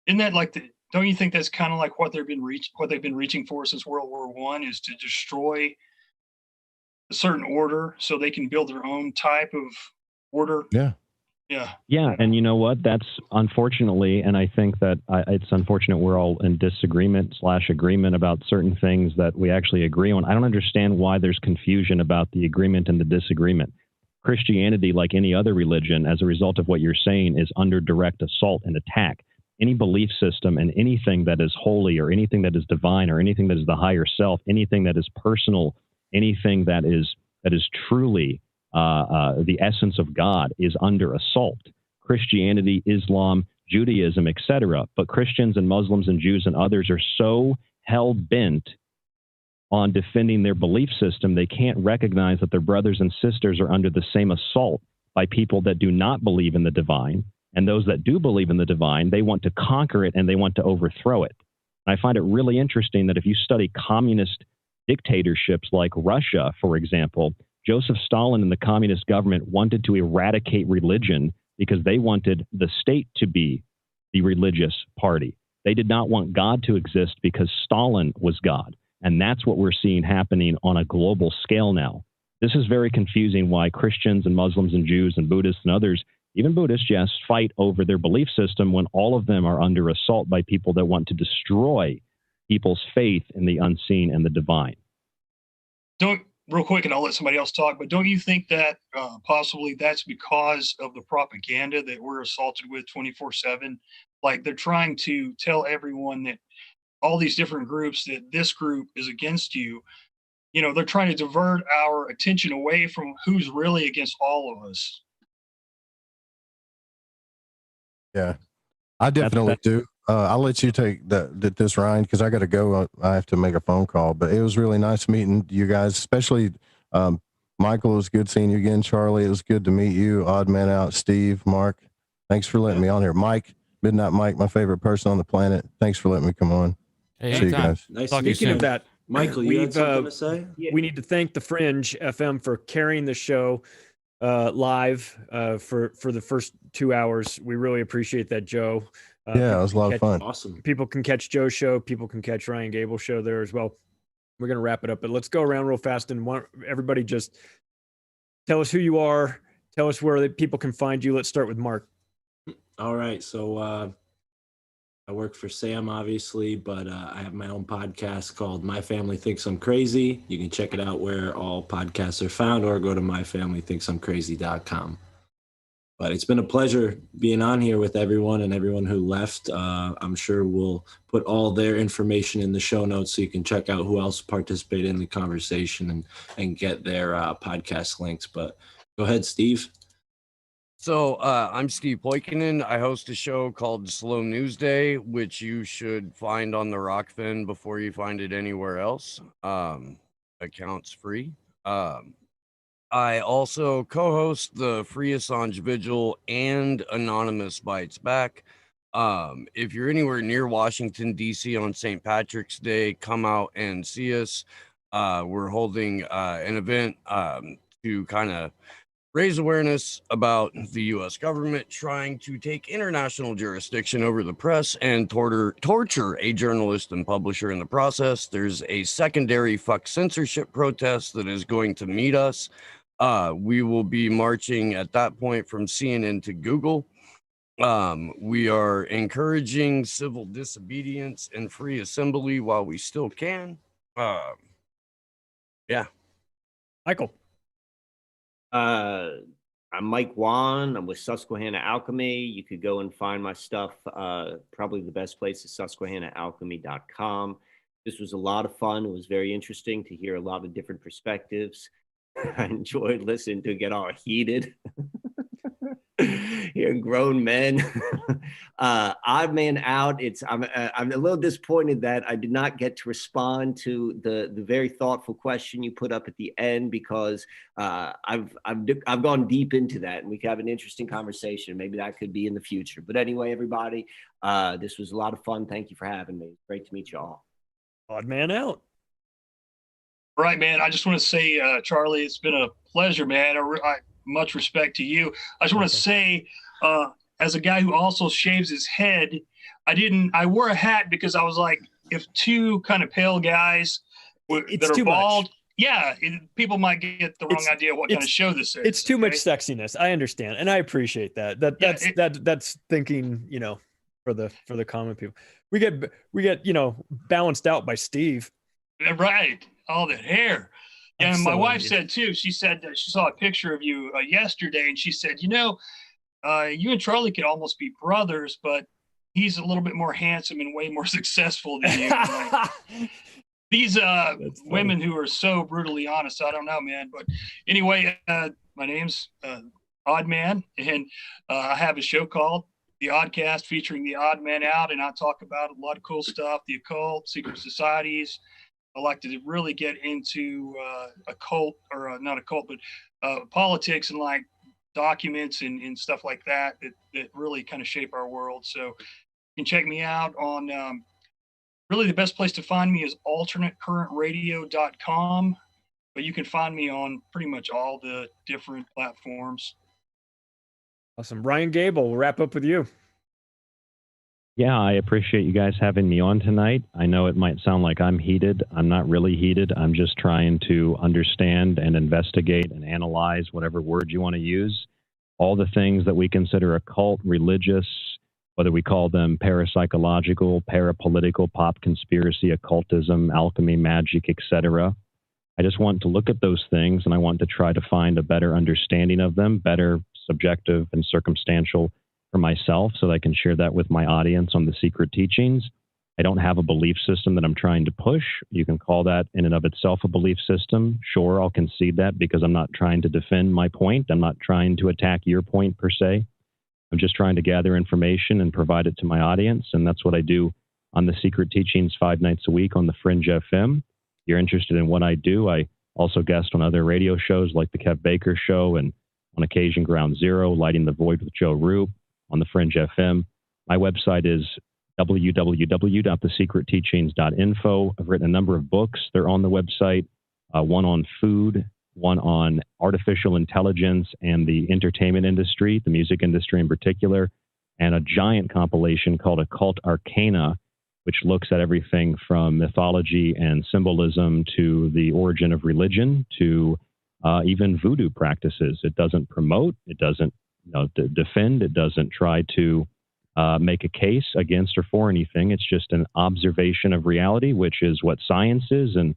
isn't that like don't you think that's kind of like what they've been reaching for since World War I, is to destroy a certain order so they can build their own type of order? Yeah. Yeah, and you know what? That's unfortunately, and I think that it's unfortunate we're all in disagreement/agreement about certain things that we actually agree on. I don't understand why there's confusion about the agreement and the disagreement. Christianity, like any other religion, as a result of what you're saying, is under direct assault and attack. Any belief system and anything that is holy or anything that is divine or anything that is the higher self, anything that is personal, anything that is truly the essence of God is under assault. Christianity, Islam, Judaism, etc. But Christians and Muslims and Jews and others are so hell-bent on defending their belief system, they can't recognize that their brothers and sisters are under the same assault by people that do not believe in the divine. And those that do believe in the divine, they want to conquer it and they want to overthrow it. And I find it really interesting that if you study communist dictatorships like Russia, for example, Joseph Stalin and the communist government wanted to eradicate religion because they wanted the state to be the religious party. They did not want God to exist because Stalin was God. And that's what we're seeing happening on a global scale now. This is very confusing why Christians and Muslims and Jews and Buddhists and others, even Buddhists, yes, fight over their belief system when all of them are under assault by people that want to destroy people's faith in the unseen and the divine. Real quick, and I'll let somebody else talk, but don't you think that possibly that's because of the propaganda that we're assaulted with 24/7? Like, they're trying to tell everyone that all these different groups, that this group is against you. You know, they're trying to divert our attention away from who's really against all of us. Yeah, I definitely do. I'll let you take this, Ryan, because I got to go. I have to make a phone call. But it was really nice meeting you guys, especially Michael. It was good seeing you again. Charlie, it was good to meet you. Odd Man Out, Steve, Mark. Thanks for letting me on here. Mike, Midnight Mike, my favorite person on the planet. Thanks for letting me come on. Hey, see you guys. Nice Speaking of that, Michael, you had something to say? We need to thank the Fringe FM for carrying the show live for the first 2 hours. We really appreciate that, Joe. Yeah, it was a lot of fun. Awesome. People can catch Joe's show. People can catch Ryan Gable's show there as well. We're going to wrap it up, but let's go around real fast and everybody just tell us who you are. Tell us where people can find you. Let's start with Mark. All right. So I work for Sam, obviously, but I have my own podcast called My Family Thinks I'm Crazy. You can check it out where all podcasts are found, or go to myfamilythinksimcrazy.com. But it's been a pleasure being on here with everyone and everyone who left. I'm sure we'll put all their information in the show notes so you can check out who else participated in the conversation and get their podcast links. But go ahead, Steve. So I'm Steve Poikinen. I host a show called Slow News Day, which you should find on the Rockfin before you find it anywhere else. Account's free. I also co-host the Free Assange Vigil and Anonymous Bites Back. If you're anywhere near Washington, D.C. on St. Patrick's Day, come out and see us. We're holding an event to kind of raise awareness about the U.S. government trying to take international jurisdiction over the press and torture a journalist and publisher in the process. There's a secondary fuck censorship protest that is going to meet us. We will be marching at that point from CNN to Google. We are encouraging civil disobedience and free assembly while we still can. Yeah. Michael. I'm Mike Wan. I'm with Susquehanna Alchemy. You could go and find my stuff. Probably the best place is susquehannaalchemy.com. This was a lot of fun. It was very interesting to hear a lot of different perspectives. I enjoyed listening to get all heated. Hearing grown men. Odd man out. I'm a little disappointed that I did not get to respond to the very thoughtful question you put up at the end, because I've gone deep into that, and we could have an interesting conversation. Maybe that could be in the future. But anyway, everybody, this was a lot of fun. Thank you for having me. Great to meet you all. Odd man out. Right, man. I just want to say, Charlie, it's been a pleasure, man. Much respect to you. I just want to say, as a guy who also shaves his head, I wore a hat because I was like, if two kind of pale guys that are bald, people might get the wrong idea what kind of show this is. It's too much sexiness. I understand, and I appreciate that. That's thinking, you know, for the common people. We get balanced out by Steve. Right. All that hair. Yeah, and my wife envious. said too, she said that she saw a picture of you yesterday, and she said, you and Charlie could almost be brothers, but he's a little bit more handsome and way more successful than you. Like, these women who are so brutally honest, I don't know, man. But anyway, my name's Odd Man, and I have a show called The Oddcast featuring the Odd Man Out, and I talk about a lot of cool stuff, the occult, secret societies. I like to really get into occult, or not occult, but politics and like documents and stuff like that really kind of shape our world. So you can check me out on really the best place to find me is alternatecurrentradio.com, but you can find me on pretty much all the different platforms. Awesome. Ryan Gable, we'll wrap up with you. Yeah, I appreciate you guys having me on tonight. I know it might sound like I'm heated. I'm not really heated. I'm just trying to understand and investigate and analyze, whatever word you want to use, all the things that we consider occult, religious, whether we call them parapsychological, parapolitical, pop conspiracy, occultism, alchemy, magic, etc. I just want to look at those things, and I want to try to find a better understanding of them, better subjective and circumstantial for myself, so that I can share that with my audience on the secret teachings. I don't have a belief system that I'm trying to push. You can call that in and of itself a belief system. Sure, I'll concede that, because I'm not trying to defend my point. I'm not trying to attack your point per se. I'm just trying to gather information and provide it to my audience, and that's what I do on the secret teachings 5 nights a week on the Fringe FM. If you're interested in what I do, I also guest on other radio shows like the Kev Baker Show, and on occasion Ground Zero, Lighting the Void with Joe Roop on the Fringe FM. My website is www.thesecretteachings.info. I've written a number of books. They're on the website, one on food, one on artificial intelligence and the entertainment industry, the music industry in particular, and a giant compilation called Occult Arcana, which looks at everything from mythology and symbolism to the origin of religion to even voodoo practices. It doesn't promote, it doesn't defend, it doesn't try to make a case against or for anything. It's just an observation of reality, which is what science is, and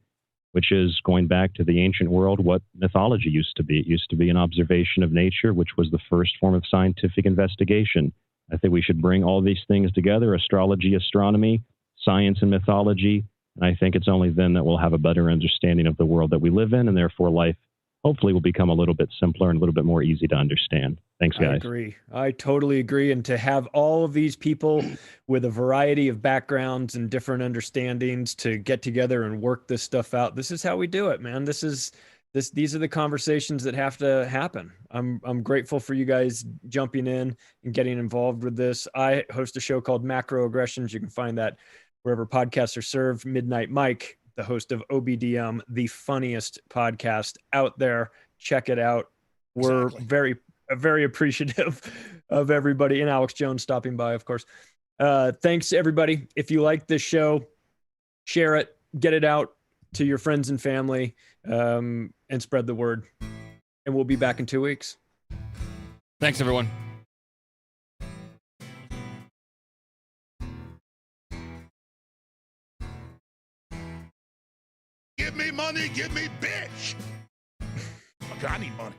which is, going back to the ancient world, what mythology used to be. It used to be an observation of nature, which was the first form of scientific investigation. I think we should bring all these things together, astrology, astronomy, science, and mythology, and I think it's only then that we'll have a better understanding of the world that we live in, and therefore life hopefully will become a little bit simpler and a little bit more easy to understand. Thanks, guys. I agree. I totally agree. And to have all of these people with a variety of backgrounds and different understandings to get together and work this stuff out, this is how we do it, man. These are the conversations that have to happen. I'm grateful for you guys jumping in and getting involved with this. I host a show called Macroaggressions. You can find that wherever podcasts are served. Midnight Mike, the host of OBDM, the funniest podcast out there. Check it out. We're very appreciative of everybody, and Alex Jones stopping by, of course. Thanks, everybody. If you like this show, share it, get it out to your friends and family, and spread the word. And we'll be back in 2 weeks. Thanks, everyone. Give me money, give me bitch. Okay, I need money.